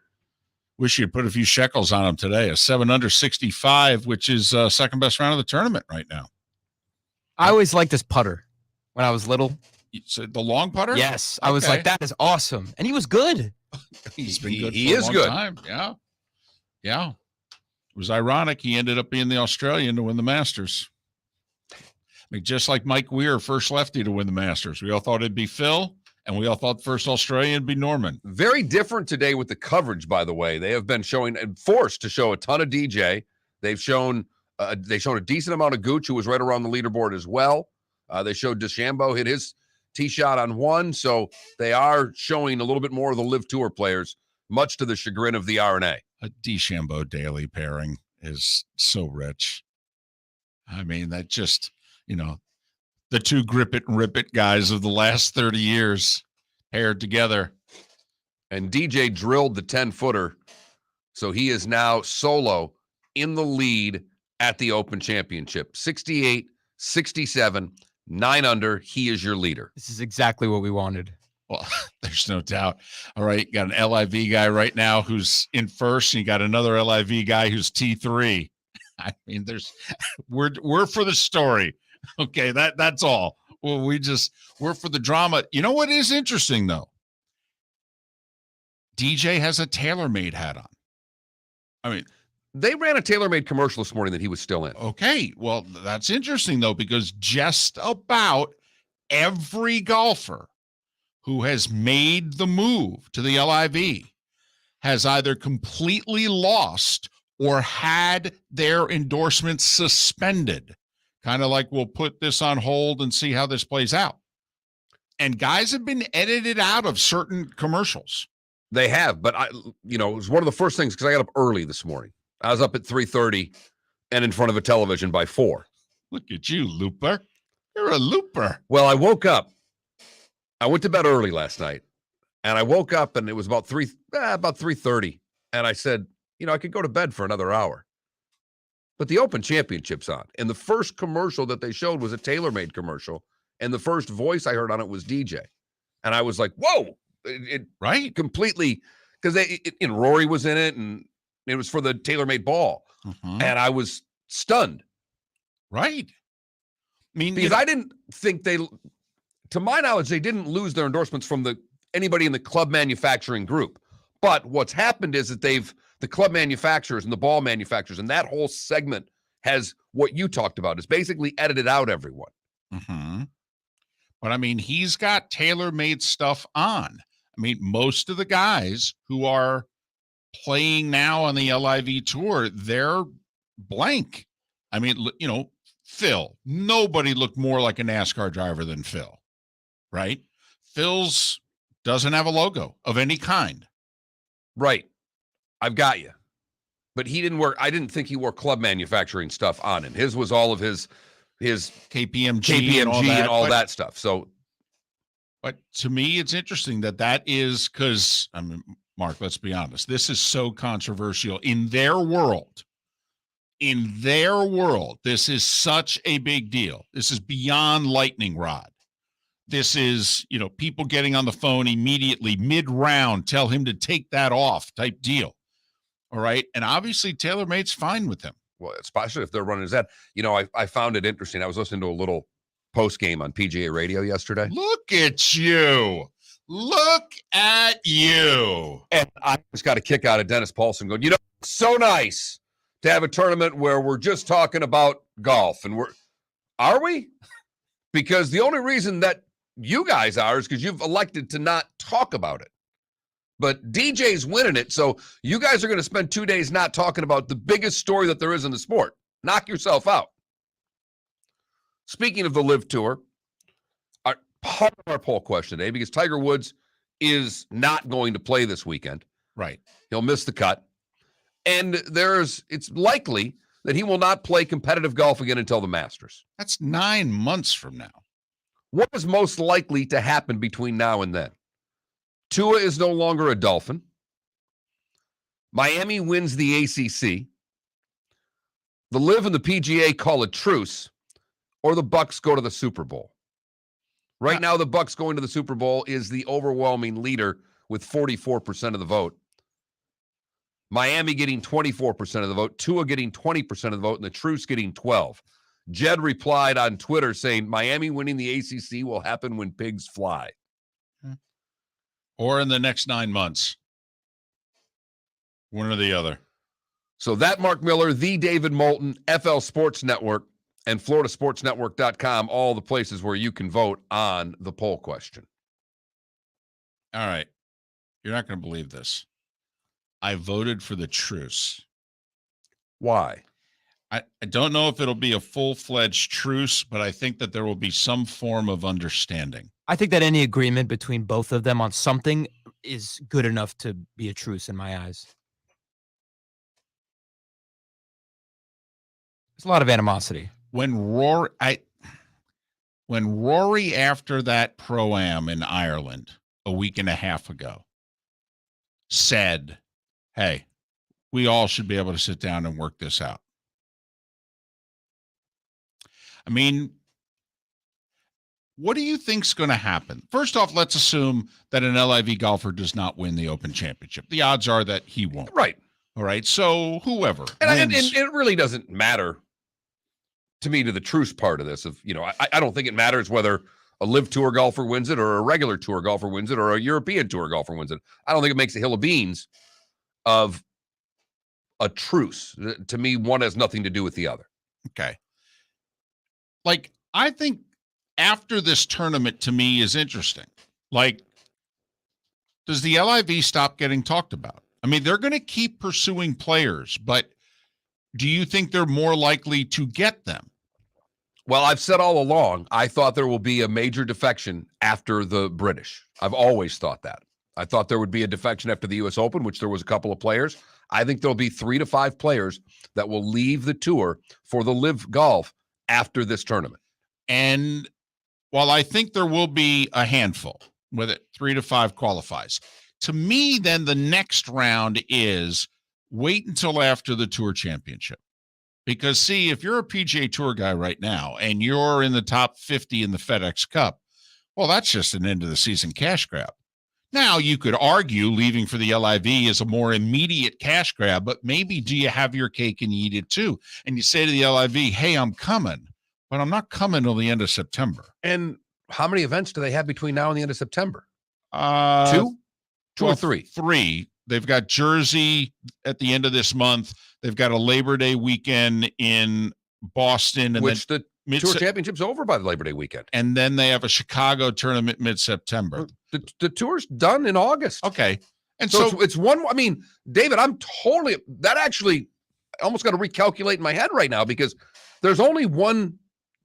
Wish you'd put a few shekels on him today. A 7 under 65, which is second best round of the tournament right now. I always liked this putter when I was little. So the long putter? Yes. I was like, that is awesome. And he was good. He's been good he for a is long good. time. Yeah. Yeah. It was ironic. He ended up being the Australian to win the Masters. Just like Mike Weir, first lefty to win the Masters. We all thought it'd be Phil, and we all thought first Australian would be Norman. Very different today with the coverage, by the way. They have been forced to show a ton of DJ. They've shown a decent amount of Gooch, who was right around the leaderboard as well. They showed DeChambeau hit his tee shot on 1, so they are showing a little bit more of the Live Tour players, much to the chagrin of the R&A. A DeChambeau Daly pairing is so rich. That just, the 2 grip it and rip it guys of the last 30 years paired together. And DJ drilled the 10-footer, so he is now solo in the lead at the Open Championship. 68, 67, 9 under. He is your leader. This is exactly what we wanted. Well, there's no doubt. All right, you got an LIV guy right now who's in first, and you got another LIV guy who's T3. We're for the story. Okay, that's all. Well, we're for the drama. You know what is interesting though? DJ has a TaylorMade hat on. They ran a TaylorMade commercial this morning that he was still in. Okay, well, that's interesting though, because just about every golfer who has made the move to the LIV has either completely lost or had their endorsements suspended. Kind of like, we'll put this on hold and see how this plays out. And guys have been edited out of certain commercials. They have, but it was one of the first things, because I got up early this morning. I was up at 3:30 and in front of a television by 4. Look at you, looper. You're a looper. Well, I woke up. I went to bed early last night, and I woke up, and it was about 3:30, and I said, I could go to bed for another hour. but the Open Championship's on. And the first commercial that they showed was a TaylorMade commercial. And the first voice I heard on it was DJ. And I was like, whoa, it Right. completely, because Rory was in it, and it was for the TaylorMade ball. Mhm. And I was stunned. Right. I mean, Because I didn't think to my knowledge, they didn't lose their endorsements from anybody in the club manufacturing group. But what's happened is that the club manufacturers and the ball manufacturers and that whole segment has what you talked about, is basically edited out everyone. Mm-hmm. But I mean, he's got tailor-made stuff on. I mean, most of the guys who are playing now on the LIV tour, they're blank. I mean, Phil, nobody looked more like a NASCAR driver than Phil, right? Phil's doesn't have a logo of any kind. Right. I've got you. But he didn't I didn't think he wore club manufacturing stuff on him. His was all of his KPMG and all that stuff. So, but to me, it's interesting that is because, I mean, Mark, let's be honest. This is so controversial in their world. In their world, this is such a big deal. This is beyond lightning rod. This is, people getting on the phone immediately mid-round, tell him to take that off type deal. All right. And obviously TaylorMade's fine with him. Well, especially if they're running his ad. I found it interesting. I was listening to a little post game on PGA radio yesterday. Look at you. Look at you. And I just got a kick out of Dennis Paulson going, it's so nice to have a tournament where we're just talking about golf. And are we? Because the only reason that you guys are is because you've elected to not talk about it. But DJ's winning it, so you guys are going to spend 2 days not talking about the biggest story that there is in the sport. Knock yourself out. Speaking of the LIV Tour, part of our poll question today, because Tiger Woods is not going to play this weekend. Right. He'll miss the cut. And it's likely that he will not play competitive golf again until the Masters. That's 9 months from now. What is most likely to happen between now and then? Tua is no longer a Dolphin. Miami wins the ACC. The LIV and the PGA call a truce, or the Bucks go to the Super Bowl. Right now, the Bucks going to the Super Bowl is the overwhelming leader with 44% of the vote. Miami getting 24% of the vote, Tua getting 20% of the vote, and the truce getting 12%. Jed replied on Twitter saying, Miami winning the ACC will happen when pigs fly. Or in the next 9 months. One or the other. So that Mark Miller, the David Moulton, FL Sports Network, and FloridaSportsNetwork.com, all the places where you can vote on the poll question. All right. You're not going to believe this. I voted for the truce. Why? I don't know if it'll be a full-fledged truce, but I think that there will be some form of understanding. I think that any agreement between both of them on something is good enough to be a truce in my eyes. There's a lot of animosity. When Rory after that Pro-Am in Ireland a week and a half ago said, hey, we all should be able to sit down and work this out. I mean, what do you think's going to happen? First off, let's assume that an LIV golfer does not win the Open Championship. The odds are that he won't. Right. All right. So whoever and wins. it really doesn't matter to me to the truce part of this. I don't think it matters whether a LIV Tour golfer wins it or a regular tour golfer wins it or a European Tour golfer wins it. I don't think it makes a hill of beans of a truce. To me, one has nothing to do with the other. Okay. Like, I think after this tournament to me is interesting. Like, does the LIV stop getting talked about? I mean, they're going to keep pursuing players, but do you think they're more likely to get them? Well, I've said all along, I thought there will be a major defection after the British. I've always thought that. I thought there would be a defection after the U.S. Open, which there was a couple of players. I think there'll be 3 to 5 players that will leave the tour for the LIV Golf after this tournament. And while I think there will be a handful, with it 3 to 5 qualifies, to me, then the next round is wait until after the Tour Championship. Because, see, if you're a PGA Tour guy right now and you're in the top 50 in the FedEx Cup, well, that's just an end of the season cash grab. Now, you could argue leaving for the LIV is a more immediate cash grab, but maybe do you have your cake and you eat it too? And you say to the LIV, hey, I'm coming, but I'm not coming till the end of September. And how many events do they have between now and the end of September? Two or three? Three. They've got Jersey at the end of this month. They've got a Labor Day weekend in Boston. And which the Tour Championship's over by the Labor Day weekend. And then they have a Chicago tournament mid-September. The tour's done in August. Okay. And so so it's one. I mean, David, that actually I almost got to recalculate in my head right now because there's only one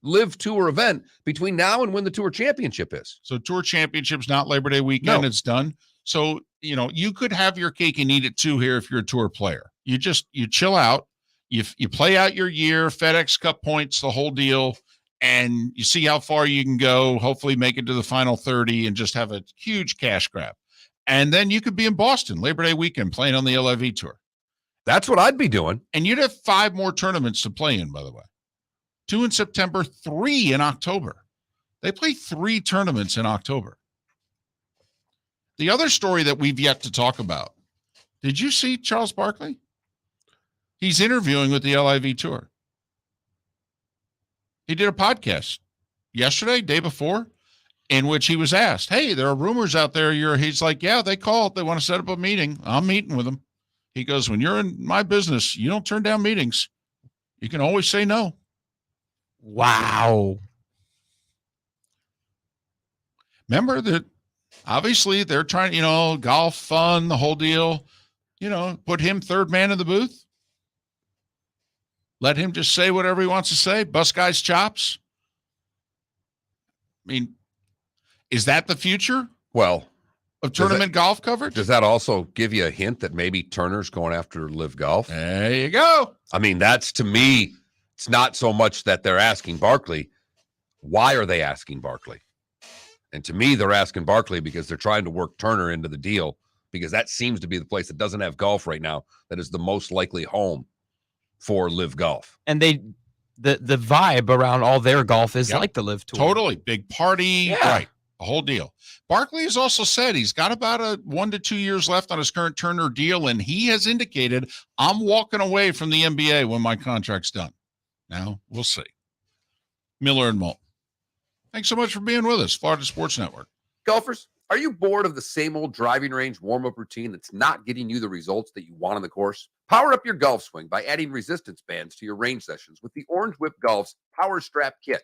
Live Tour event between now and when the Tour Championship is. So Tour Championship's not Labor Day weekend. No. It's done. So, you could have your cake and eat it too here if you're a tour player. You chill out. You play out your year, FedEx Cup points, the whole deal, and you see how far you can go, hopefully make it to the final 30 and just have a huge cash grab. And then you could be in Boston, Labor Day weekend, playing on the LIV Tour. That's what I'd be doing. And you'd have 5 more tournaments to play in, by the way. 2 in September, 3 in October. They play 3 tournaments in October. The other story that we've yet to talk about, did you see Charles Barkley? He's interviewing with the LIV Tour. He did a podcast yesterday, day before, in which he was asked, hey, there are rumors out there. He's like, yeah, they called. They want to set up a meeting. I'm meeting with them. He goes, when you're in my business, you don't turn down meetings. You can always say no. Wow. Remember that obviously they're trying, golf fun, the whole deal, put him third man in the booth. Let him just say whatever he wants to say. Bust guys' chops. I mean, is that the future? Well, of tournament golf coverage? Does that also give you a hint that maybe Turner's going after Live Golf? There you go. I mean, that's, to me, it's not so much that they're asking Barkley. Why are they asking Barkley? And to me, they're asking Barkley because they're trying to work Turner into the deal, because that seems to be the place that doesn't have golf right now that is the most likely home for Live Golf. And the vibe around all their golf is like the Live Tour. Totally. Big party. Yeah. Right. A whole deal. Barkley has also said he's got about 1 to 2 years left on his current Turner deal, and he has indicated, I'm walking away from the NBA when my contract's done. Now, we'll see. Miller and Moulton. Thanks so much for being with us, Florida Sports Network. Golfers, are you bored of the same old driving range warm-up routine that's not getting you the results that you want on the course? Power up your golf swing by adding resistance bands to your range sessions with the Orange Whip Golf's Power Strap Kit.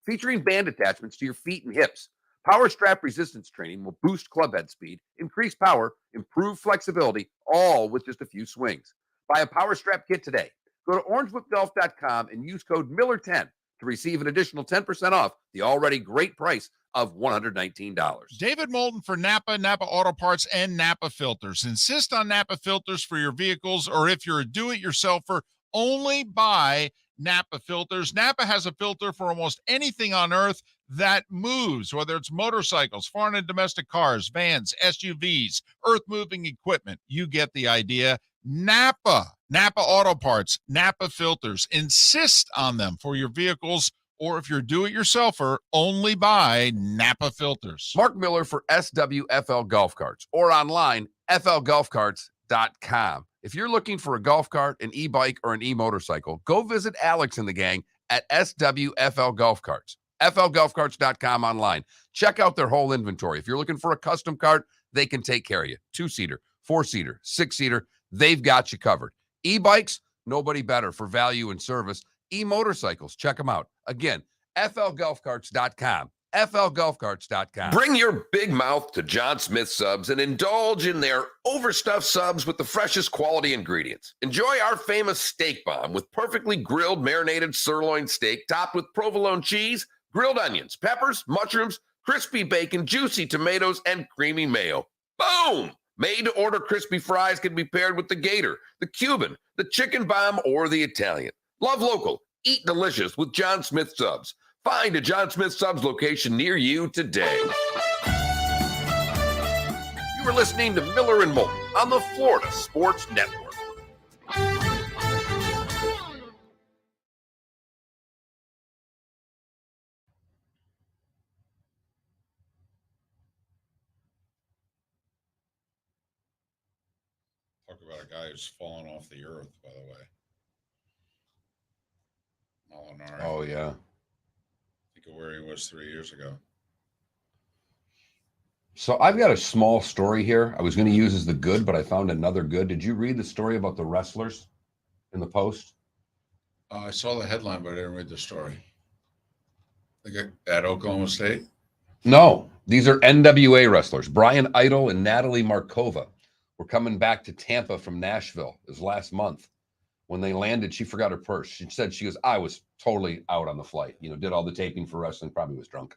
Featuring band attachments to your feet and hips, Power Strap resistance training will boost club head speed, increase power, improve flexibility, all with just a few swings. Buy a Power Strap Kit today. Go to orangewhipgolf.com and use code Miller10 to receive an additional 10% off the already great price of $119. David Moulton for Napa Auto Parts, and Napa Filters. Insist on Napa Filters for your vehicles, or if you're a do-it-yourselfer, only buy Napa Filters. Napa has a filter for almost anything on earth that moves, whether it's motorcycles, foreign and domestic cars, vans, SUVs, earth-moving equipment. You get the idea. Napa Auto Parts, Napa Filters. Insist on them for your vehicles, or if you're a do-it-yourselfer, only buy Napa Filters. Mark Miller for SWFL Golf Carts, or online, flgolfcarts.com. If you're looking for a golf cart, an e-bike, or an e-motorcycle, go visit Alex and the gang at SWFL Golf Carts. flgolfcarts.com online. Check out their whole inventory. If you're looking for a custom cart, they can take care of you. 2-seater, 4-seater, 6-seater, they've got you covered. E-bikes, nobody better for value and service. E-motorcycles, check them out. Again, flgolfcarts.com. flgolfcarts.com. Bring your big mouth to John Smith Subs and indulge in their overstuffed subs with the freshest quality ingredients. Enjoy our famous steak bomb with perfectly grilled marinated sirloin steak topped with provolone cheese, grilled onions, peppers, mushrooms, crispy bacon, juicy tomatoes, and creamy mayo. Boom! Made-to-order crispy fries can be paired with the Gator, the Cuban, the chicken bomb, or the Italian. Love local. Eat delicious with John Smith Subs. Find a John Smith Subs location near you today. You are listening to Miller and Moulton on the Florida Sports Network. about a guy who's fallen off the earth, by the way. Molinari. Oh, yeah. Think of where he was 3 years ago. So I've got a small story here I was going to use as the good, but I found another good. Did you read the story about the wrestlers in the Post? I saw the headline, but I didn't read the story. At Oklahoma State? No, these are NWA wrestlers. Brian Idol and Natalie Markova were coming back to Tampa from Nashville. It was last month. When they landed, she forgot her purse. She said, I was totally out on the flight. Did all the taping for wrestling, probably was drunk.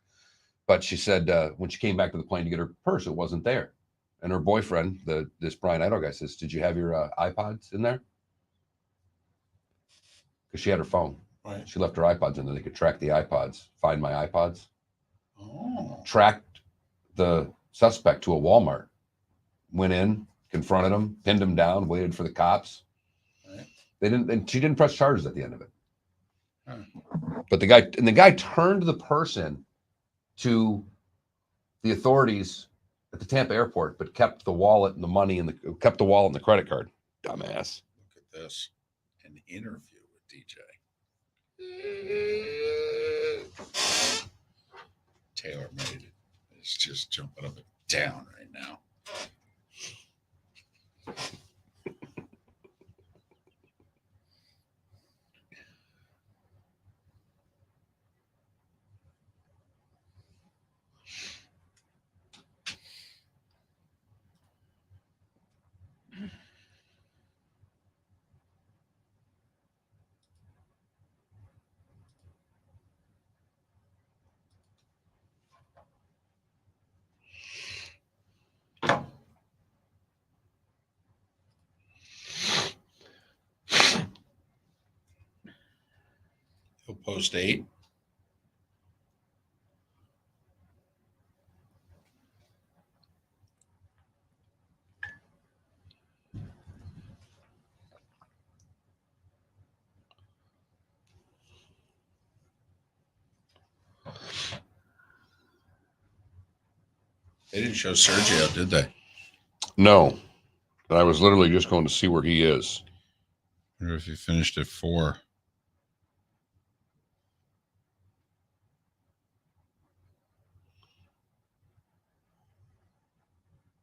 But she said when she came back to the plane to get her purse, it wasn't there. And her boyfriend, this Brian Idol guy, says, did you have your iPods in there? Because she had her phone. Right. She left her iPods in there. They could track the iPods, find my iPods. Oh. Tracked the suspect to a Walmart. Went in, confronted him, pinned him down, waited for the cops. Right. And she didn't press charges at the end of it. Huh. But the guy turned the person to the authorities at the Tampa airport, but kept the wallet and the money and kept the wallet and the credit card. Dumbass. Look at this. An interview with DJ. Taylor made it. It's just jumping up and down right now. He'll post 8. They didn't show Sergio, did they? No. I was literally just going to see where he is. I wonder if he finished at 4.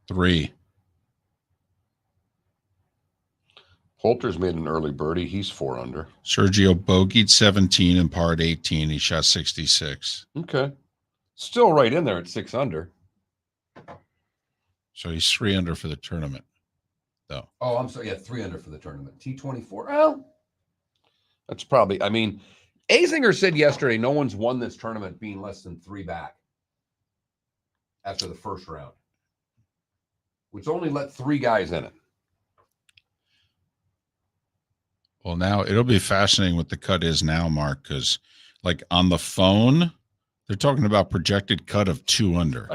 Three. Poulter's made an early birdie. He's 4 under. Sergio bogeyed 17 and parred 18. He shot 66. Okay. Still right in there at 6 under. So he's 3 under for the tournament, though. Oh, I'm sorry. Yeah, 3 under for the tournament. T24. Well, that's probably, Azinger said yesterday no one's won this tournament being less than 3 back after the first round, which only let 3 guys in it. Well, now it'll be fascinating what the cut is now, Mark, because like on the phone, they're talking about projected cut of 2 under.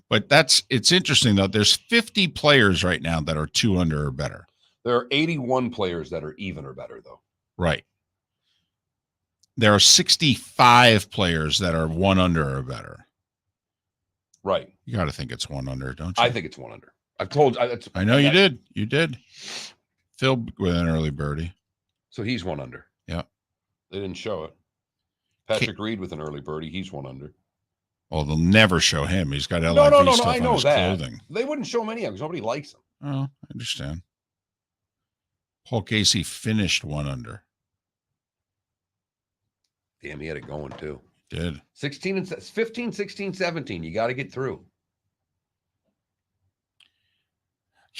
But it's interesting, though. There's 50 players right now that are 2 under or better. There are 81 players that are even or better, though. Right. There are 65 players that are 1 under or better. Right. You got to think it's 1 under, don't you? I think it's 1 under. I've told you. I know you did. You did. Phil with an early birdie. So he's 1 under. Yeah. They didn't show it. Patrick Reed with an early birdie. He's 1 under. Well, they'll never show him. He's got LIV No. stuff I know on his that. clothing. They wouldn't show him anyhow because nobody likes him. Oh, I understand. Paul Casey finished 1 under. Damn, he had it going too. Did. 15, 16, 17. You got to get through.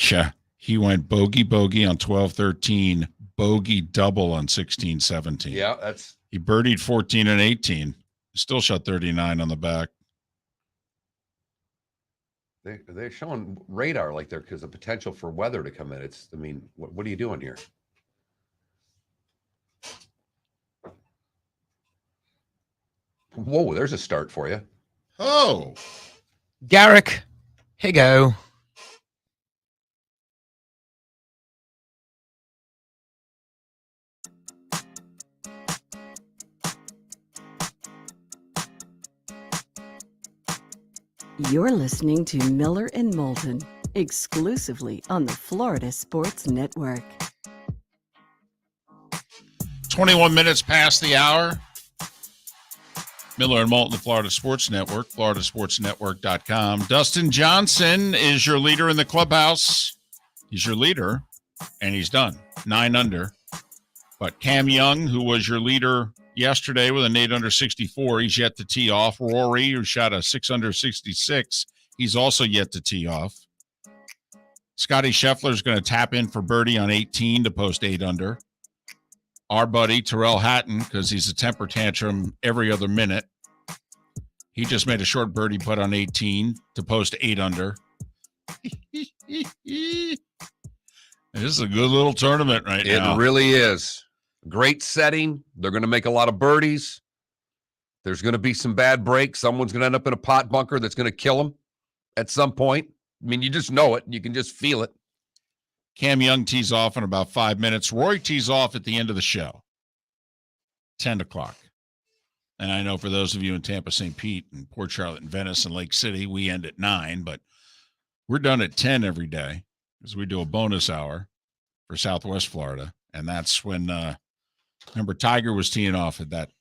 Yeah. He went bogey on 12-13, bogey double on 16-17. Yeah, he birdied 14 and 18. Still shot 39 on the back. They're showing radar like there because the potential for weather to come in. What are you doing here? Whoa, there's a start for you. Oh, Garrick, hey go. You're listening to Miller and Moulton. exclusively on the Florida Sports Network. 21 minutes past the hour. Miller and Moulton, the Florida Sports Network, floridasportsnetwork.com. Dustin Johnson is your leader in the clubhouse. He's your leader, and he's done. 9 under. But Cam Young, who was your leader yesterday with an 8 under 64, he's yet to tee off. Rory, who shot a 6 under 66, he's also yet to tee off. Scotty Scheffler is going to tap in for birdie on 18 to post 8 under. Our buddy Terrell Hatton, because he's a temper tantrum every other minute, he just made a short birdie putt on 18 to post 8 under. This is a good little tournament right now. It really is. Great setting. They're going to make a lot of birdies. There's going to be some bad breaks. Someone's going to end up in a pot bunker that's going to kill them at some point. I mean, you just know it. You can just feel it. Cam Young tees off in about 5 minutes. Rory tees off at the end of the show, 10 o'clock. And I know for those of you in Tampa, St. Pete, and Port Charlotte, and Venice, and Lake City, we end at 9, but we're done at 10 every day because we do a bonus hour for Southwest Florida. And that's when, remember, Tiger was teeing off at that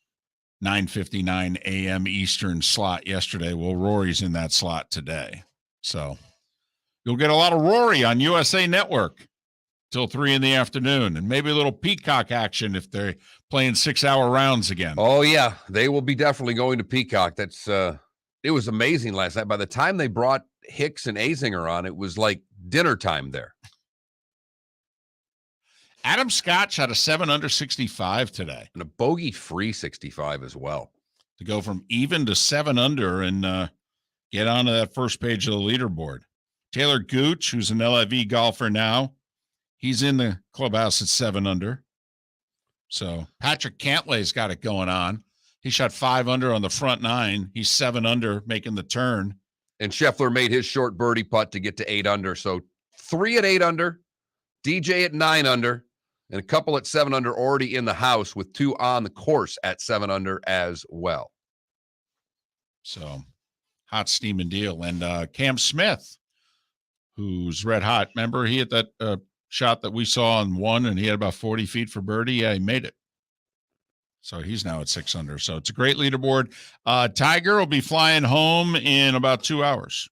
9:59 a.m. Eastern slot yesterday. Well, Rory's in that slot today. So you'll get a lot of Rory on USA Network till 3 in the afternoon, and maybe a little Peacock action if they're playing 6-hour rounds again. Oh, yeah. They will be definitely going to Peacock. That's it was amazing last night. By the time they brought Hicks and Azinger on, it was like dinner time there. Adam Scott shot a 7 under 65 today. And a bogey-free 65 as well. To go from even to 7 under and get onto that first page of the leaderboard. Taylor Gooch, who's an LIV golfer now, he's in the clubhouse at 7 under. So Patrick Cantlay's got it going on. He shot 5 under on the front 9. He's 7 under, making the turn. And Scheffler made his short birdie putt to get to 8 under. So 3 at 8 under, DJ at 9 under, and a couple at 7 under already in the house with 2 on the course at 7 under as well. So hot steaming deal. And Cam Smith, who's red hot. Remember, he hit that shot that we saw on 1, and he had about 40 feet for birdie. Yeah, he made it. So he's now at 6 under. So it's a great leaderboard. Tiger will be flying home in about 2 hours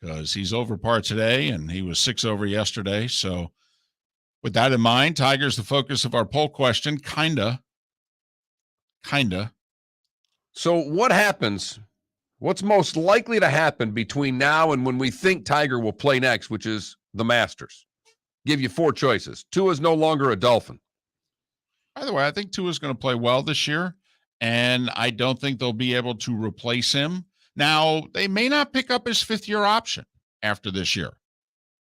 because he's over par today, and he was 6 over yesterday. So with that in mind, Tiger's the focus of our poll question. Kinda. So what happens? What's most likely to happen between now and when we think Tiger will play next, which is the Masters? Give you 4 choices. Tua's no longer a Dolphin. By the way, I think Tua's going to play well this year, and I don't think they'll be able to replace him. Now, they may not pick up his 5th-year option after this year,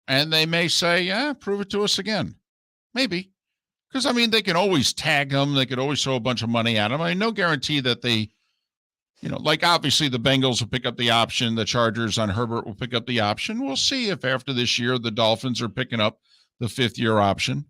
and they may say, yeah, prove it to us again. Maybe. Because, I mean, they can always tag him. They could always throw a bunch of money at him. I mean, no guarantee that they, like obviously the Bengals will pick up the option. The Chargers on Herbert will pick up the option. We'll see if after this year the Dolphins are picking up the 5th-year option.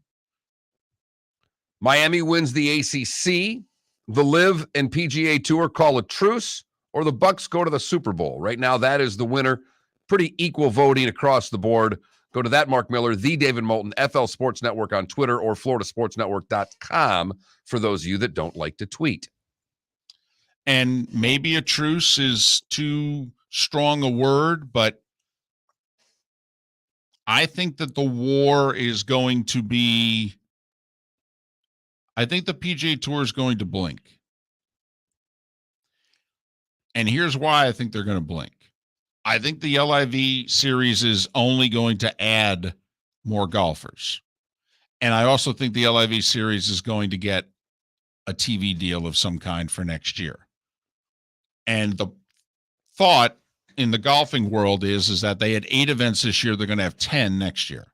Miami wins the ACC. The Live and PGA Tour call a truce, or the Bucks go to the Super Bowl. Right now, that is the winner. Pretty equal voting across the board. Go to that Mark Miller, the David Moulton, FL Sports Network on Twitter or floridasportsnetwork.com for those of you that don't like to tweet. And maybe a truce is too strong a word, but I think that the war is going to be, I think the PGA Tour is going to blink. And here's why I think they're going to blink. I think the LIV series is only going to add more golfers. And I also think the LIV series is going to get a TV deal of some kind for next year. And the thought in the golfing world is that they had 8 events this year. They're going to have 10 next year.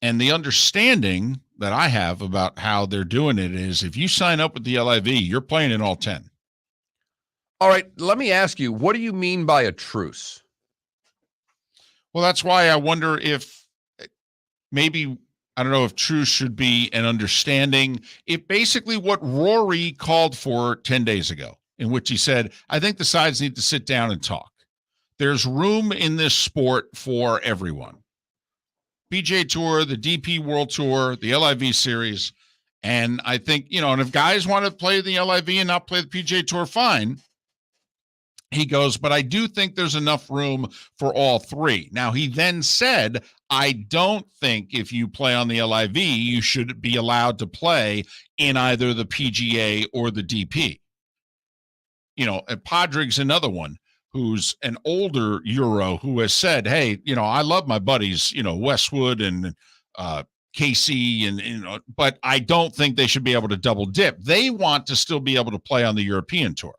And the understanding that I have about how they're doing it is if you sign up with the LIV, you're playing in all 10. All right, let me ask you, what do you mean by a truce? Well, that's why I wonder if maybe, I don't know if truce should be an understanding. If basically what Rory called for 10 days ago, in which he said, I think the sides need to sit down and talk. there's room in this sport for everyone. PGA Tour, the DP World Tour, the LIV Series. And I think, and if guys want to play the LIV and not play the PGA Tour, fine. He goes, but I do think there's enough room for all three. Now, he then said, I don't think if you play on the LIV, you should be allowed to play in either the PGA or the DP. And Padraig's another one who's an older Euro who has said, hey, I love my buddies, Westwood and KC, and but I don't think they should be able to double dip. They want to still be able to play on the European Tour,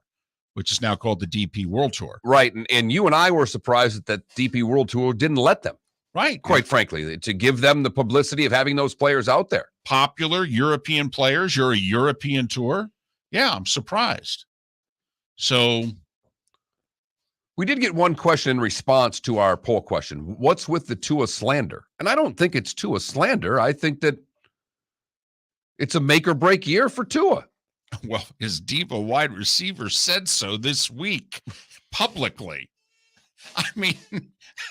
which is now called the DP World Tour. Right. And you and I were surprised that DP World Tour didn't let them. Right. Quite frankly, to give them the publicity of having those players out there. Popular European players. You're a European Tour. Yeah, I'm surprised. So we did get one question in response to our poll question. What's with the Tua slander? And I don't think it's Tua slander. I think that it's a make or break year for Tua. Well, his diva wide receiver said so this week publicly. I mean,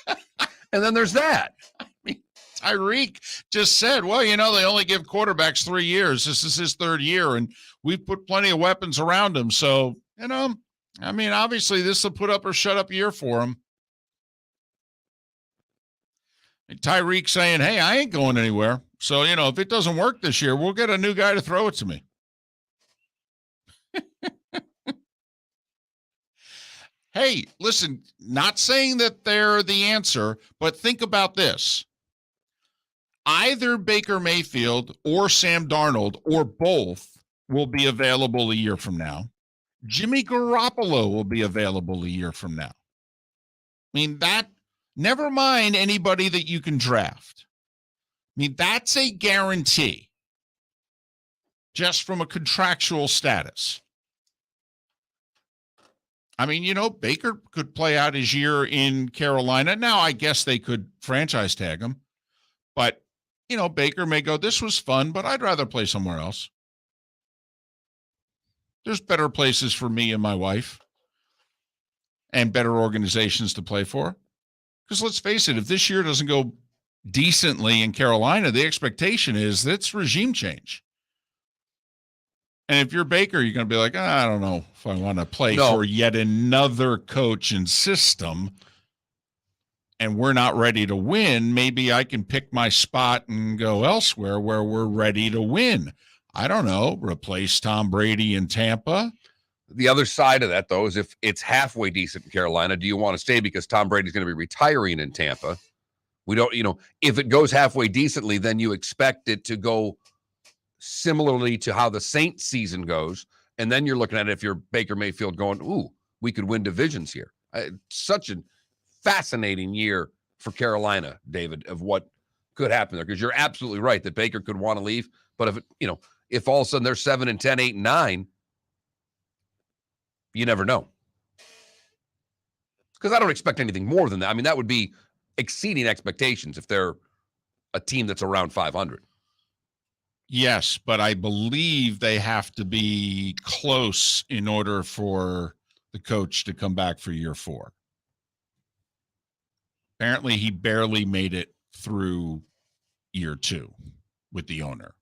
and then there's that. I mean, Tyreek just said, well, they only give quarterbacks 3 years. This is his third year, and we've put plenty of weapons around him. So, obviously this is a put up or shut up year for him. And Tyreek saying, hey, I ain't going anywhere. So, if it doesn't work this year, we'll get a new guy to throw it to me. Hey, listen, not saying that they're the answer, but think about this. Either Baker Mayfield or Sam Darnold or both will be available a year from now. Jimmy Garoppolo will be available a year from now. I mean, never mind anybody that you can draft. I mean, that's a guarantee just from a contractual status. I mean, Baker could play out his year in Carolina. Now, I guess they could franchise tag him. But, Baker may go, this was fun, but I'd rather play somewhere else. There's better places for me and my wife and better organizations to play for. Because let's face it, if this year doesn't go decently in Carolina, the expectation is that's regime change. And if you're Baker, you're going to be like, I don't know if I want to play for yet another coach and system, and we're not ready to win. Maybe I can pick my spot and go elsewhere where we're ready to win. I don't know, replace Tom Brady in Tampa. The other side of that, though, is if it's halfway decent in Carolina, do you want to stay because Tom Brady's going to be retiring in Tampa? We don't, if it goes halfway decently, then you expect it to go similarly to how the Saints season goes. And then you're looking at it if you're Baker Mayfield going, ooh, we could win divisions here. Such a fascinating year for Carolina, David, of what could happen there. Because you're absolutely right that Baker could want to leave. But if all of a sudden they're 7-10, 8-9, you never know. Because I don't expect anything more than that. I mean, that would be exceeding expectations if they're a team that's around 500. Yes, but I believe they have to be close in order for the coach to come back for year 4. Apparently, he barely made it through year 2 with the owner.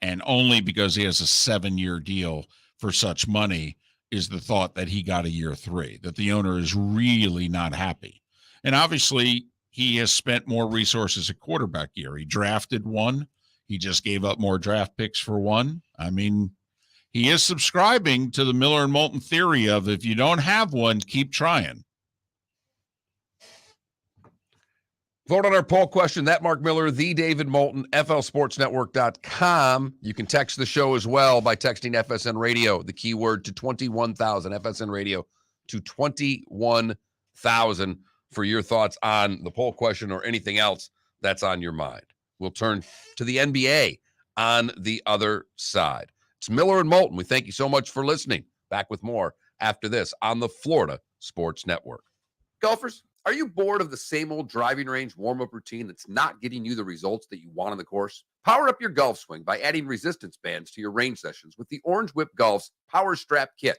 And only because he has a 7-year deal for such money is the thought that he got a year 3, that the owner is really not happy. And obviously, he has spent more resources at quarterback year. He drafted one. He just gave up more draft picks for one. I mean, he is subscribing to the Miller and Moulton theory of if you don't have one, keep trying. Vote on our poll question. That Mark Miller, the David Moulton, FLSportsNetwork.com. You can text the show as well by texting FSN Radio, the keyword to 21,000, FSN Radio to 21,000 for your thoughts on the poll question or anything else that's on your mind. We'll turn to the NBA on the other side. It's Miller and Moulton. We thank you so much for listening. Back with more after this on the Florida Sports Network. Golfers, are you bored of the same old driving range warm-up routine that's not getting you the results that you want on the course? Power up your golf swing by adding resistance bands to your range sessions with the Orange Whip Golf's Power Strap Kit.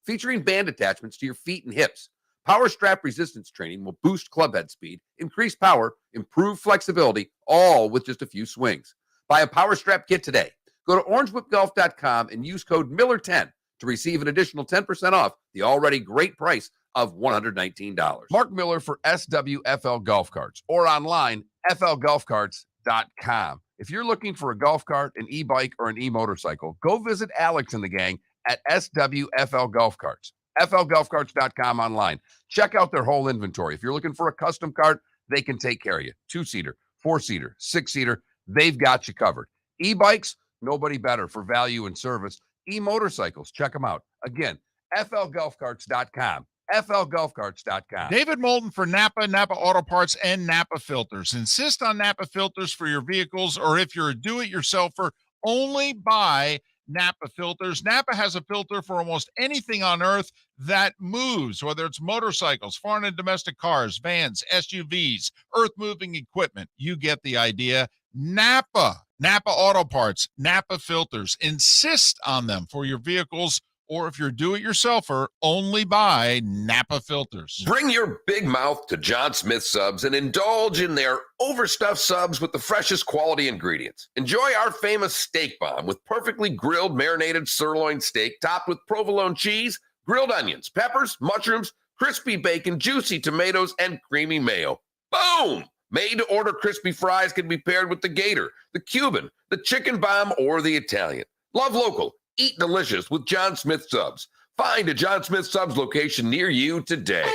Featuring band attachments to your feet and hips, Power strap resistance training will boost club head speed, increase power, improve flexibility, all with just a few swings. Buy a power strap kit today. Go to orangewhipgolf.com and use code Miller10 to receive an additional 10% off the already great price of $119. Mark Miller for SWFL Golf Carts, or online, flgolfcarts.com. If you're looking for a golf cart, an e-bike, or an e-motorcycle, go visit Alex and the gang at SWFL Golf Carts. flgolfcarts.com online. Check out their whole inventory. If you're looking for a custom cart, they can take care of you. 2-seater, 4-seater, 6-seater, they've got you covered. E-bikes, nobody better for value and service. E-motorcycles, check them out. Again, flgolfcarts.com. flgolfcarts.com. David Moulton for Napa Auto Parts, and Napa Filters. Insist on Napa filters for your vehicles, or if you're a do-it-yourselfer, only buy Napa filters. Napa has a filter for almost anything on earth that moves, whether it's motorcycles, foreign and domestic cars, vans, SUVs, earth-moving equipment. You get the idea. Napa Auto Parts, Napa filters. Insist on them for your vehicles, or if you're do-it-yourselfer, only buy Napa filters. Bring your big mouth to John Smith Subs and indulge in their overstuffed subs with the freshest quality ingredients. Enjoy our famous steak bomb with perfectly grilled marinated sirloin steak topped with provolone cheese, grilled onions, peppers, mushrooms, crispy bacon, juicy tomatoes, and creamy mayo. Boom! Made-to-order crispy fries can be paired with the Gator, the Cuban, the chicken bomb, or the Italian. Love local. Eat delicious with John Smith Subs. Find a John Smith Subs location near you today.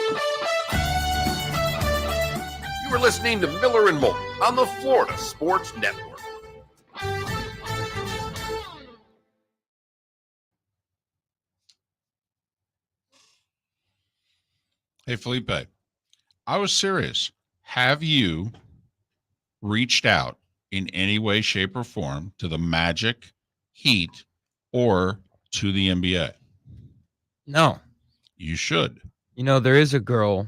You are listening to Miller and Moulton on the Florida Sports Network. Hey, Felipe, I was serious. Have you reached out in any way, shape, or form to the Magic, Heat, or to the NBA? No. You should. You know, there is a girl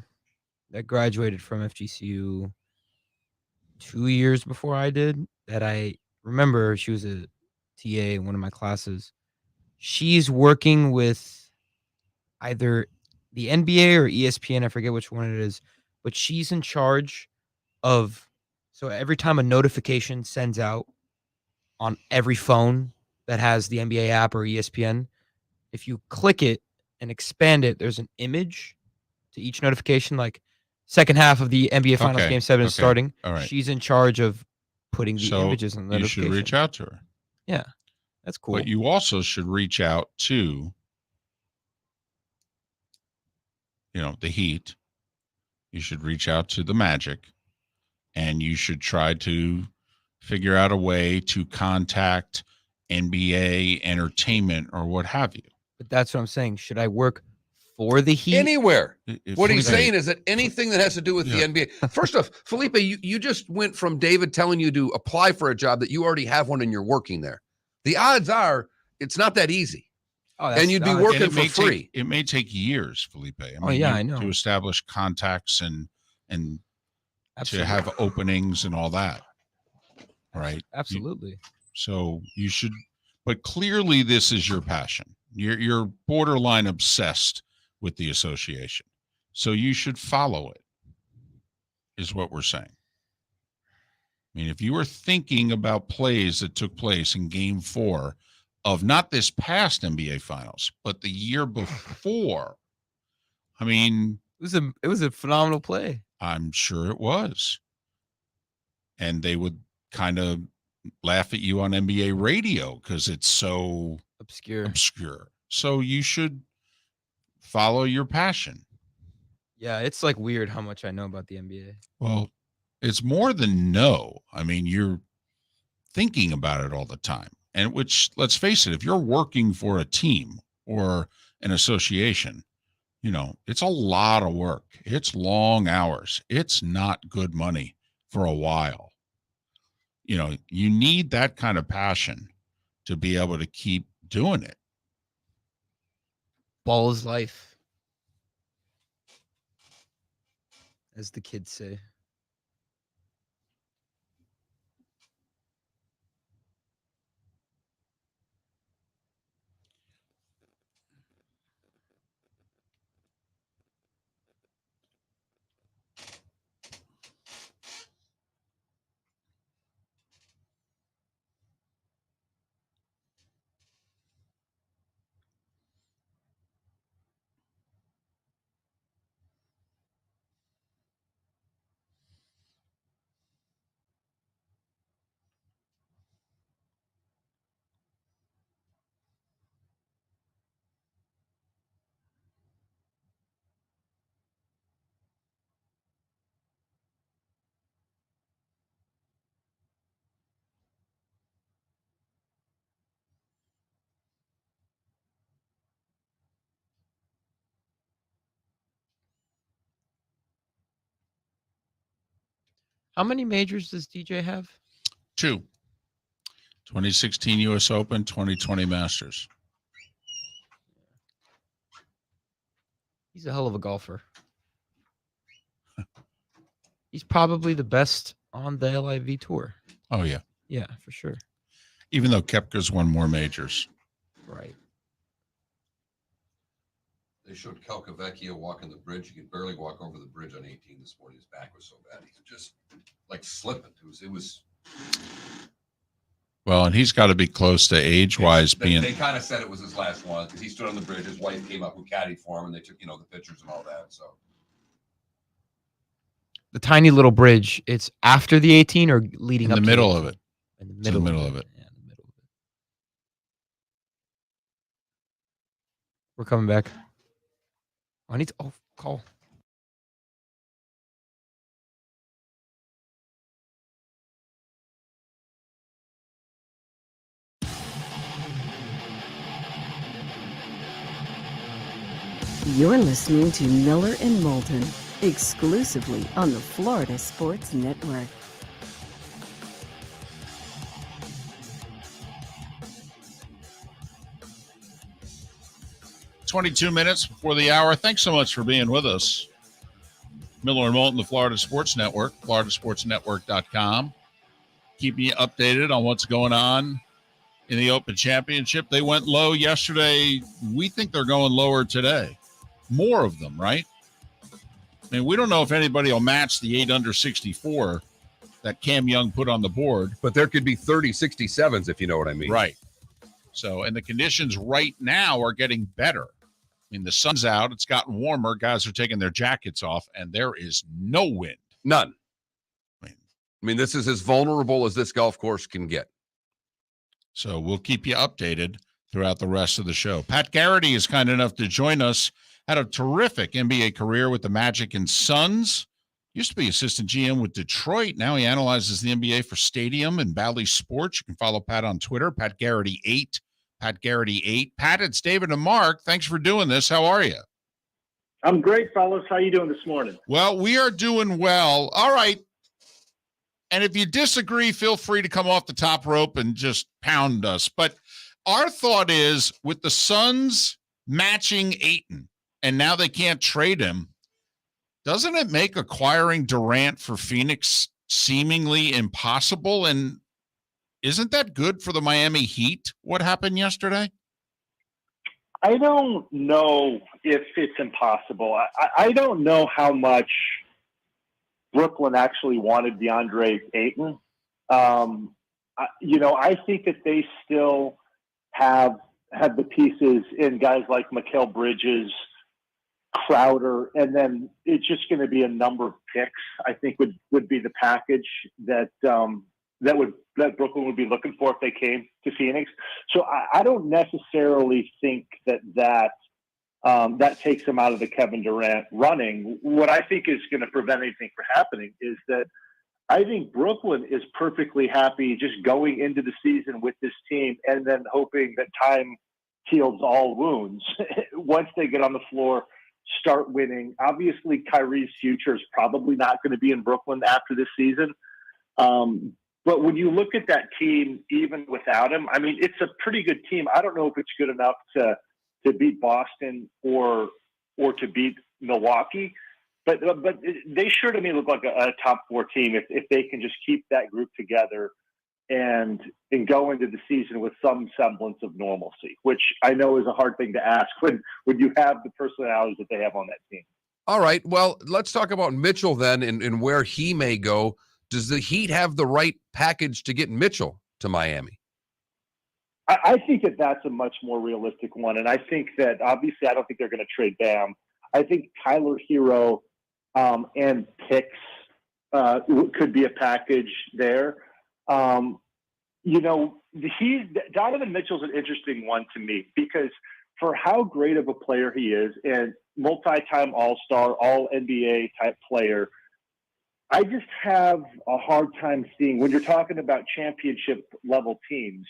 that graduated from FGCU 2 years before I did that I remember. She was a TA in one of my classes. She's working with either the NBA or ESPN. I forget which one it is, but she's in charge of, so every time a notification sends out on every phone that has the NBA app or ESPN, if you click it and expand it, there's an image to each notification, like second half of the NBA Finals Game 7 is starting. All right. She's in charge of putting the images on the notification. You should reach out to her. Yeah, that's cool. But you also should reach out to, the Heat. You should reach out to the Magic, and you should try to figure out a way to contact NBA Entertainment or what have you. But that's what I'm saying. Should I work for the Heat? Anywhere. What he's Felipe, saying is that anything that has to do with the NBA. First off, Felipe, you just went from David telling you to apply for a job that you already have one and you're working there. The odds are it's not that easy. Oh, and you'd be working for free. It may take years, Felipe. I know. To establish contacts and Absolutely. to have openings and all that. Right? Absolutely. So you should, but clearly this is your passion. You're borderline obsessed with the association. So you should follow it, is what we're saying. I mean, if you were thinking about plays that took place in Game 4 of not this past NBA Finals, but the year before, I mean, it was a phenomenal play. I'm sure it was. And they would kind of laugh at you on NBA radio because it's so obscure. So you should follow your passion. Yeah, it's like weird how much I know about the NBA. Well, it's more than know. I mean, you're thinking about it all the time. And which, let's face it, if you're working for a team or an association, it's a lot of work. It's long hours. It's not good money for a while. You need that kind of passion to be able to keep doing it. Ball is life, as the kids say. How many majors does DJ have? 2. 2016 U.S. Open, 2020 Masters. He's a hell of a golfer. He's probably the best on the LIV tour. Oh, yeah. Yeah, for sure. Even though Koepka's won more majors. Right. They showed Calcavecchia walking the bridge. He could barely walk over the bridge on 18 this morning. His back was so bad. He was just like slipping. It was. Well, and he's got to be close to age-wise being. They kind of said it was his last one because he stood on the bridge. His wife came up who caddied for him, and they took, the pictures and all that. So The tiny little bridge, it's after the 18 or leading in up the to middle the of it. In the It's in the middle of it. Yeah, in the middle of it. We're coming back. I need to call. You're listening to Miller and Moulton, exclusively on the Florida Sports Network. $22 minutes before the hour. Thanks so much for being with us. Miller and Moulton, the Florida Sports Network, floridasportsnetwork.com. Keeping you updated on what's going on in the Open Championship. They went low yesterday. We think they're going lower today. More of them, right? I mean, we don't know if anybody will match the 8 under 64 that Cam Young put on the board. But there could be 30 67s, if you know what I mean. Right. So, and the conditions right now are getting better. I mean, the sun's out. It's gotten warmer. Guys are taking their jackets off, and there is no wind. None. I mean, this is as vulnerable as this golf course can get. So we'll keep you updated throughout the rest of the show. Pat Garrity is kind enough to join us. Had a terrific NBA career with the Magic and Suns. Used to be assistant GM with Detroit. Now he analyzes the NBA for Stadium and Bally Sports. You can follow Pat on Twitter, Pat Garrity 8, Pat Garrity 8. Pat, it's David and Mark. Thanks for doing this. How are you? I'm great, fellas. How you doing this morning? Well, we are doing well. All right. And if you disagree, feel free to come off the top rope and just pound us. But our thought is with the Suns matching Ayton, and now they can't trade him, doesn't it make acquiring Durant for Phoenix seemingly impossible? And isn't that good for the Miami Heat, what happened yesterday? I don't know if it's impossible. I don't know how much Brooklyn actually wanted DeAndre Ayton. I think that they still have the pieces in guys like Mikal Bridges, Crowder, and then it's just going to be a number of picks. I think would be the package that Brooklyn would be looking for if they came to Phoenix. So I don't necessarily think that takes them out of the Kevin Durant running. What I think is going to prevent anything from happening is that I think Brooklyn is perfectly happy just going into the season with this team and then hoping that time heals all wounds. Once they get on the floor, start winning. Obviously, Kyrie's future is probably not going to be in Brooklyn after this season. But when you look at that team, even without him, I mean, it's a pretty good team. I don't know if it's good enough to beat Boston or to beat Milwaukee, but they sure to me look like a top 4 team if they can just keep that group together and go into the season with some semblance of normalcy, which I know is a hard thing to ask when you have the personalities that they have on that team. All right. Well, let's talk about Mitchell then and where he may go. Does the Heat have the right package to get Mitchell to Miami? I think that's a much more realistic one. And I think that obviously I don't think they're going to trade Bam. I think Tyler Hero and picks could be a package there. Donovan Mitchell's an interesting one to me because for how great of a player he is and multi-time all-star, all-NBA type player, I just have a hard time seeing when you're talking about championship level teams,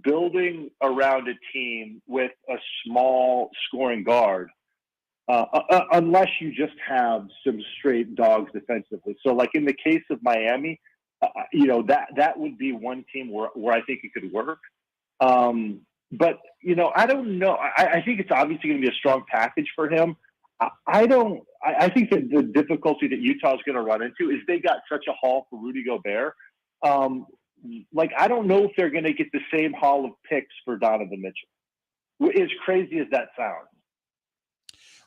building around a team with a small scoring guard. unless you just have some straight dogs defensively. So, like in the case of Miami, that would be one team where I think it could work. But I don't know. I think it's obviously going to be a strong package for him. I think that the difficulty that Utah is going to run into is they got such a haul for Rudy Gobert. I don't know if they're going to get the same haul of picks for Donovan Mitchell. As crazy as that sounds.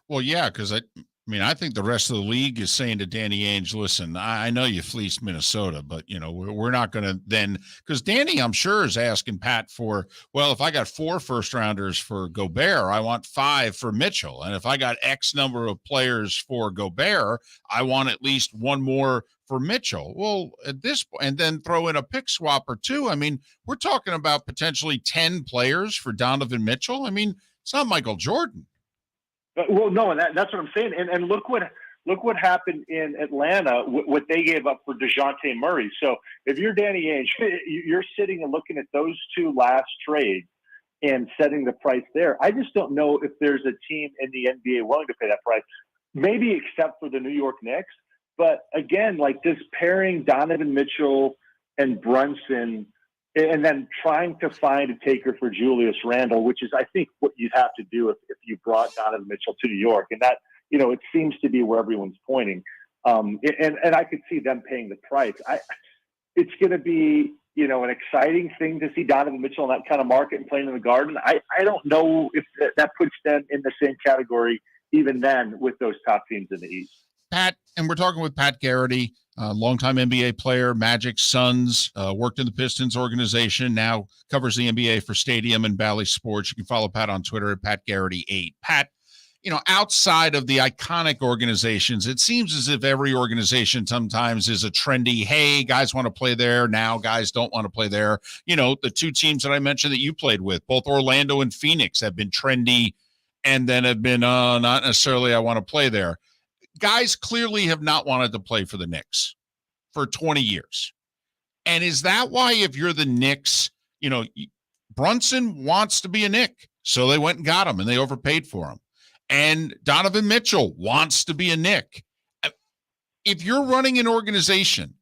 Well, yeah, because I think the rest of the league is saying to Danny Ainge, listen, I know you fleeced Minnesota, but, we're not going to then – because Danny, I'm sure, is asking Pat for, well, if I got 4 first-rounders for Gobert, I want 5 for Mitchell. And if I got X number of players for Gobert, I want at least 1 more for Mitchell. Well, at this point, and then throw in a pick swap or 2. We're talking about potentially 10 players for Donovan Mitchell. It's not Michael Jordan. Well, no, and that's what I'm saying. And look what happened in Atlanta, what they gave up for DeJounte Murray. So if you're Danny Ainge, you're sitting and looking at those 2 last trades and setting the price there. I just don't know if there's a team in the NBA willing to pay that price, maybe except for the New York Knicks. But again, like this pairing Donovan Mitchell and Brunson and then trying to find a taker for Julius Randle, which is, I think, what you'd have to do if you brought Donovan Mitchell to New York. And that, it seems to be where everyone's pointing. And I could see them paying the price. It's going to be, an exciting thing to see Donovan Mitchell in that kind of market and playing in the Garden. I don't know if that puts them in the same category even then with those top teams in the East. Pat, and we're talking with Pat Garrity, longtime NBA player, Magic, Suns, worked in the Pistons organization, now covers the NBA for Stadium and Bally Sports. You can follow Pat on Twitter at PatGarrity8. Pat, outside of the iconic organizations, it seems as if every organization sometimes is a trendy, hey, guys want to play there, now guys don't want to play there. The 2 teams that I mentioned that you played with, both Orlando and Phoenix, have been trendy and then have been not necessarily I want to play there. Guys clearly have not wanted to play for the Knicks for 20 years. And is that why, if you're the Knicks, Brunson wants to be a Knick, so they went and got him and they overpaid for him. And Donovan Mitchell wants to be a Knick. If you're running an organization,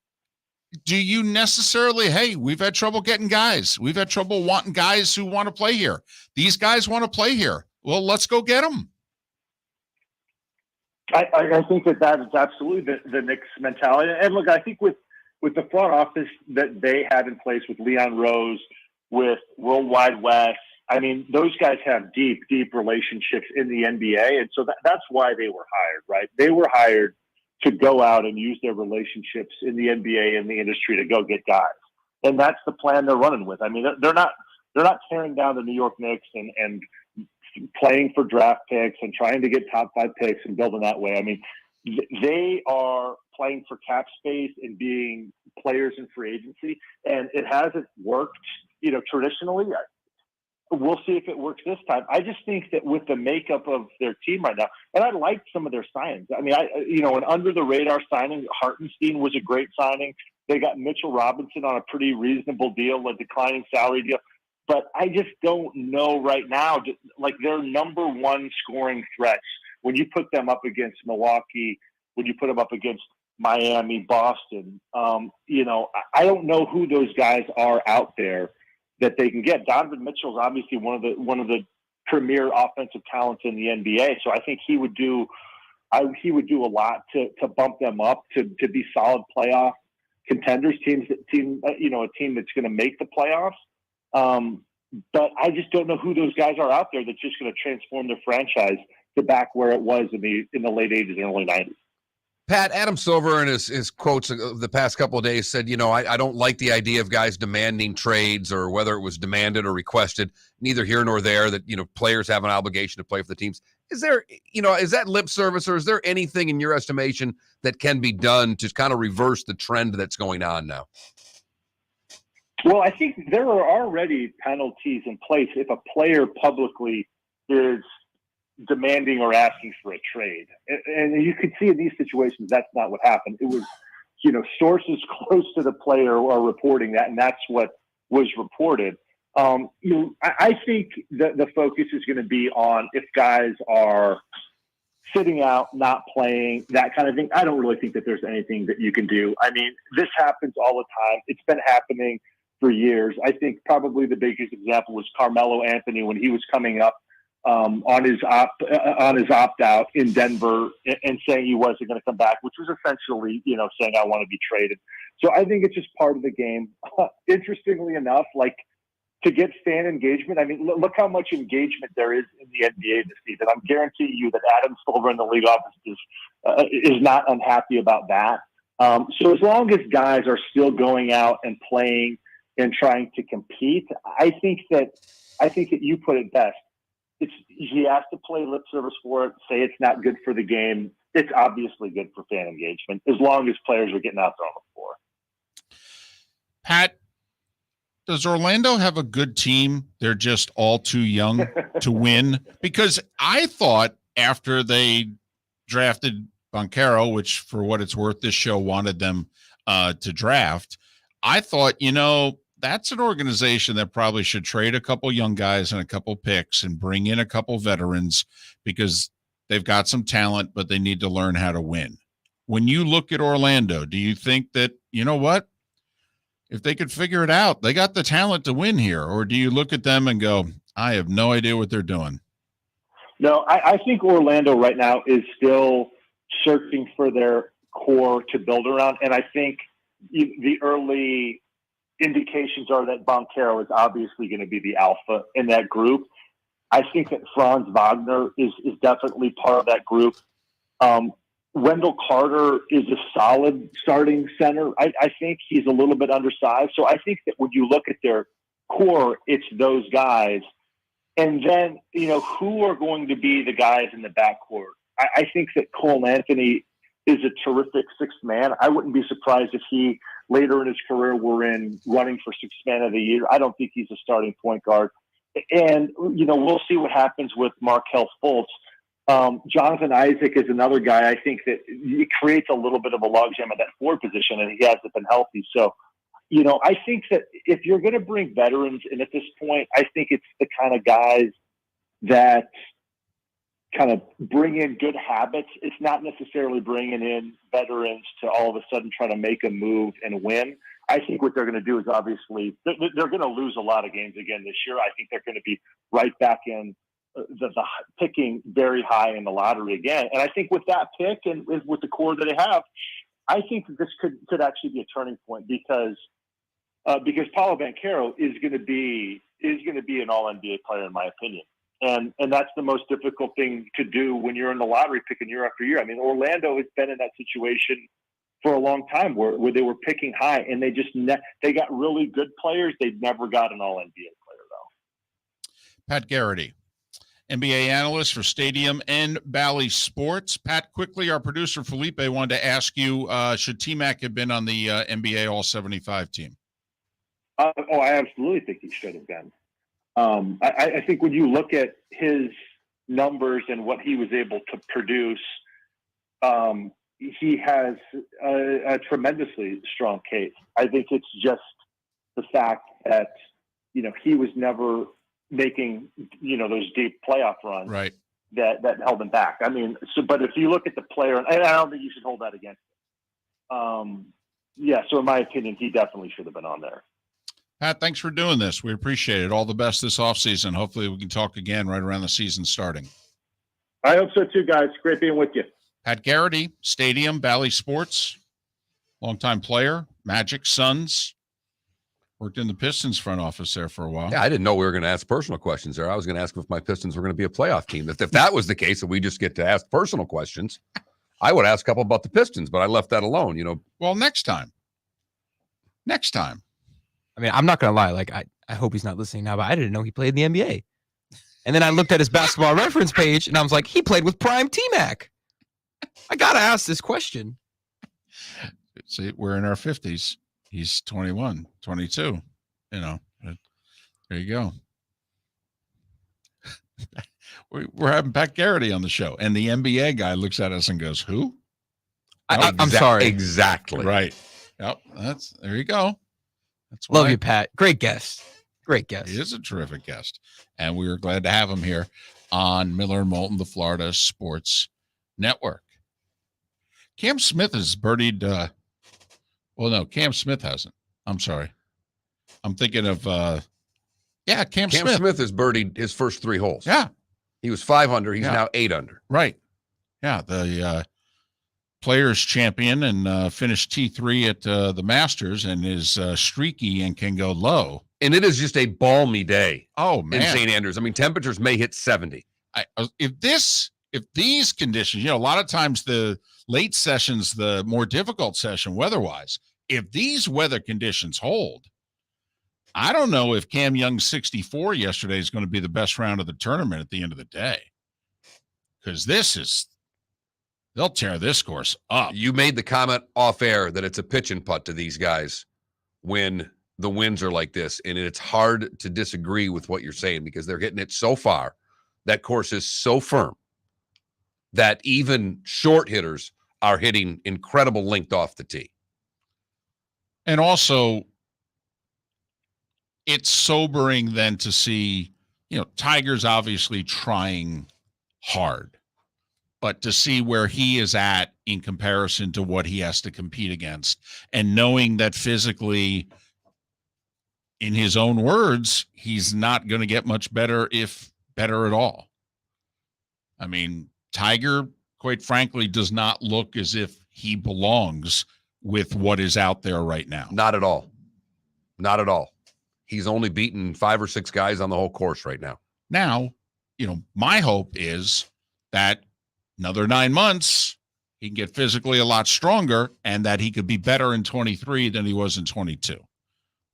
do you necessarily, hey, we've had trouble getting guys. We've had trouble wanting guys who want to play here. These guys want to play here. Well, let's go get them. I think that is absolutely the Knicks mentality. And look, I think with the front office that they have in place with Leon Rose, with Worldwide West, those guys have deep, deep relationships in the NBA. And so that's why they were hired, right? They were hired to go out and use their relationships in the NBA and the industry to go get guys. And that's the plan they're running with. They're not tearing down the New York Knicks and playing for draft picks and trying to get top 5 picks and building that way. They are playing for cap space and being players in free agency, and it hasn't worked, traditionally. We'll see if it works this time. I just think that with the makeup of their team right now, and I like some of their signings. An under the radar signing, Hartenstein was a great signing. They got Mitchell Robinson on a pretty reasonable deal, a declining salary deal. But I just don't know right now, like their number 1 scoring threats, when you put them up against Milwaukee, when you put them up against Miami, Boston, I don't know who those guys are out there that they can get. Donovan Mitchell is obviously one of the premier offensive talents in the NBA. So I think he would do a lot to bump them up to be solid playoff contenders, a team that's going to make the playoffs. But I just don't know who those guys are out there that's just going to transform their franchise to back where it was in the late 80s and early 90s. Pat, Adam Silver in his quotes of the past couple of days said, I don't like the idea of guys demanding trades, or whether it was demanded or requested, neither here nor there, that, players have an obligation to play for the teams. Is there, is that lip service, or is there anything in your estimation that can be done to kind of reverse the trend that's going on now? Well, I think there are already penalties in place if a player publicly is demanding or asking for a trade. And you could see in these situations, that's not what happened. It was, sources close to the player are reporting that, and that's what was reported. I think the focus is going to be on if guys are sitting out, not playing, that kind of thing. I don't really think that there's anything that you can do. I mean, this happens all the time. It's been happening for years. I think probably the biggest example was Carmelo Anthony when he was coming up on his opt out in Denver and saying he wasn't going to come back, which was essentially, saying I want to be traded. So I think it's just part of the game. Interestingly enough, like, to get fan engagement, I mean, look how much engagement there is in the NBA this season. I'm guaranteeing you that Adam Silver in the league office is not unhappy about that. So as long as guys are still going out and playing and trying to compete, I think that you put it best. He has to play lip service for it, say it's not good for the game. It's obviously good for fan engagement as long as players are getting out there on the floor. Pat, does Orlando have a good team? They're just all too young to win? Because I thought after they drafted Banchero, which for what it's worth, this show wanted them to draft, I thought, that's an organization that probably should trade a couple young guys and a couple picks and bring in a couple veterans because they've got some talent, but they need to learn how to win. When you look at Orlando, do you think that, if they could figure it out, they got the talent to win here? Or do you look at them and go, I have no idea what they're doing? No, I think Orlando right now is still searching for their core to build around. And I think the early indications are that Banchero is obviously going to be the alpha in that group. I think that Franz Wagner is definitely part of that group. Wendell Carter is a solid starting center. I think he's a little bit undersized. So I think that when you look at their core, it's those guys. And then, who are going to be the guys in the backcourt? I think that Cole Anthony is a terrific sixth man. I wouldn't be surprised if he later in his career were in running for sixth man of the year. I don't think he's a starting point guard. And, we'll see what happens with Markelle Fultz. Jonathan Isaac is another guy. I think that it creates a little bit of a logjam at that forward position, and he hasn't been healthy. So, I think that if you're going to bring veterans in at this point, I think it's the kind of guys that kind of bring in good habits. It's not necessarily bringing in veterans to all of a sudden try to make a move and win. I think what they're going to do is obviously they're going to lose a lot of games again this year. I think they're going to be right back in the picking very high in the lottery again. And I think with that pick and with the core that they have, I think that this could actually be a turning point because Paolo Banchero is going to be an all-NBA player in my opinion. And that's the most difficult thing to do when you're in the lottery picking year after year. I mean, Orlando has been in that situation for a long time where they were picking high and they just they got really good players. They never got an all-NBA player though. Pat Garrity, NBA analyst for Stadium and Bally Sports. Pat, quickly, our producer Felipe wanted to ask you, should T-Mac have been on the NBA All-75 team? I absolutely think he should have been. I think when you look at his numbers and what he was able to produce, he has a tremendously strong case. I think it's just the fact that, he was never making, those deep playoff runs right. that held him back. I mean, but if you look at the player, and I don't think you should hold that against him. So in my opinion, he definitely should have been on there. Pat, thanks for doing this. We appreciate it. All the best this offseason. Hopefully we can talk again right around the season starting. I hope so too, guys. Great being with you. Pat Garrity, Stadium, Bally Sports, longtime player, Magic, Suns. Worked in the Pistons front office there for a while. Yeah, I didn't know we were going to ask personal questions there. I was going to ask if my Pistons were going to be a playoff team. If that was the case, and we just get to ask personal questions, I would ask a couple about the Pistons, but I left that alone, Well, next time. I mean, I'm not going to lie. Like, I hope he's not listening now, but I didn't know he played in the NBA. And then I looked at his basketball reference page, and I was like, he played with Prime T-Mac. I got to ask this question. See, we're in our 50s. He's 21, 22. There you go. We're having Pat Garrity on the show, and the NBA guy looks at us and goes, who? I'm sorry. Exactly. Right. Yep. There you go. That's Love you, Pat. Great guest. Great guest. He is a terrific guest. And we are glad to have him here on Miller and Moulton, the Florida Sports network. Cam Smith has birdied. No, Cam Smith hasn't. I'm sorry. I'm thinking of, Cam Smith. Smith has birdied his first 3 holes. Yeah. He was 5 under. He's now 8 under. Right. Yeah. The Players champion and finished T3 at the Masters and is streaky and can go low. And it is just a balmy day. Oh, man. In St. Andrews. I mean, temperatures may hit 70. If these conditions, a lot of times the late session's the more difficult session weather-wise. If these weather conditions hold, I don't know if Cam Young's 64 yesterday is going to be the best round of the tournament at the end of the day. Because they'll tear this course up. You made the comment off air that it's a pitch and putt to these guys when the winds are like this. And it's hard to disagree with what you're saying because they're hitting it so far. That course is so firm that even short hitters are hitting incredible length off the tee. And also, it's sobering then to see, Tiger's obviously trying hard, but to see where he is at in comparison to what he has to compete against and knowing that physically, in his own words, he's not going to get much better, if better at all. I mean, Tiger, quite frankly, does not look as if he belongs with what is out there right now. Not at all. Not at all. He's only beaten 5 or 6 guys on the whole course right now. Now, my hope is that another 9 months, he can get physically a lot stronger and that he could be better in 23 than he was in 22.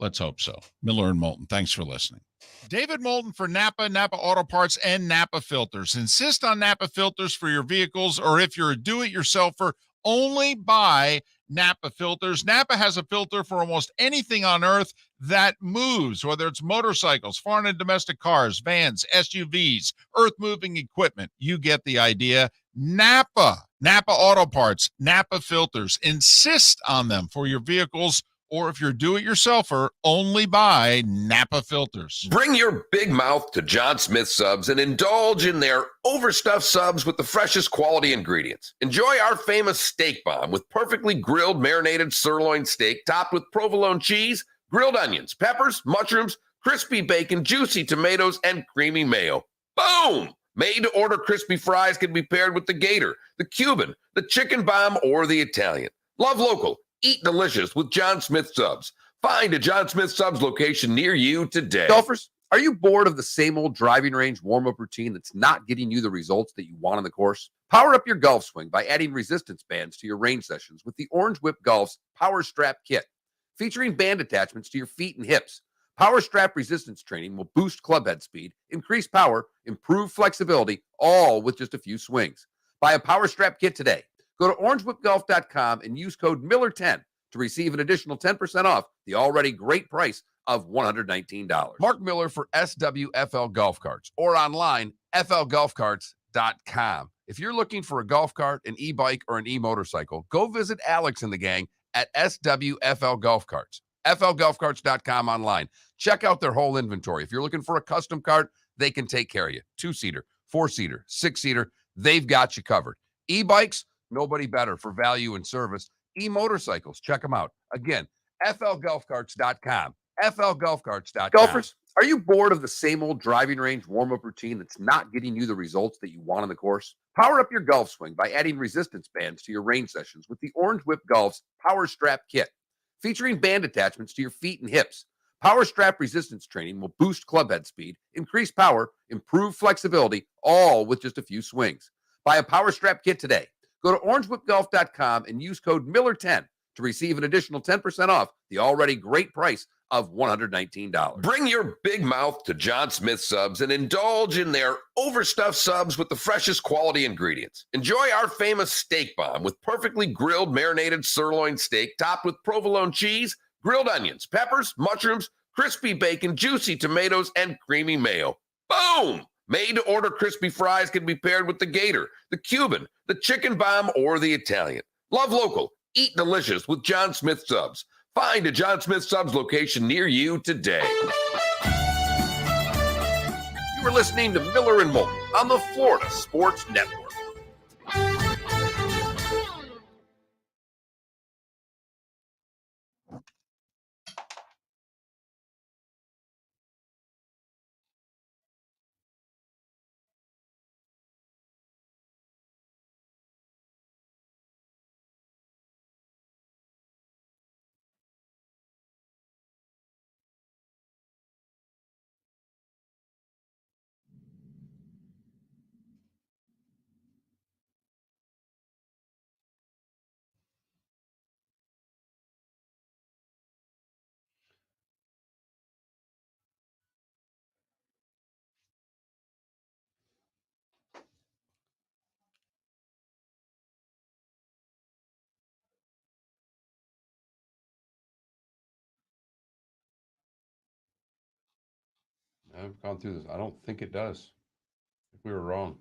Let's hope so. Miller and Moulton, thanks for listening. David Moulton for Napa, Napa Auto Parts, and Napa Filters. Insist on Napa filters for your vehicles, or if you're a do-it-yourselfer, only buy Napa filters. Napa has a filter for almost anything on earth that moves, whether it's motorcycles, foreign and domestic cars, vans, SUVs, earth-moving equipment. You get the idea. Napa Auto Parts, Napa filters. Insist on them for your vehicles, or if you're a do-it-yourselfer, only buy Napa filters. Bring your big mouth to John Smith Subs and indulge in their overstuffed subs with the freshest quality ingredients. Enjoy our famous steak bomb with perfectly grilled marinated sirloin steak topped with provolone cheese, grilled onions, peppers, mushrooms, crispy bacon, juicy tomatoes, and creamy mayo. Boom! Made-to-order crispy fries can be paired with the Gator, the Cuban, the chicken bomb, or the Italian. Love local. Eat delicious with John Smith Subs. Find a John Smith Subs location near you today. Golfers, are you bored of the same old driving range warm-up routine that's not getting you the results that you want on the course? Power up your golf swing by adding resistance bands to your range sessions with the Orange Whip Golf's Power Strap Kit. Featuring band attachments to your feet and hips, Power Strap resistance training will boost club head speed, increase power, improve flexibility, all with just a few swings. Buy a Power Strap Kit today. Go to orangewhipgolf.com and use code Miller10 to receive an additional 10% off the already great price of $119. Mark Miller for SWFL Golf Carts, or online, flgolfcarts.com. If you're looking for a golf cart, an e-bike, or an e-motorcycle, go visit Alex and the gang at SWFL Golf Carts. flgolfcarts.com online. Check out their whole inventory. If you're looking for a custom cart, they can take care of you. 2-seater, 4-seater, 6-seater, they've got you covered. E-bikes, nobody better for value and service. E-motorcycles, check them out. Again, flgolfcarts.com. flgolfcarts.com. Golfers, are you bored of the same old driving range warm-up routine that's not getting you the results that you want on the course? Power up your golf swing by adding resistance bands to your range sessions with the Orange Whip Golf's Power Strap Kit. Featuring band attachments to your feet and hips, Power Strap resistance training will boost club head speed, increase power, improve flexibility, all with just a few swings. Buy a Power Strap Kit today. Go to orangewhipgolf.com and use code Miller10 to receive an additional 10% off the already great price of $119. Bring your big mouth to John Smith Subs and indulge in their overstuffed subs with the freshest quality ingredients. Enjoy our famous steak bomb with perfectly grilled marinated sirloin steak topped with provolone cheese, grilled onions, peppers, mushrooms, crispy bacon, juicy tomatoes, and creamy mayo. Boom! Made-to-order crispy fries can be paired with the Gator, the Cuban, the chicken bomb, or the Italian. Love local. Eat delicious with John Smith Subs. Find a John Smith Subs location near you today. You are listening to Miller and Moulton on the Florida Sports Network. I've gone through this. I don't think it does. I think we were wrong.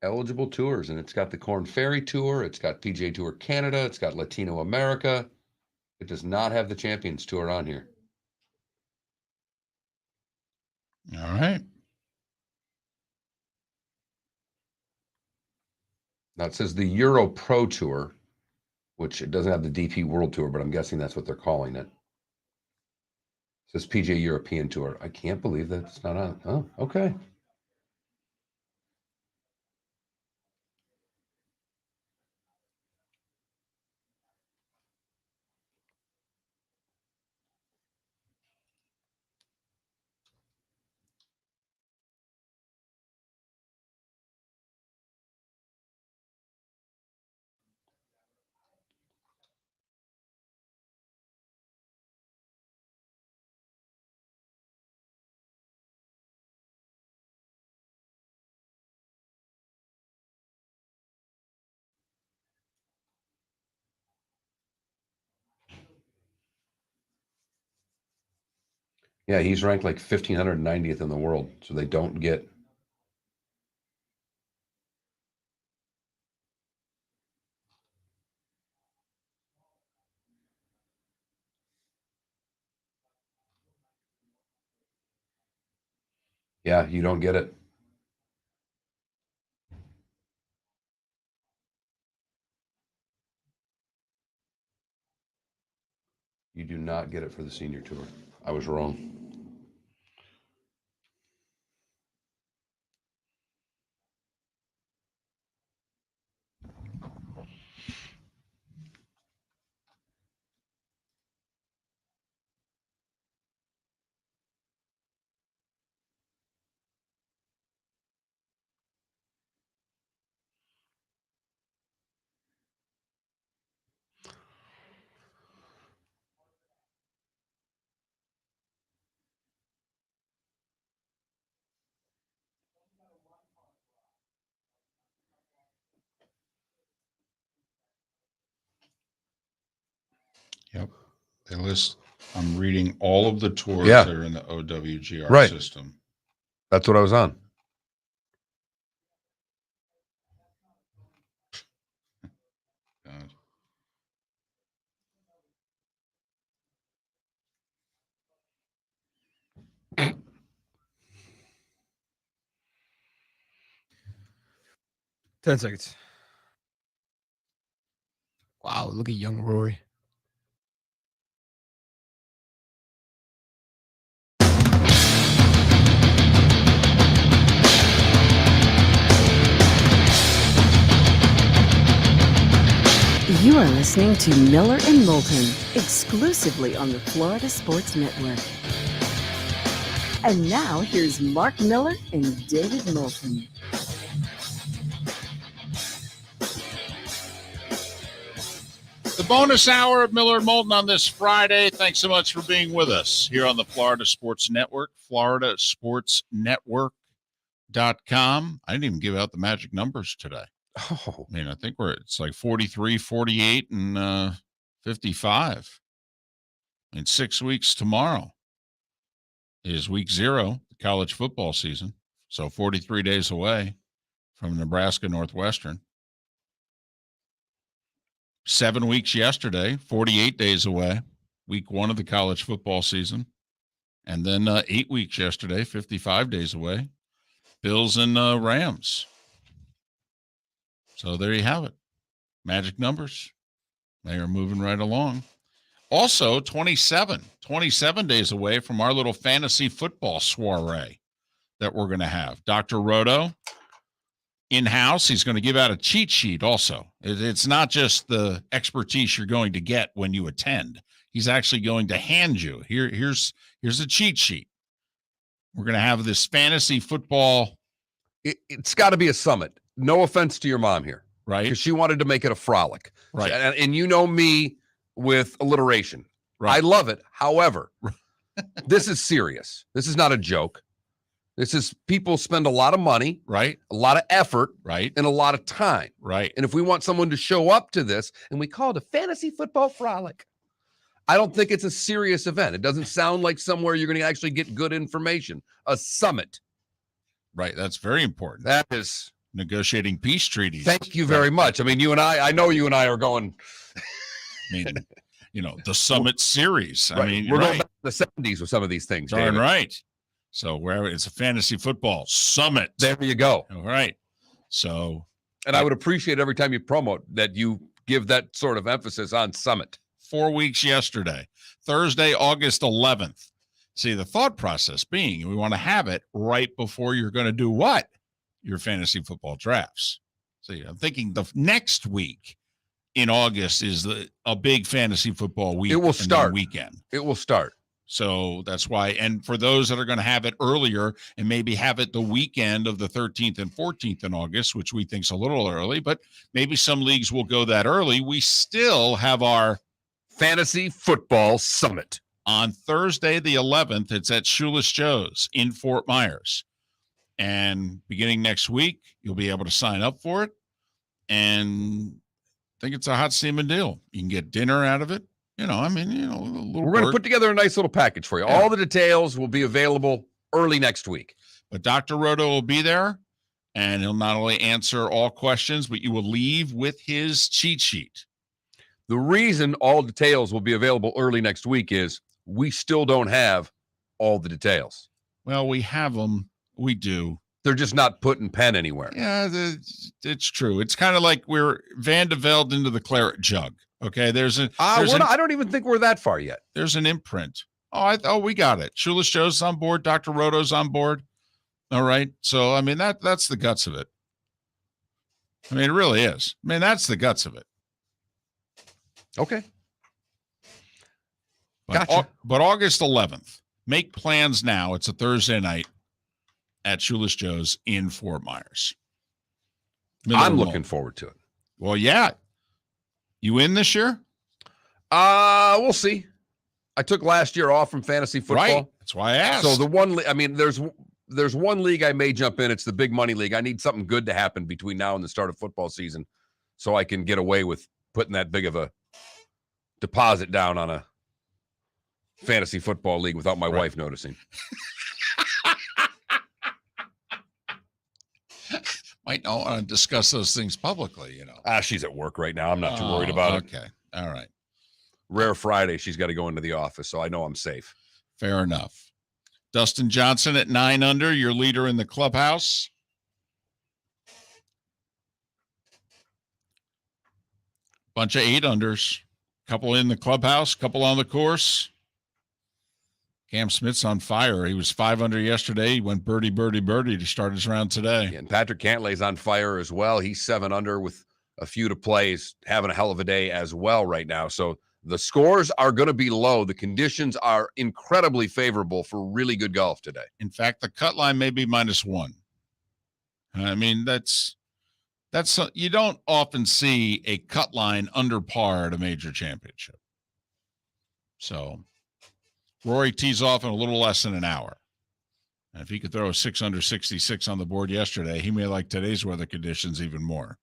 Eligible tours, and it's got the Corn Ferry Tour, it's got PGA Tour Canada, it's got Latino America. It does not have the Champions Tour on here. All right. Now it says the Euro Pro Tour, which it doesn't have the DP World Tour, but I'm guessing that's what they're calling it. It says PGA European Tour. I can't believe that it's not on. Oh, okay. Yeah, he's ranked like 1,590th in the world, so they don't get. Yeah, you don't get it. You do not get it for the senior tour. I was wrong. Yep. They list. I'm reading all of the tours Yeah. that are in the OWGR Right. system. That's what I was on. God. Ten seconds. Wow, look at young Rory. You are listening to Miller and Moulton, exclusively on the Florida Sports Network. And now here's Mark Miller and David Moulton. The bonus hour of Miller and Moulton on this Friday. Thanks so much for being with us here on the Florida Sports Network, floridasportsnetwork.com. I didn't even give out the magic numbers today. Oh, I mean, I think it's like 43, 48, and 55. In 6 weeks tomorrow is week 0, the college football season. So 43 days away from Nebraska Northwestern. 7 weeks yesterday, 48 days away, week 1 of the college football season. And then 8 weeks yesterday, 55 days away, Bills and Rams. So there you have it. Magic numbers. They are moving right along. Also, 27 days away from our little fantasy football soiree that we're going to have. Dr. Roto in-house. He's going to give out a cheat sheet also. It's not just the expertise you're going to get when you attend. He's actually going to hand you, here's a cheat sheet. We're going to have this fantasy football. it's got to be a summit. No offense to your mom here, Right. because she wanted to make it a frolic. Right. And you know me with alliteration. Right. I love it. However, this is serious. This is not a joke. This is people spend a lot of money, Right. a lot of effort, Right. and a lot of time. Right. And if we want someone to show up to this, and we call it a fantasy football frolic, I don't think it's a serious event. It doesn't sound like somewhere you're going to actually get good information. A summit. Right. That's very important. That is. Negotiating peace treaties. Thank you very much. I mean, you and I know you and I are going. I mean, the Summit Series. Right. I mean, we're right. going back to the 70s with some of these things. Darn David. right. So where it's a fantasy football summit. There you go. All right. So, and I would appreciate every time you promote that you give that sort of emphasis on summit. 4 weeks yesterday, Thursday, August 11th. See, the thought process being we want to have it right before you're going to do what? Your fantasy football drafts. See, I'm thinking the next week in August is a big fantasy football week. It will start. Weekend. It will start. So that's why. And for those that are going to have it earlier and maybe have it the weekend of the 13th and 14th in August, which we think is a little early, but maybe some leagues will go that early. We still have our fantasy football summit on Thursday, the 11th. It's at Shoeless Joe's in Fort Myers. And beginning next week, you'll be able to sign up for it. And I think it's a hot steaming deal. You can get dinner out of it. A little We're going to put together a nice little package for you. Yeah. All the details will be available early next week. But Dr. Roto will be there, and he'll not only answer all questions, but you will leave with his cheat sheet. The reason all details will be available early next week is we still don't have all the details. Well, we have them. We do. They're just not put in pen anywhere. Yeah, it's true. It's kind of like we're Van de Velde into the claret jug. Okay, I don't even think we're that far yet. There's an imprint. Oh, we got it. Shoeless Joe's on board. Dr. Roto's on board. All right. So, I mean, that's the guts of it. I mean, it really is. I mean, that's the guts of it. Okay. Gotcha. But August 11th, make plans now. It's a Thursday night at Shoeless Joe's in Fort Myers. I'm looking forward to it. Well, yeah. You in this year? We'll see. I took last year off from fantasy football. Right. That's why I asked. So there's one league I may jump in. It's the big money league. I need something good to happen between now and the start of football season so I can get away with putting that big of a deposit down on a fantasy football league without my wife noticing. Might not want to discuss those things publicly, She's at work right now. I'm not too worried about it. Okay. All right. Rare Friday, she's got to go into the office, so I know I'm safe. Fair enough. Dustin Johnson at 9 under, your leader in the clubhouse. Bunch of 8 unders. Couple in the clubhouse, couple on the course. Cam Smith's on fire. He was 5 under yesterday. He went birdie, birdie, birdie to start his round today. Yeah, and Patrick Cantlay's on fire as well. He's 7 under with a few to play. He's having a hell of a day as well right now. So the scores are going to be low. The conditions are incredibly favorable for really good golf today. In fact, the cut line may be -1. I mean, that's you don't often see a cut line under par at a major championship. So Rory tees off in a little less than an hour. And if he could throw a 6 under 66 on the board yesterday, he may like today's weather conditions even more.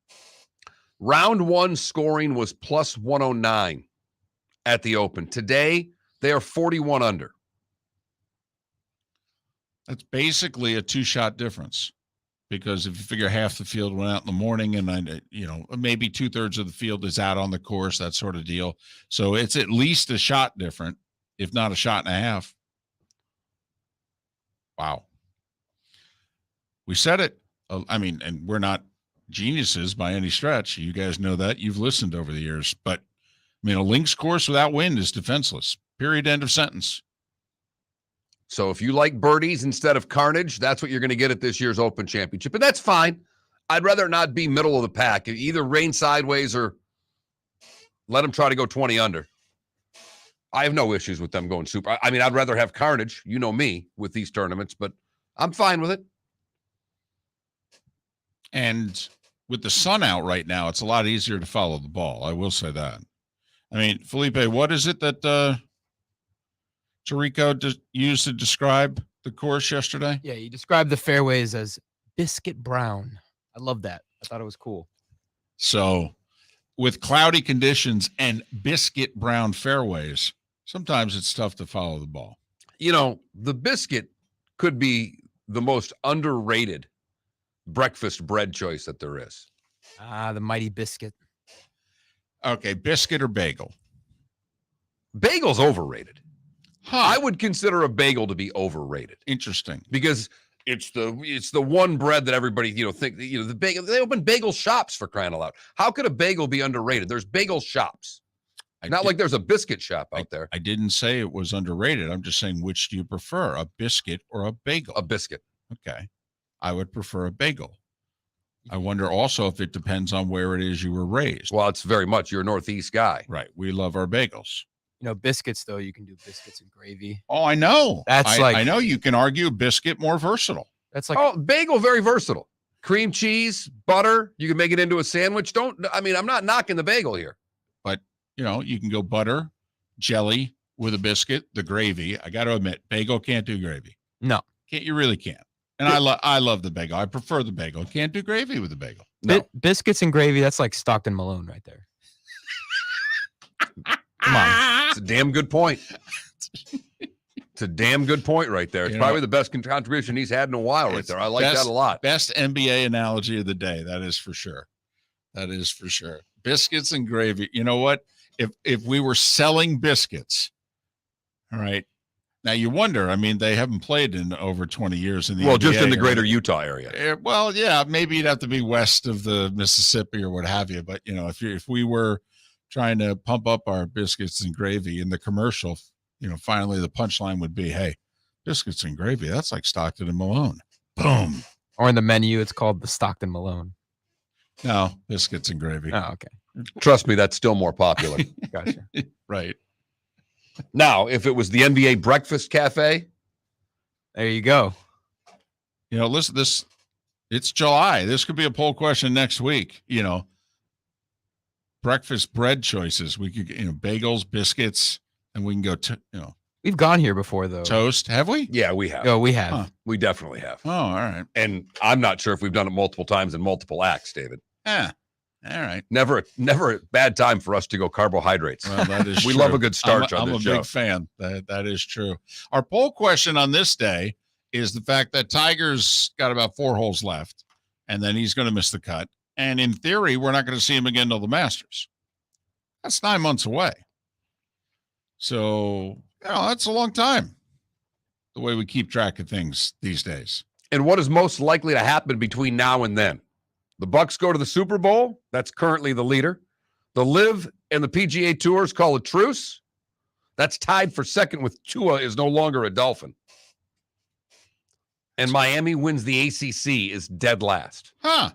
Round 1 scoring was plus 109 at the Open. Today, they are 41 under. That's basically a 2-shot difference. Because if you figure half the field went out in the morning and, maybe 2/3 of the field is out on the course, that sort of deal. So it's at least a shot different, if not a shot and a half. Wow. We said it. And we're not geniuses by any stretch. You guys know that. You've listened over the years. But, a links course without wind is defenseless. Period. End of sentence. So if you like birdies instead of carnage, that's what you're going to get at this year's Open Championship. And that's fine. I'd rather not be middle of the pack. Either rain sideways or let them try to go 20 under. I have no issues with them going super. I'd rather have carnage, you know me, with these tournaments, but I'm fine with it. And with the sun out right now, it's a lot easier to follow the ball. I will say that. Felipe, what is it that Tirico used to describe the course yesterday? Yeah, you described the fairways as biscuit brown. I love that. I thought it was cool. So, with cloudy conditions and biscuit brown fairways, sometimes it's tough to follow the ball. You know, the biscuit could be the most underrated breakfast bread choice that there is. Ah, the mighty biscuit. Okay, biscuit or bagel? Bagel's overrated. Huh. I would consider a bagel to be overrated Interesting. because it's the one bread that everybody think the bagel. They open bagel shops, for crying out loud. How could a bagel be underrated? There's bagel shops. Like there's a biscuit shop out there. I didn't say it was underrated. I'm just saying, which do you prefer, a biscuit or a bagel? A biscuit. Okay. I would prefer a bagel. I wonder also if it depends on where it is you were raised. Well, it's very much you're a Northeast guy. Right. We love our bagels. You know, biscuits, though, you can do biscuits and gravy. Oh, I know. I know you can argue biscuit more versatile. That's like, Oh, bagel, very versatile. Cream cheese, butter. You can make it into a sandwich. I'm not knocking the bagel here. But, you can go butter, jelly with a biscuit, the gravy. I got to admit, bagel can't do gravy. no. You really can't. And I love the bagel. I prefer the bagel. Can't do gravy with the bagel. No. Biscuits and gravy, that's like Stockton Malone right there. Come on. It's a damn good point. It's a damn good point right there. It's probably the best contribution he's had in a while right there. I like that a lot. Best NBA analogy of the day. That is for sure. Biscuits and gravy. You know what? If we were selling biscuits, all right. Now you wonder, they haven't played in over 20 years in the NBA, just in the greater Utah area. Well, yeah, maybe you'd have to be west of the Mississippi or what have you. But, if we were trying to pump up our biscuits and gravy in the commercial, finally the punchline would be, hey, biscuits and gravy, that's like Stockton and Malone. Boom. Or in the menu, it's called the Stockton Malone. No, biscuits and gravy. Oh, okay. Trust me, that's still more popular. Gotcha. Right. Now, if it was the NBA Breakfast Cafe, There you go. Listen, it's July. This could be a poll question next week. Breakfast bread choices. We could, bagels, biscuits, and we can go to, We've gone here before, though. toast. Have we? yeah, we have. Oh, we have. Huh. We definitely have. Oh, all right. And I'm not sure if we've done it multiple times in multiple acts, David. Yeah. All right. Never a bad time for us to go carbohydrates. Well, that is We true. love a good starch on I'm this a show. big fan. That is true. Our poll question on this day is the fact that Tiger's got about 4 holes left, and then he's going to miss the cut. And in theory, we're not going to see him again till the Masters. That's 9 months away. So, that's a long time, the way we keep track of things these days. And what is most likely to happen between now and then? The Bucks go to the Super Bowl. That's currently the leader. The LIV and the PGA Tours call a truce. That's tied for second with Tua is no longer a Dolphin. And Miami wins the ACC is dead last. Huh.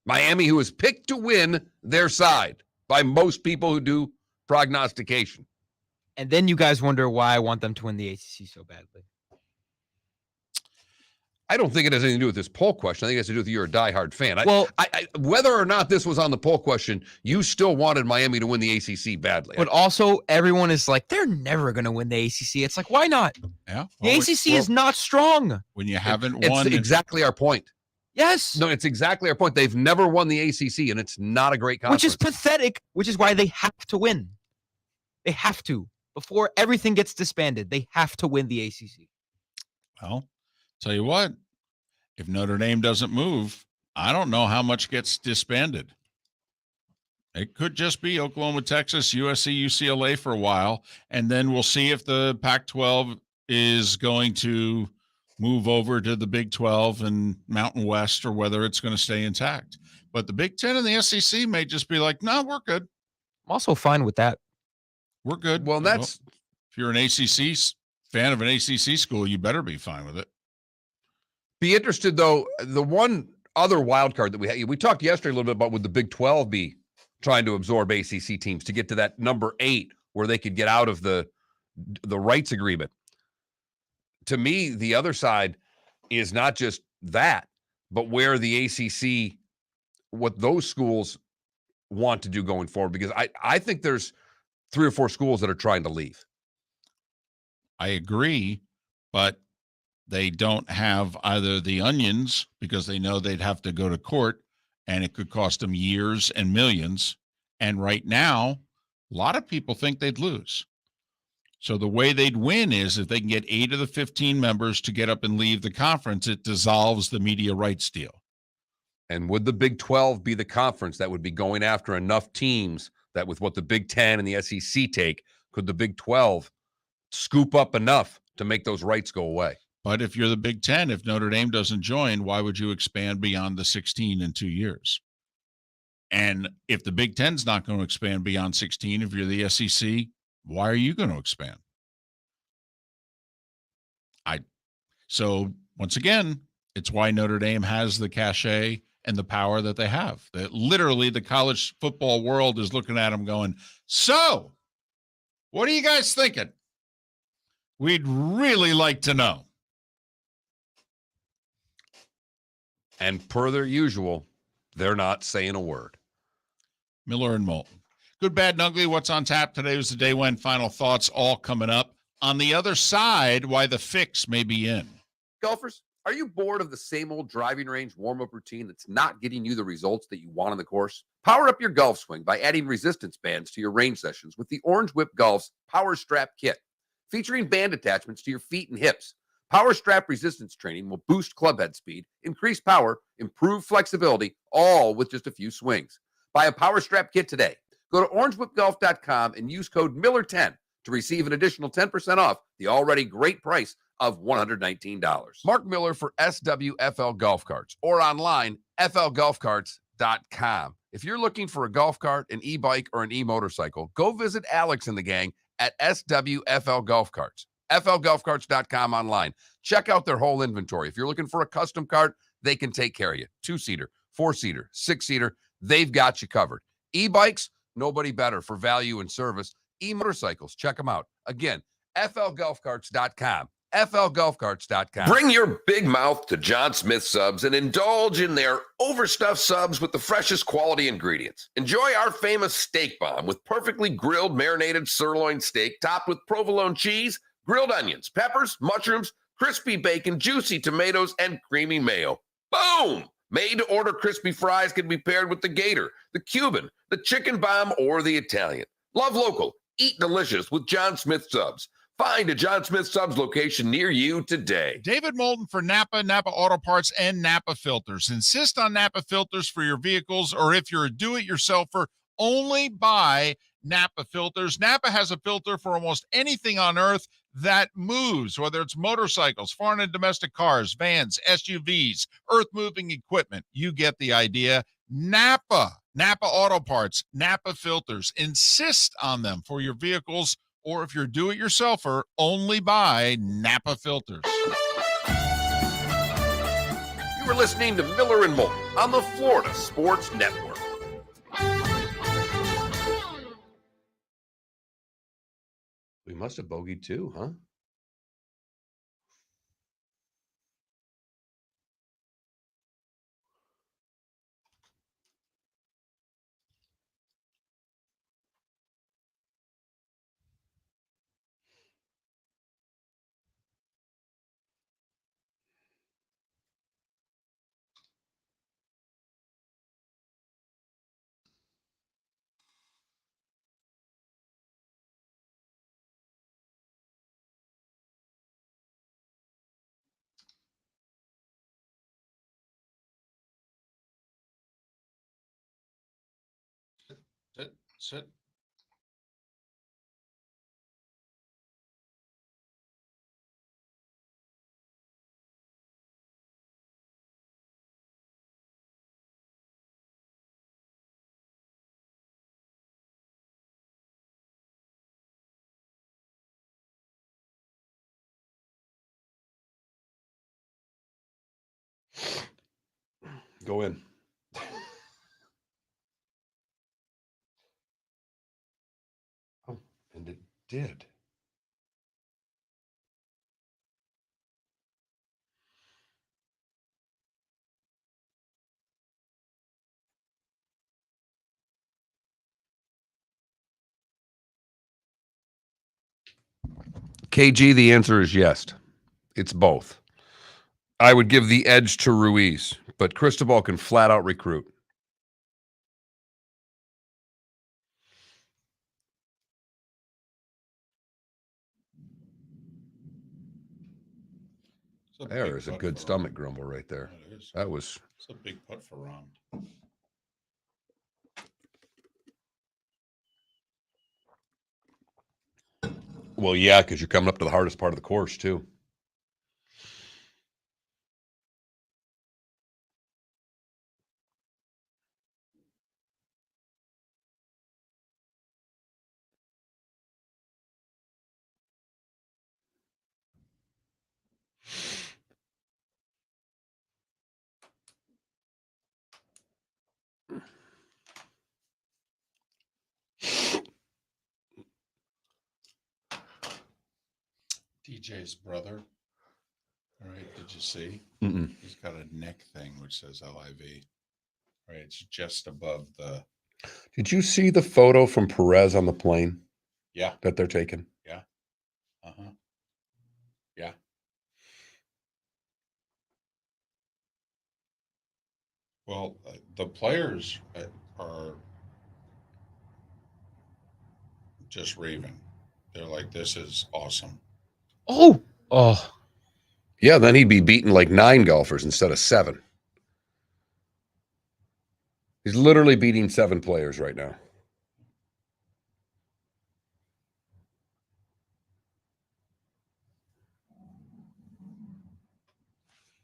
Miami, who is picked to win their side by most people who do prognostication. And then you guys wonder why I want them to win the ACC so badly. I don't think it has anything to do with this poll question. I think it has to do with you're a diehard fan. Well, Whether or not this was on the poll question, you still wanted Miami to win the ACC badly. But also, everyone is like, they're never going to win the ACC. It's like, why not? Yeah. The ACC is not strong. When you haven't It's won. exactly our point. Yes. No, it's exactly our point. They've never won the ACC, and it's not a great conference. Which is pathetic, which is why they have to win. They have to. Before everything gets disbanded, they have to win the ACC. Well, tell you what, if Notre Dame doesn't move, I don't know how much gets disbanded. It could just be Oklahoma, Texas, USC, UCLA for a while, and then we'll see if the Pac-12 is going to move over to the Big 12 and Mountain West, or whether it's going to stay intact. But the Big 10 and the SEC may just be like, no, we're good. I'm also fine with that. We're good. Well, that's if you're an ACC fan of an ACC school, you better be fine with it. be interested though. The one other wild card that we talked yesterday a little bit about, would the Big 12 be trying to absorb ACC teams to get to that number 8 where they could get out of the rights agreement? To me, the other side is not just that, but where the ACC, what those schools want to do going forward, because I think there's 3 or 4 schools that are trying to leave. I agree, but They don't have either the onions because they know they'd have to go to court and it could cost them years and millions. And right now, a lot of people think they'd lose. So the way they'd win is if they can get 8 of the 15 members to get up and leave the conference, it dissolves the media rights deal. And would the Big 12 be the conference that would be going after enough teams that with what the Big 10 and the SEC take, could the Big 12 scoop up enough to make those rights go away? But if you're the Big 10, if Notre Dame doesn't join, why would you expand beyond the 16 in 2 years? And if the Big 10's not going to expand beyond 16, if you're the SEC, why are you going to expand? So once again, it's why Notre Dame has the cachet and the power that they have. That literally the college football world is looking at them going, so what are you guys thinking? We'd really like to know. And per their usual, they're not saying a word. Miller and Moulton. Good, bad, and ugly. What's on tap? Today was the day when. Final thoughts all coming up. On the other side, why the fix may be in. Golfers, are you bored of the same old driving range warm-up routine that's not getting you the results that you want on the course? Power up your golf swing by adding resistance bands to your range sessions with the Orange Whip Golf's Power Strap Kit. Featuring band attachments to your feet and hips, Power Strap resistance training will boost clubhead speed, increase power, improve flexibility, all with just a few swings. Buy a Power Strap Kit today. Go to orangewhipgolf.com and use code Miller10 to receive an additional 10% off the already great price of $119. Mark Miller for SWFL Golf Carts or online, flgolfcarts.com. If you're looking for a golf cart, an e-bike, or an e-motorcycle, go visit Alex and the gang at SWFL Golf Carts. flgolfcarts.com online. Check out their whole inventory. If you're looking for a custom cart, they can take care of you. 2-seater, 4-seater, 6-seater, they've got you covered. E-bikes, nobody better for value and service. E-motorcycles, check them out. Again, flgolfcarts.com. flgolfcarts.com. Bring your big mouth to John Smith Subs and indulge in their overstuffed subs with the freshest quality ingredients. Enjoy our famous steak bomb with perfectly grilled marinated sirloin steak topped with provolone cheese, grilled onions, peppers, mushrooms, crispy bacon, juicy tomatoes, and creamy mayo. Boom! Made-to-order crispy fries can be paired with the Gator, the Cuban, the chicken bomb, or the Italian. Love local. Eat delicious with John Smith Subs. Find a John Smith Subs location near you today. David Moulton for Napa, Napa Auto Parts, and Napa Filters. Insist on Napa Filters for your vehicles, or if you're a do-it-yourselfer, only buy Napa Filters. Napa has a filter for almost anything on earth that moves, whether it's motorcycles, foreign and domestic cars, vans, SUVs, earth-moving equipment. You get the idea. Napa Auto Parts, Napa Filters. Insist on them for your vehicles, or if you're a do-it-yourselfer, only buy Napa Filters. You were listening to Miller and Moulton on the Florida Sports Network. We must have bogeyed too, huh? Sit. Go in. Oh, and it did. KG, the answer is yes. It's both. I would give the edge to Ruiz, but Cristobal can flat out recruit. There is a good stomach grumble right there. That was. It's a big putt for Ron. Well, yeah, because you're coming up to the hardest part of the course, too. DJ's brother. All right, did you see? Mm-mm. He's got a neck thing which says LIV. All right, it's just above the. Did you see the photo from Perez on the plane? Yeah. That they're taking? Yeah. Uh-huh. Yeah. Well, the players are just raving. They're like, this is awesome. Oh. Yeah, then he'd be beating like 9 golfers instead of 7. He's literally beating 7 players right now.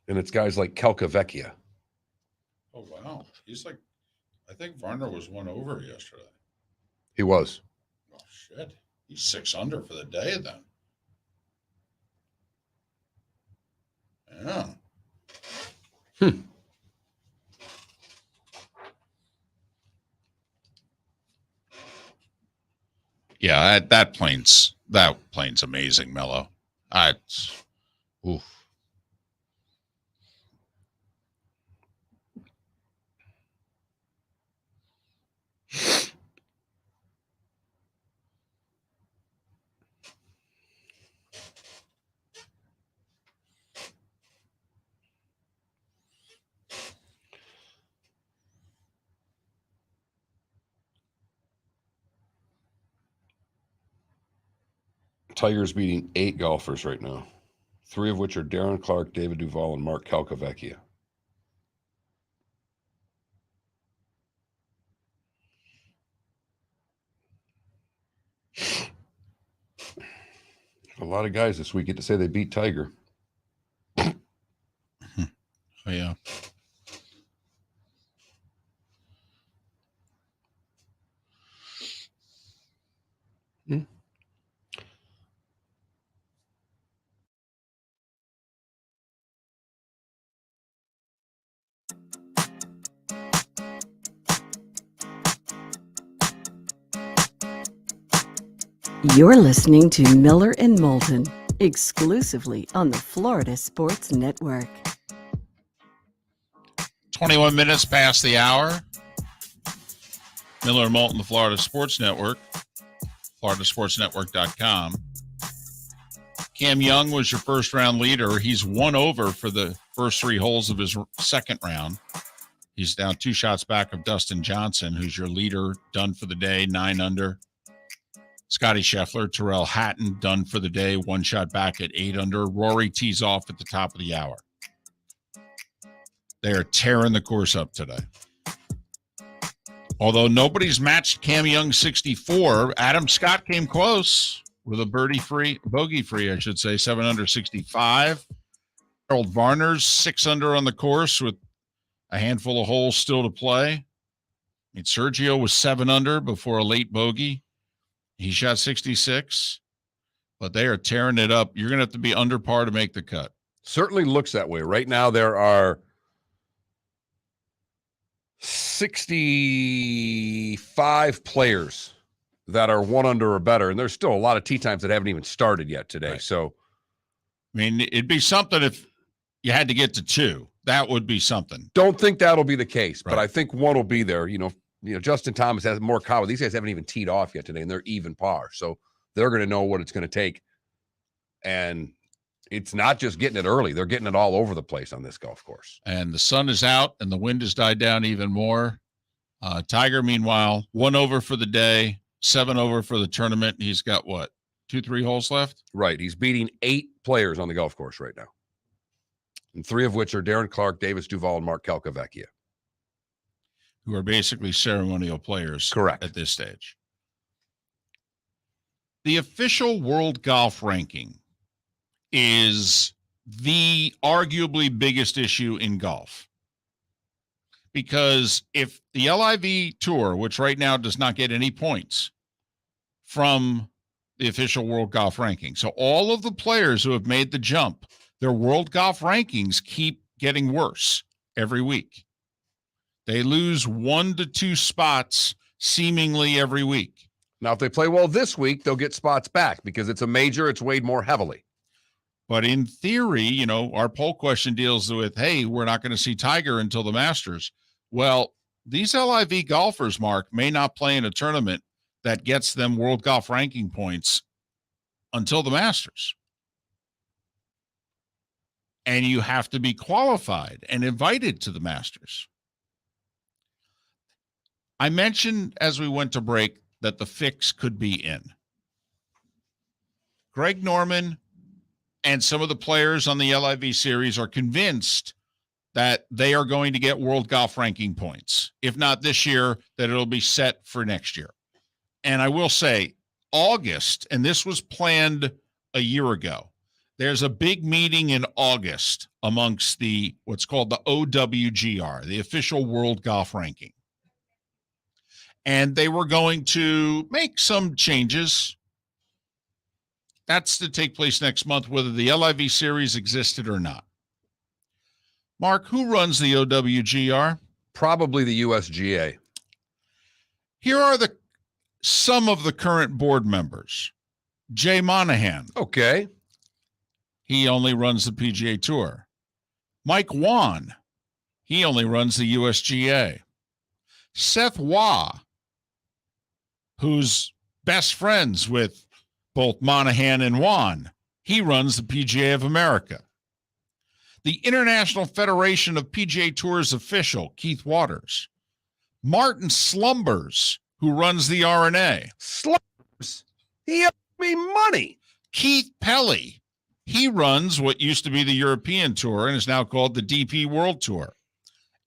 And it's guys like Calcavecchia. Oh, wow. He's like, I think Varner was 1 over yesterday. He was. Oh, shit. He's 6 under for the day then. Yeah. Yeah, that plane's amazing, Mello. Oof. Tiger's beating 8 golfers right now, 3 of which are Darren Clark, David Duval, and Mark Calcavecchia. A lot of guys this week get to say they beat Tiger. Oh, yeah. You're listening to Miller and Moulton, exclusively on the Florida Sports Network. 21 minutes past the hour. Miller and Moulton, the Florida Sports Network, floridasportsnetwork.com. Cam Young was your first round leader. He's 1 over for the first 3 holes of his second round. He's down 2 shots back of Dustin Johnson, who's your leader, done for the day, 9 under. Scotty Scheffler, Terrell Hatton, done for the day, 1 shot back at 8 under. Rory tees off at the top of the hour. They are tearing the course up today. Although nobody's matched Cam Young's 64, Adam Scott came close with a bogey-free, I should say, 7 under 65. Harold Varner's 6 under on the course with a handful of holes still to play. I mean, Sergio was 7 under before a late bogey. He shot 66, but they are tearing it up. You're going to have to be under par to make the cut. Certainly looks that way. Right now, there are 65 players that are 1 under or better, and there's still a lot of tee times that haven't even started yet today. Right. So, I mean, it'd be something if you had to get to 2. That would be something. Don't think that'll be the case, Right. but I think 1 will be there. You know, Justin Thomas has more power. These guys haven't even teed off yet today, and they're even par. So they're going to know what it's going to take. And It's not just getting it early. They're getting it all over the place on this golf course. And the sun is out and the wind has died down even more. Tiger, meanwhile, 1 over for the day, 7 over for the tournament. He's got what, 2-3 holes left? Right. He's beating 8 players on the golf course right now. And 3 of which are Darren Clark, Davis Duval, and Mark Calcavecchia. Who are basically ceremonial players. Correct. At this stage. The official world golf ranking is the arguably biggest issue in golf. Because if the LIV Tour, which right now does not get any points from the official world golf ranking, so all of the players who have made the jump, their world golf rankings keep getting worse every week. They lose 1 to 2 spots seemingly every week. Now, if they play well this week, they'll get spots back because it's a major. It's weighed more heavily. But in theory, our poll question deals with, hey, we're not going to see Tiger until the Masters. Well, these LIV golfers, Mark, may not play in a tournament that gets them world golf ranking points until the Masters. And you have to be qualified and invited to the Masters. I mentioned as we went to break that the fix could be in. Greg Norman and some of the players on the LIV series are convinced that they are going to get world golf ranking points. If not this year, that it'll be set for next year. And I will say, August, and this was planned a year ago, there's a big meeting in August amongst what's called the OWGR, the official world golf ranking. And they were going to make some changes. That's to take place next month, whether the LIV series existed or not. Mark, who runs the OWGR? Probably the USGA. Here are some of the current board members. Jay Monahan. Okay. He only runs the PGA Tour. Mike Wan. He only runs the USGA. Seth Waugh, who's best friends with both Monahan and Wan. He runs the PGA of America. The International Federation of PGA Tours official, Keith Waters. Martin Slumbers, who runs the R&A. Slumbers? He owes me money. Keith Pelly. He runs what used to be the European Tour and is now called the DP World Tour.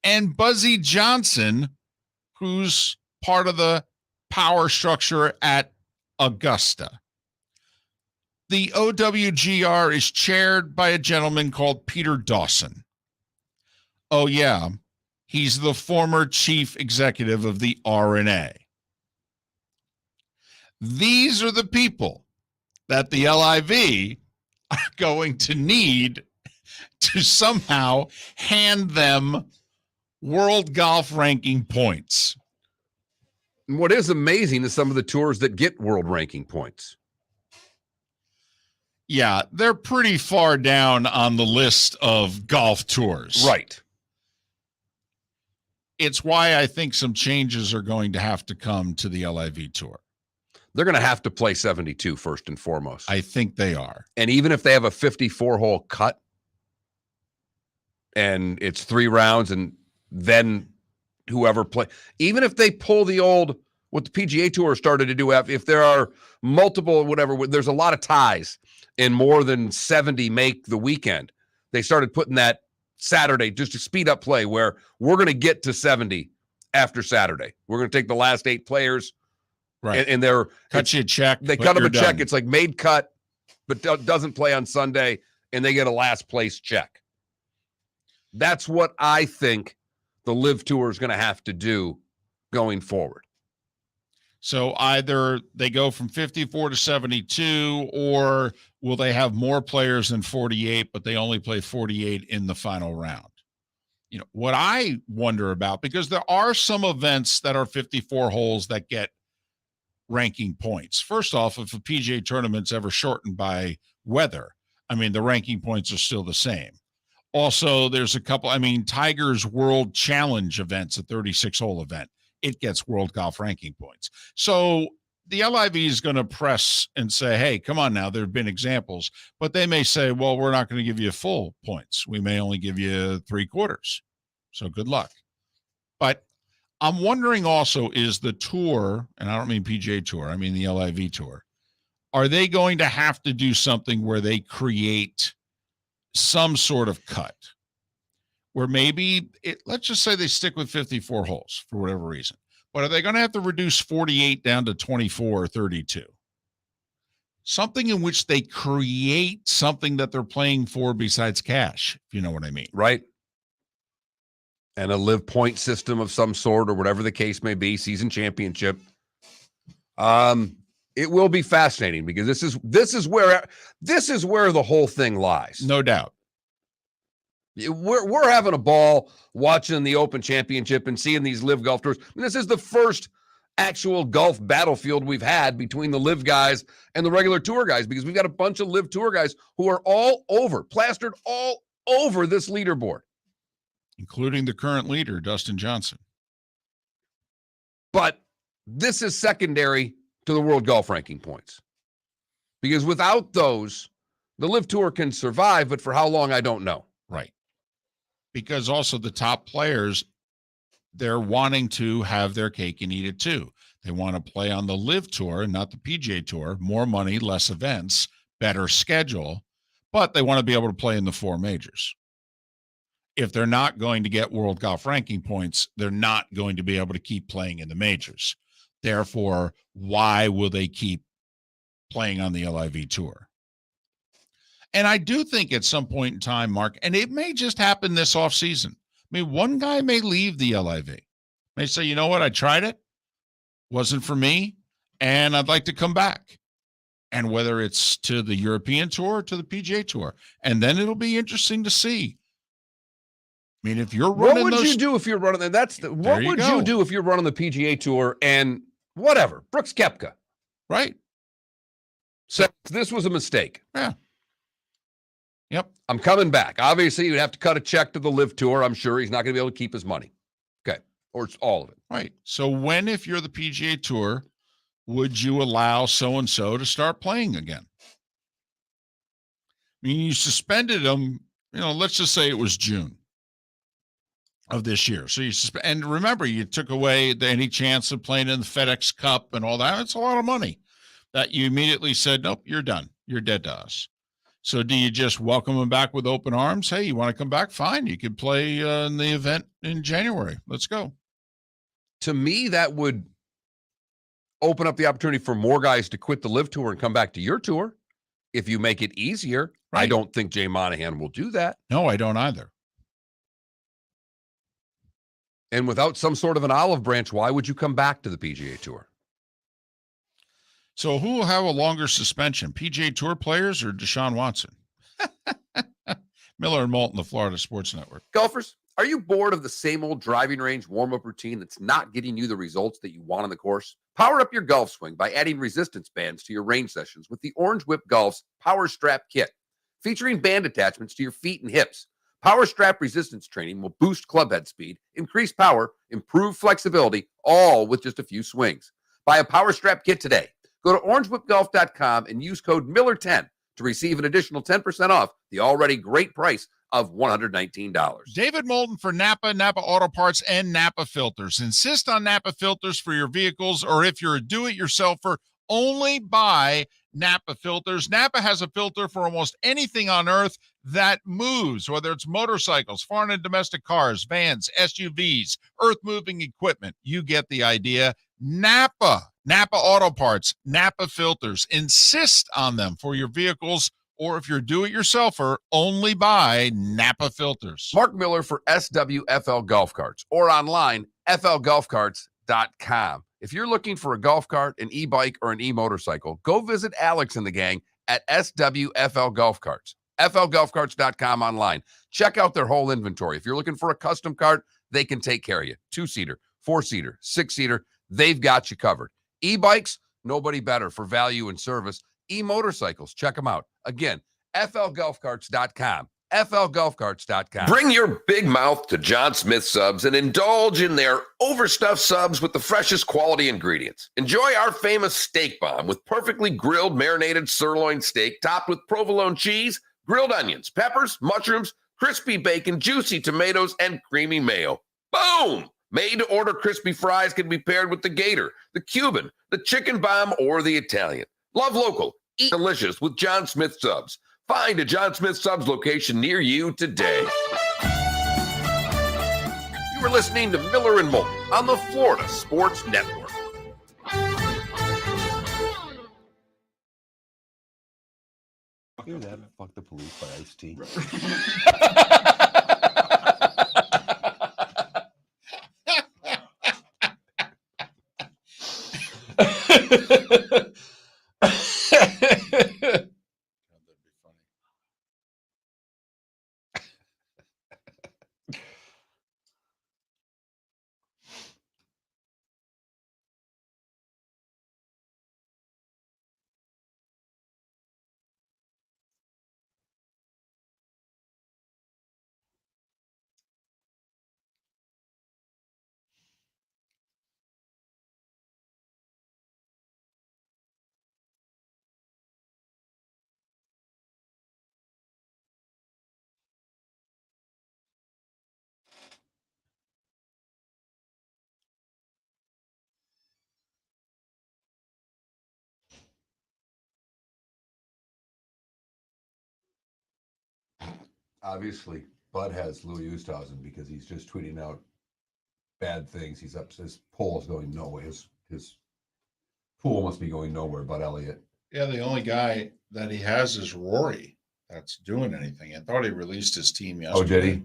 And Buzzy Johnson, who's part of the power structure at Augusta. The OWGR is chaired by a gentleman called Peter Dawson. Oh, yeah, he's the former chief executive of the R&A. These are the people that the LIV are going to need to somehow hand them world golf ranking points. And what is amazing is some of the tours that get world ranking points. Yeah, they're pretty far down on the list of golf tours. Right. It's why I think some changes are going to have to come to the LIV Tour. They're going to have to play 72 first and foremost. I think they are. And even if they have a 54-hole cut and it's 3 rounds and then whoever play, even if they pull the old, what the PGA Tour started to do, if there are multiple, whatever, there's a lot of ties and more than 70 make the weekend. They started putting that Saturday just to speed up play where we're going to get to 70 after Saturday. We're going to take the last 8 players. Right. And they're cut you a check. They cut them a check. It's like made cut, but doesn't play on Sunday, and they get a last place check. That's what I think the Live Tour is going to have to do going forward. So either they go from 54 to 72, or will they have more players than 48, but they only play 48 in the final round? You know, what I wonder about, because there are some events that are 54 holes that get ranking points. First off, if a PGA tournament's ever shortened by weather, I mean, the ranking points are still the same. Also, there's a couple, Tiger's World Challenge event's a 36-hole event. It gets world golf ranking points. So the LIV is going to press and say, hey, come on now, there have been examples, but they may say, well, we're not going to give you full points. We may only give you 3/4. So good luck. But I'm wondering also, is the tour, and I don't mean PGA Tour, I mean the LIV Tour, are they going to have to do something where they create some sort of cut? Where maybe, let's just say they stick with 54 holes for whatever reason. But are they going to have to reduce 48 down to 24 or 32? Something in which they create something that they're playing for besides cash, if you know what I mean. Right. And a live point system of some sort or whatever the case may be, season championship. It will be fascinating because this is where the whole thing lies. No doubt. We're having a ball watching the Open Championship and seeing these live golf tours. I mean, this is the first actual golf battlefield we've had between the live guys and the regular tour guys, because we've got a bunch of live tour guys who are plastered all over this leaderboard, including the current leader, Dustin Johnson. But this is secondary to the world golf ranking points, because without those, the live tour can survive, but for how long, I don't know. Right. Because also the top players, they're wanting to have their cake and eat it too. They want to play on the live tour and not the PGA Tour. More money, less events, better schedule, but they want to be able to play in the 4 majors. If they're not going to get world golf ranking points, they're not going to be able to keep playing in the majors. Therefore, why will they keep playing on the LIV Tour? And I do think at some point in time, Mark, and it may just happen this offseason. I mean, one guy may leave the LIV. May say, you know what, I tried it. Wasn't for me, and I'd like to come back. And whether it's to the European Tour or to the PGA Tour. And then it'll be interesting to see. I mean, if you're running what would you do if you're running what would you do if you're running the PGA Tour and whatever, Brooks Koepka, right? So this was a mistake. Yeah. Yep. I'm coming back. Obviously, you'd have to cut a check to the live tour. I'm sure he's not going to be able to keep his money. Okay. Or it's all of it. Right. So when, if you're the PGA Tour, would you allow so-and-so to start playing again? I mean, you suspended them, let's just say it was June of this year. So and remember, you took away any chance of playing in the FedEx Cup and all that. It's a lot of money that you immediately said, nope, you're done. You're dead to us. So do you just welcome them back with open arms? Hey, you want to come back? Fine. You could play in the event in January. Let's go. To me, that would open up the opportunity for more guys to quit the live tour and come back to your tour. If you make it easier, right. I don't think Jay Monahan will do that. No, I don't either. And without some sort of an olive branch, why would you come back to the PGA Tour? So who will have a longer suspension, PGA Tour players or Deshaun Watson? Miller and Moulton, the Florida Sports Network. Golfers, are you bored of the same old driving range warm-up routine that's not getting you the results that you want on the course? Power up your golf swing by adding resistance bands to your range sessions with the Orange Whip Golf's Power Strap Kit. Featuring band attachments to your feet and hips, Power Strap resistance training will boost clubhead speed, increase power, improve flexibility, all with just a few swings. Buy a Power Strap Kit today. Go to orangewhipgolf.com and use code Miller10 to receive an additional 10% off the already great price of $119. David Moulton for Napa Auto Parts, and Napa Filters. Insist on Napa Filters for your vehicles, or if you're a do-it-yourselfer, only buy Napa Filters. Napa has a filter for almost anything on earth that moves, whether it's motorcycles, foreign and domestic cars, vans, SUVs, earth-moving equipment. You get the idea. Napa Auto Parts, Napa Filters. Insist on them for your vehicles, or if you're do-it-yourselfer, only buy Napa Filters. Mark Miller for SWFL Golf Carts, or online, flgolfcarts.com. If you're looking for a golf cart, an e-bike, or an e-motorcycle, go visit Alex and the gang at SWFL Golf Carts. flgolfcarts.com online. Check out their whole inventory. If you're looking for a custom cart, they can take care of you. 2-seater, 4-seater, 6-seater, they've got you covered. E-bikes, nobody better for value and service. E-motorcycles, check them out. Again, flgolfcarts.com. FLGolfCarts.com. Bring your big mouth to John Smith Subs and indulge in their overstuffed subs with the freshest quality ingredients. Enjoy our famous steak bomb with perfectly grilled, marinated sirloin steak topped with provolone cheese, grilled onions, peppers, mushrooms, crispy bacon, juicy tomatoes, and creamy mayo. Boom! Made-to-order crispy fries can be paired with the Gator, the Cuban, the chicken bomb, or the Italian. Love local. Eat delicious with John Smith Subs. Find a John Smith Subs location near you today. You were listening to Miller and Moulton on the Florida Sports Network. Hear that? Fuck the Police by Ice-T. Obviously, Bud has Louis Oosthuizen because he's just tweeting out bad things. He's up. His poll is going nowhere. His pool must be going nowhere. Bud Elliott. Yeah, the only guy that he has is Rory that's doing anything. I thought he released his team yesterday. Oh, did he?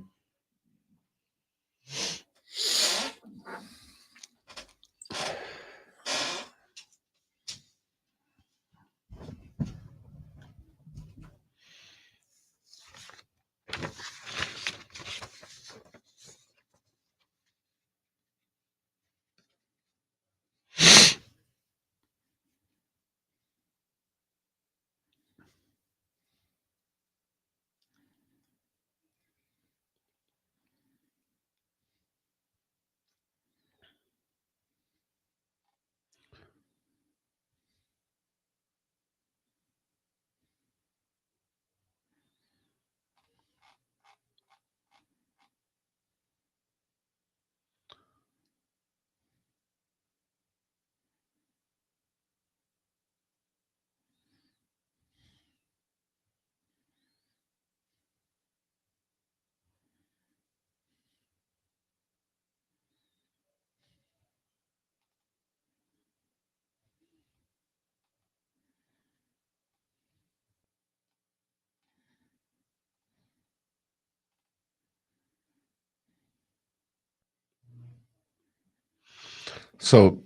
So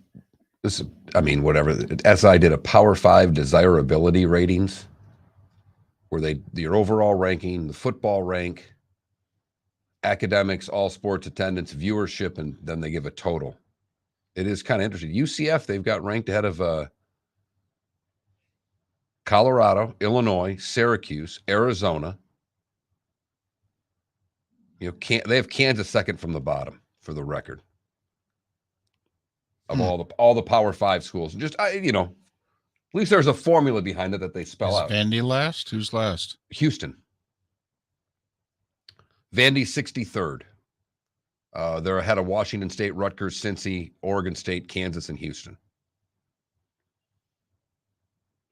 this, I mean, whatever. SI did a Power 5 desirability ratings where your overall ranking, the football rank, academics, all sports attendance, viewership, and then they give a total. It is kind of interesting. UCF, they've got ranked ahead of Colorado, Illinois, Syracuse, Arizona. You know, they have Kansas second from the bottom for the record of all the Power 5 schools. And just you know, at least there's a formula behind it that they spell out. Vandy last? Who's last? Houston. Vandy 63rd. They're ahead of Washington State, Rutgers, Cincy, Oregon State, Kansas, and Houston.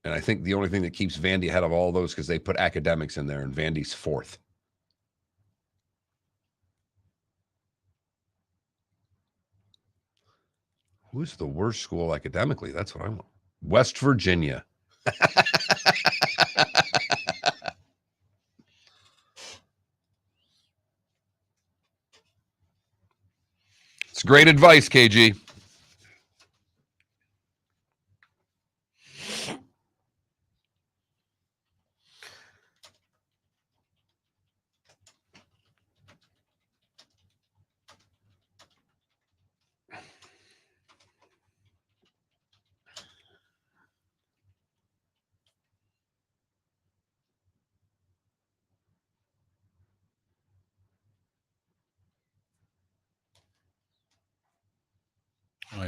And I think the only thing that keeps Vandy ahead of all those because they put academics in there, and Vandy's 4th. Who's the worst school academically? That's what I want. West Virginia. It's great advice, KG.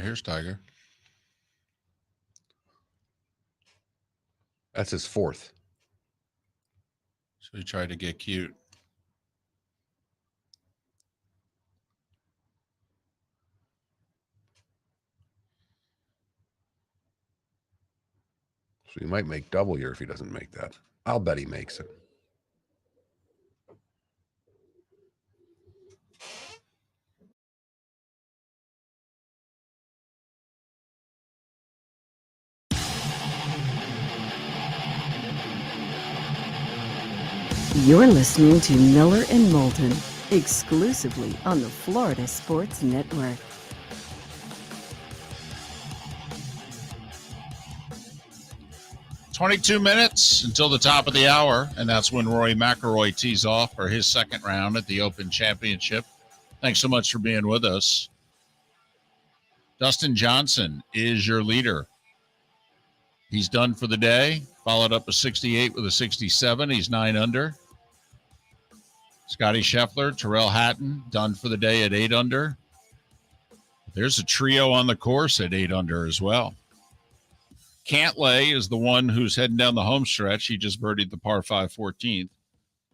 here's Tiger. That's his fourth. So he tried to get cute. So he might make double here if he doesn't make that. I'll bet he makes it. You're listening to Miller and Moulton, exclusively on the Florida Sports Network. "22 minutes until the top of the hour, and that's when Rory McIlroy tees off for his second round at the Open Championship. Thanks so much for being with us. Dustin Johnson is your leader. He's done for the day, followed up a 68 with a 67. He's 9 under. Scotty Scheffler, Tyrrell Hatton, done for the day at 8 under. There's a trio on the course at 8 under as well. Cantlay is the one who's heading down the home stretch. He just birdied the par 5 14th.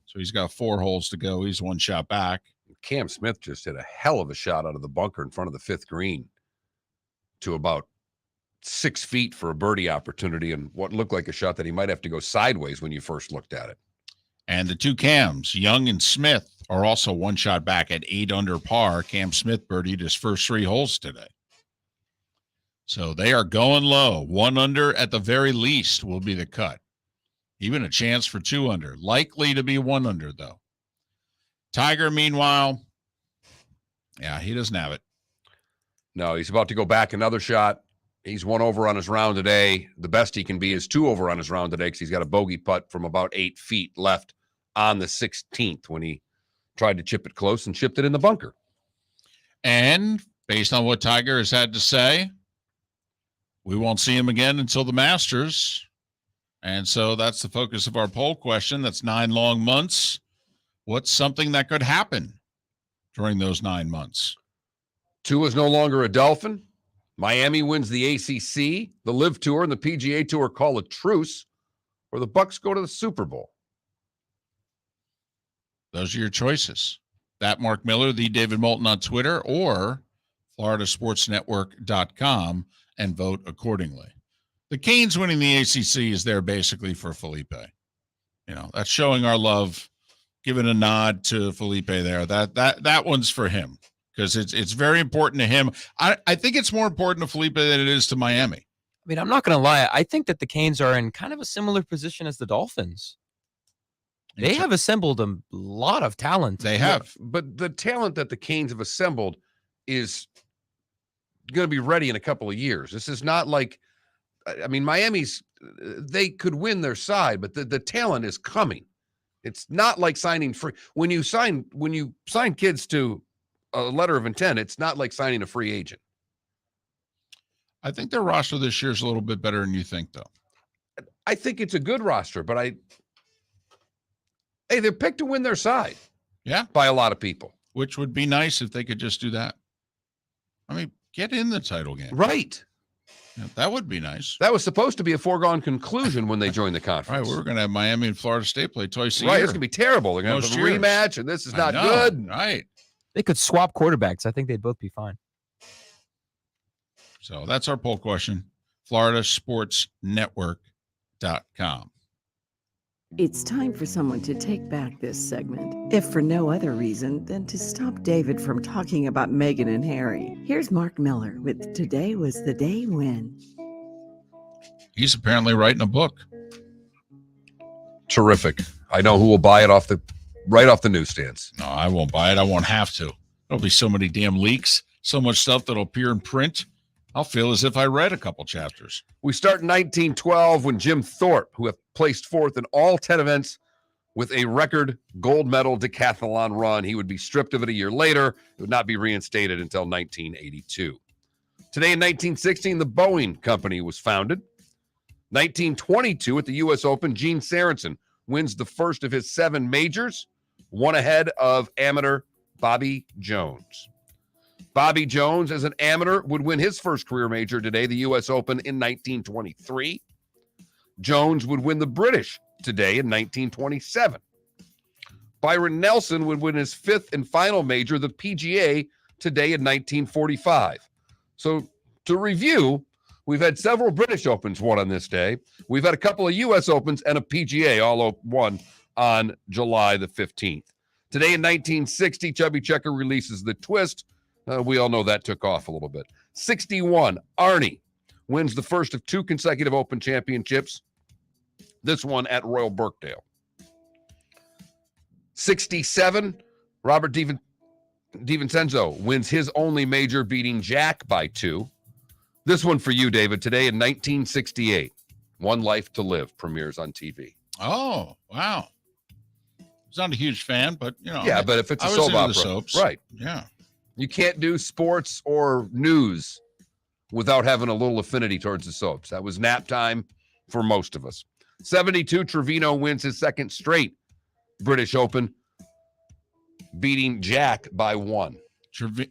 So he's got 4 holes to go. He's 1 shot back. Cam Smith just hit a hell of a shot out of the bunker in front of the 5th green to about 6 feet for a birdie opportunity, and what looked like a shot that he might have to go sideways when you first looked at it. And the two Cams, Young and Smith, are also 1 shot back at 8 under par. Cam Smith birdied his first 3 holes today. So they are going low. 1 under at the very least will be the cut. Even a chance for 2 under. Likely to be 1 under, though. Tiger, meanwhile, yeah, he doesn't have it. No, he's about to go back another shot. He's 1 over on his round today. The best he can be is 2 over on his round today because he's got a bogey putt from about 8 feet left on the 16th when he tried to chip it close and chipped it in the bunker. And based on what Tiger has had to say, we won't see him again until the Masters. And so that's the focus of our poll question. That's 9 long months. What's something that could happen during those 9 months? Tua is no longer a Dolphin. Miami wins the ACC, the Live Tour, and the PGA Tour call a truce, or the Bucks go to the Super Bowl. Those are your choices. That Mark Miller, the David Moulton on Twitter, or floridasportsnetwork.com, and vote accordingly. The Canes winning the ACC is there basically for Felipe. You know, that's showing our love, giving a nod to Felipe there. That one's for him because it's very important to him. I think it's more important to Felipe than it is to Miami. I mean, I'm not going to lie. I think that the Canes are in kind of a similar position as the Dolphins. They have assembled a lot of talent. They have. But the talent that the Canes have assembled is going to be ready in a couple of years. This is not like, I mean, Miami's, they could win their side, but the talent is coming. It's not like signing free. When you sign kids to a letter of intent, it's not like signing a free agent. I think their roster this year is a little bit better than you think, though. I think it's a good roster, but they're picked to win their side. Yeah. By a lot of people. Which would be nice if they could just do that. I mean, get in the title game. Right. Yeah, that would be nice. That was supposed to be a foregone conclusion when they joined the conference. Right, we were going to have Miami and Florida State play twice a year. Right, it's going to be terrible. They're going to have a rematch, and this is not good. Right. They could swap quarterbacks. I think they'd both be fine. So that's our poll question. floridasportsnetwork.com. It's time for someone to take back this segment, if for no other reason than to stop David from talking about Meghan and Harry. Here's Mark Miller with Today Was the Day When. He's apparently writing a book. Terrific. I know who will buy it right off the newsstands. No, I won't buy it. I won't have to. There'll be so many damn leaks, so much stuff that'll appear in print. I'll feel as if I read a couple chapters. We start in 1912 when Jim Thorpe, who had placed fourth in all 10 events with a record gold medal decathlon run, he would be stripped of it a year later. It would not be reinstated until 1982. Today in 1916, the Boeing Company was founded. 1922 at the U.S. Open, Gene Sorensen wins the first of his 7 majors, one ahead of amateur Bobby Jones. Bobby Jones, as an amateur, would win his first career major today, the U.S. Open in 1923. Jones would win the British today in 1927. Byron Nelson would win his fifth and final major, the PGA, today in 1945. So to review, we've had several British Opens won on this day. We've had a couple of U.S. Opens and a PGA all won on July the 15th. Today in 1960, Chubby Checker releases The Twist. We all know that took off a little bit. 61, Arnie wins the first of 2 consecutive Open championships, this one at Royal Birkdale. 67, Robert DiVincenzo wins his only major, beating Jack by 2. This one for you, David, today in 1968. One Life to Live premieres on TV. Oh, wow. I was not a huge fan, but, you know. Yeah, but if it's a I was soap into opera. the soaps. Right. Yeah. You can't do sports or news without having a little affinity towards the soaps. That was nap time for most of us. 72, Trevino wins his second straight British Open, beating Jack by 1.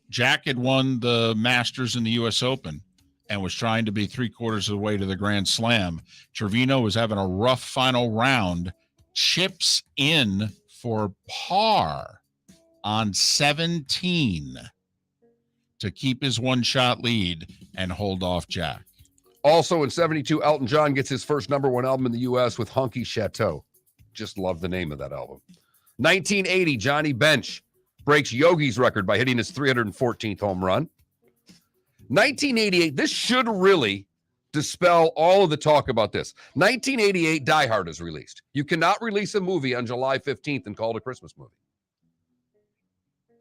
Jack had won the Masters in the U.S. Open and was trying to be 3/4 of the way to the Grand Slam. Trevino was having a rough final round, chips in for par on 17 to keep his one-shot lead and hold off Jack. Also in 72, Elton John gets his first #1 album in the U.S. with Honky Chateau. Just love the name of that album. 1980, Johnny Bench breaks Yogi's record by hitting his 314th home run. 1988, this should really dispel all of the talk about this. 1988, Die Hard is released. You cannot release a movie on July 15th and call it a Christmas movie.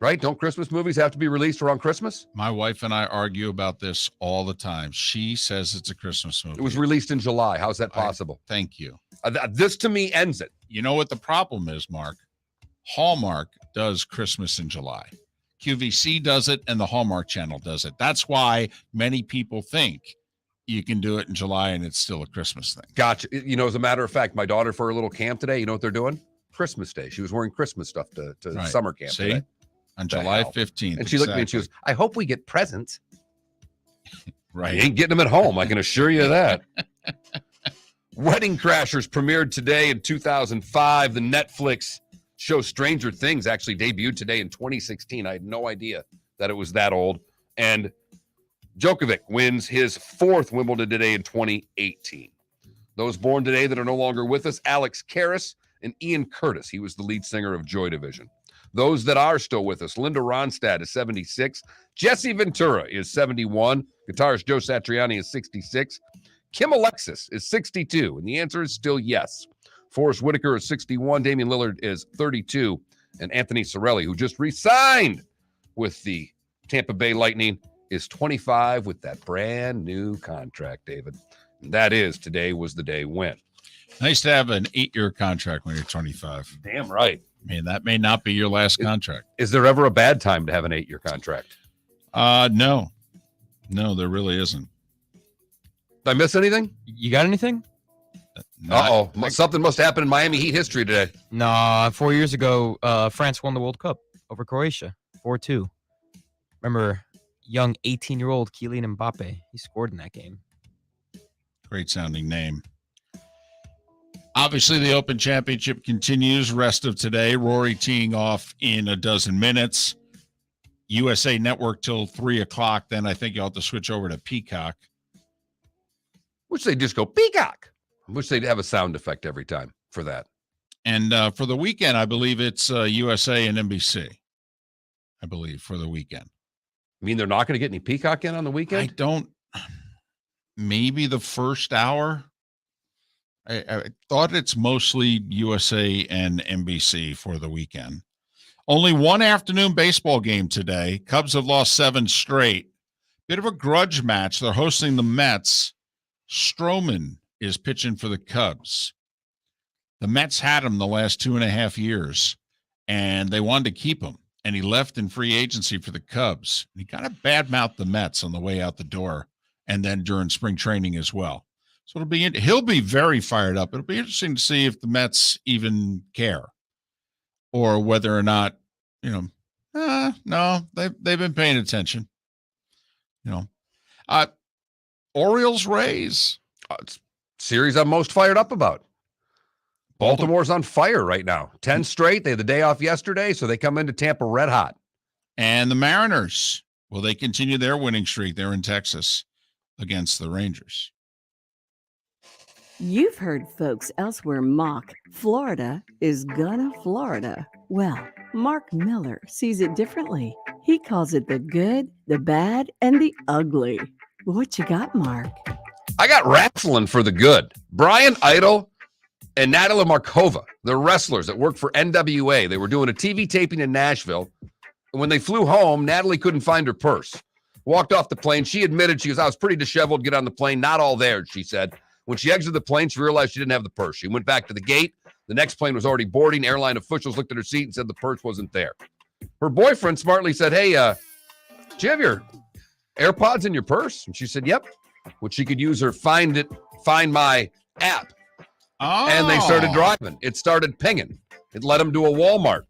Right? Don't Christmas movies have to be released around Christmas? My wife and I argue about this all the time. She says it's a Christmas movie. It was released in July. How's that possible? Thank you. This to me ends it. You know what the problem is, Mark? Hallmark does Christmas in July. QVC does it, and the Hallmark Channel does it. That's why many people think you can do it in July and it's still a Christmas thing. Gotcha. You know, as a matter of fact, my daughter for her little camp today, you know what they're doing? Christmas Day. She was wearing Christmas stuff to Right. summer camp See? today. On July 15th. And she looked at me and she goes, I hope we get presents. Right. You ain't getting them at home, I can assure you that. Wedding Crashers premiered today in 2005. The Netflix show Stranger Things actually debuted today in 2016. I had no idea that it was that old. And Djokovic wins his 4th Wimbledon today in 2018. Those born today that are no longer with us, Alex Karras and Ian Curtis. He was the lead singer of Joy Division. Those that are still with us, Linda Ronstadt is 76. Jesse Ventura is 71. Guitarist Joe Satriani is 66. Kim Alexis is 62. And the answer is still yes. Forrest Whitaker is 61. Damian Lillard is 32. And Anthony Cirelli, who just re-signed with the Tampa Bay Lightning, is 25 with that brand new contract, David. And that is, today was the day when. Nice to have an 8-year contract when you're 25. Damn right. I mean, that may not be your last contract. Is there ever a bad time to have an 8-year contract? No, there really isn't. Did I miss anything? You got anything? Uh-oh. Something must happen in Miami Heat history today. Nah, 4 years ago, France won the World Cup over Croatia, 4-2. Remember, young 18-year-old Kylian Mbappe. He scored in that game. Great sounding name. Obviously, the Open Championship continues rest of today. Rory teeing off in a dozen minutes. USA Network till 3 o'clock. Then I think you'll have to switch over to Peacock. Wish they'd just go Peacock. I wish they'd have a sound effect every time for that. And for the weekend, I believe it's USA and NBC. I believe for the weekend. I mean, they're not going to get any Peacock in on the I weekend? don't. Maybe the first hour. I thought it's mostly USA and NBC for the weekend. Only one afternoon baseball game today. Cubs have lost 7 straight. Bit of a grudge match. They're hosting the Mets. Stroman is pitching for the Cubs. The Mets had him the last 2.5 years, and they wanted to keep him. And he left in free agency for the Cubs. He kind of badmouthed the Mets on the way out the door, and then during spring training as well. So he'll be very fired up. It'll be interesting to see if the Mets even care, or whether or not, no, they've been paying attention. Orioles, Rays. It's series I'm most fired up about. Baltimore's on fire right now. 10 straight. They had the day off yesterday, so they come into Tampa red hot. And the Mariners. Will they continue their winning streak? They're in Texas against the Rangers. You've heard folks elsewhere mock Florida is gonna Florida. Well, Mark Miller sees it differently. He calls it the good, the bad, and the ugly. What you got, Mark? I got wrestling for the good. Brian Idol and Natalia Markova, the wrestlers that work for NWA. They were doing a TV taping in Nashville. And when they flew home, Natalie couldn't find her purse. Walked off the plane. She admitted, I was pretty disheveled, get on the plane. Not all there, she said. When she exited the plane, she realized she didn't have the purse. She went back to the gate. The next plane was already boarding. Airline officials looked at her seat and said the purse wasn't there. Her boyfriend smartly said, hey, do you have your AirPods in your purse? And she said, yep. Which she could use her Find My app. Oh. And they started driving. It started pinging. It led them to a Walmart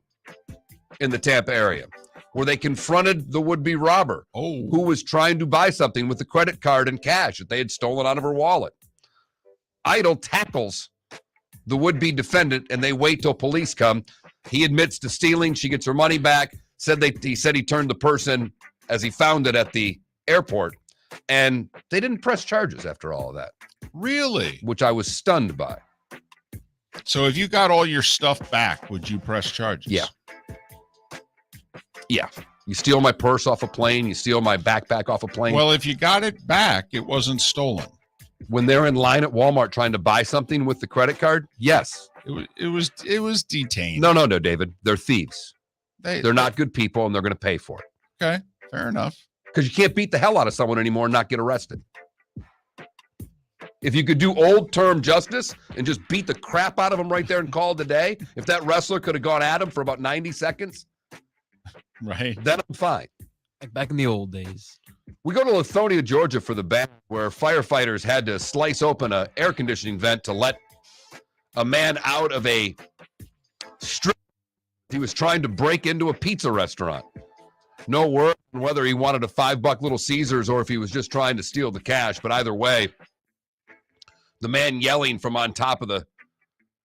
in the Tampa area where they confronted the would-be robber who was trying to buy something with a credit card and cash that they had stolen out of her wallet. Idol tackles the would-be defendant, and they wait till police come. He admits to stealing. She gets her money back. He said he turned the purse in as he found it at the airport, and they didn't press charges after all of that. Really? Which I was stunned by. So if you got all your stuff back, would you press charges? Yeah. Yeah. You steal my purse off a plane. You steal my backpack off a plane. Well, if you got it back, it wasn't stolen. When they're in line at Walmart trying to buy something with the credit card, yes. It was detained. No, David. They're thieves. They're not good people, and they're going to pay for it. Okay, fair enough. Because you can't beat the hell out of someone anymore and not get arrested. If you could do old-term justice and just beat the crap out of them right there and call it a day, if that wrestler could have gone at him for about 90 seconds, right, then I'm fine. Like back in the old days. We go to Lithonia, Georgia for the bat, where firefighters had to slice open an air conditioning vent to let a man out of a strip. He was trying to break into a pizza restaurant. No word on whether he wanted a $5 Little Caesars or if he was just trying to steal the cash. But either way, the man yelling from on top of the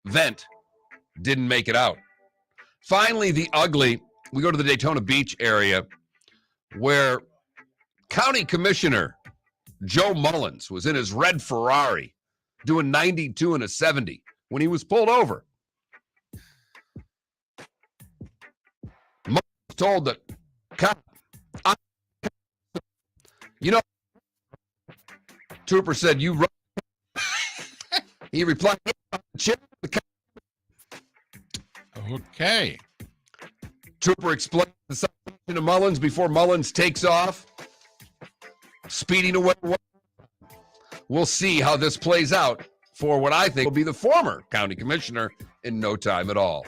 vent didn't make it out. Finally, the ugly, we go to the Daytona Beach area where County Commissioner Joe Mullins was in his red Ferrari doing 92 and a 70 when he was pulled over. Mullins told the cop, Trooper said, you run. He replied, okay. Trooper explained the situation to Mullins before Mullins takes off, speeding away. We'll see how this plays out for what I think will be the former county commissioner in no time at all.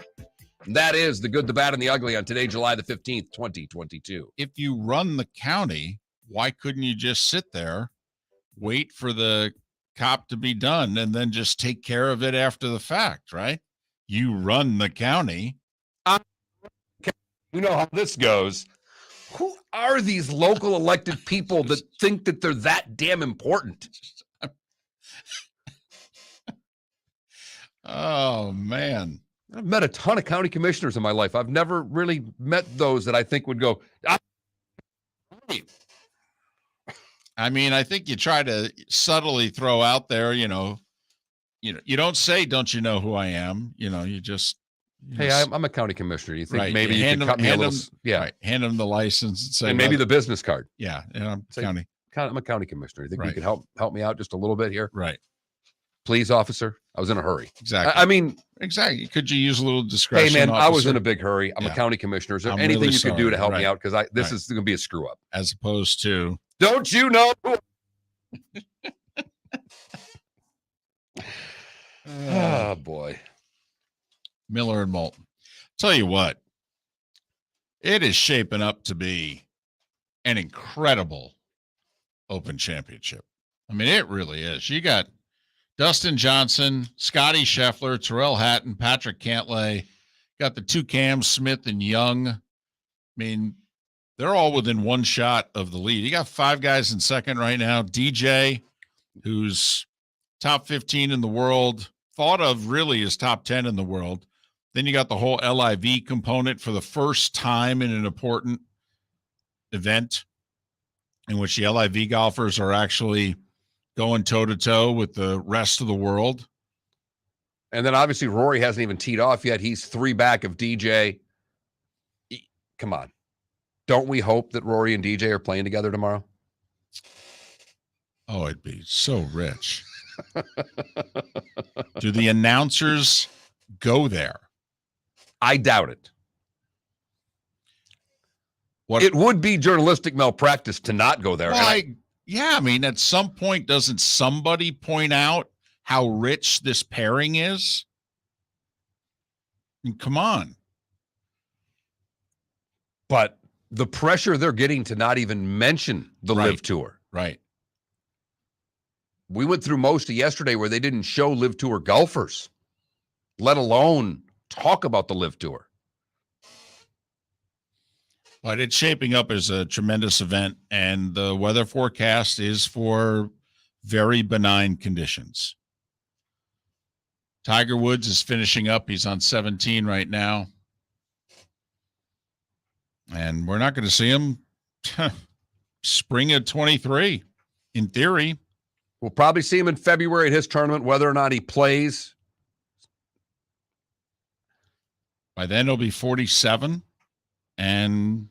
And that is the good, the bad, and the ugly on today, July the 15th, 2022. If you run the county, why couldn't you just sit there, wait for the cop to be done, and then just take care of it after the fact, right? You run the county. You know how this goes. Who are these local elected people that think that they're that damn important? Oh, man. I've met a ton of county commissioners in my life. I've never really met those that I think would go, I mean, I think you try to subtly throw out there, you don't say, don't you know who I am? You just. Hey, I'm a county commissioner. You think right. maybe you can cut me a little? Yeah. Right. Hand them the license and say, and maybe the business card. Yeah. I'm Say, county. I'm a county commissioner. You think you Right. could help me out just a little bit here? Right. Please, officer. I was in a hurry. Exactly. I mean, exactly. Could you use a little discretion? hey, man, officer? I was in a big hurry. I'm Yeah. a county commissioner. Is there I'm anything really you could do sorry. to help me Right. out? Because this Right. is going to be a screw up. As opposed to. Don't you know? Oh, boy. Miller and Moulton. Tell you what, it is shaping up to be an incredible Open Championship. I mean, it really is. You got Dustin Johnson, Scotty Scheffler, Terrell Hatton, Patrick Cantlay, got the two Cams, Smith and Young. I mean, they're all within one shot of the lead. You got 5 guys in second right now. DJ, who's top 15 in the world, thought of really as top 10 in the world. Then you got the whole LIV component for the first time in an important event in which the LIV golfers are actually going toe-to-toe with the rest of the world. And then obviously Rory hasn't even teed off yet. He's 3 back of DJ. Come on. Don't we hope that Rory and DJ are playing together tomorrow? Oh, it'd be so rich. Do the announcers go there? I doubt it. What It would be journalistic malpractice to not go there. Well, I mean, at some point, doesn't somebody point out how rich this pairing is? I mean, come on. But the pressure they're getting to not even mention the Live Tour. Right. We went through most of yesterday where they didn't show Live Tour golfers, let alone talk about the Live Tour. But it's shaping up as a tremendous event, and the weather forecast is for very benign conditions. Tiger Woods is finishing up. He's on 17 right now. And we're not going to see him spring of 23, in theory. We'll probably see him in February at his tournament, whether or not he plays. By then, he'll be 47. And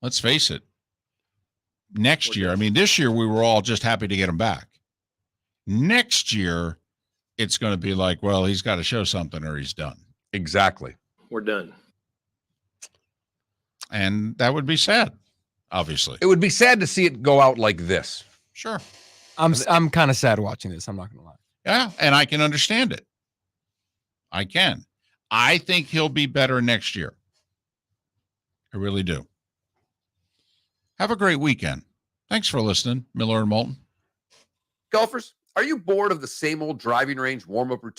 let's face it, next year, I mean, this year we were all just happy to get him back. Next year, it's going to be like, well, he's got to show something or he's done. Exactly. We're done. And that would be sad, obviously. It would be sad to see it go out like this. Sure. I'm kind of sad watching this. I'm not going to lie. Yeah, and I can understand it. I can. I think he'll be better next year. I really do. Have a great weekend. Thanks for listening, Miller and Moulton. Golfers, are you bored of the same old driving range warm-up routine?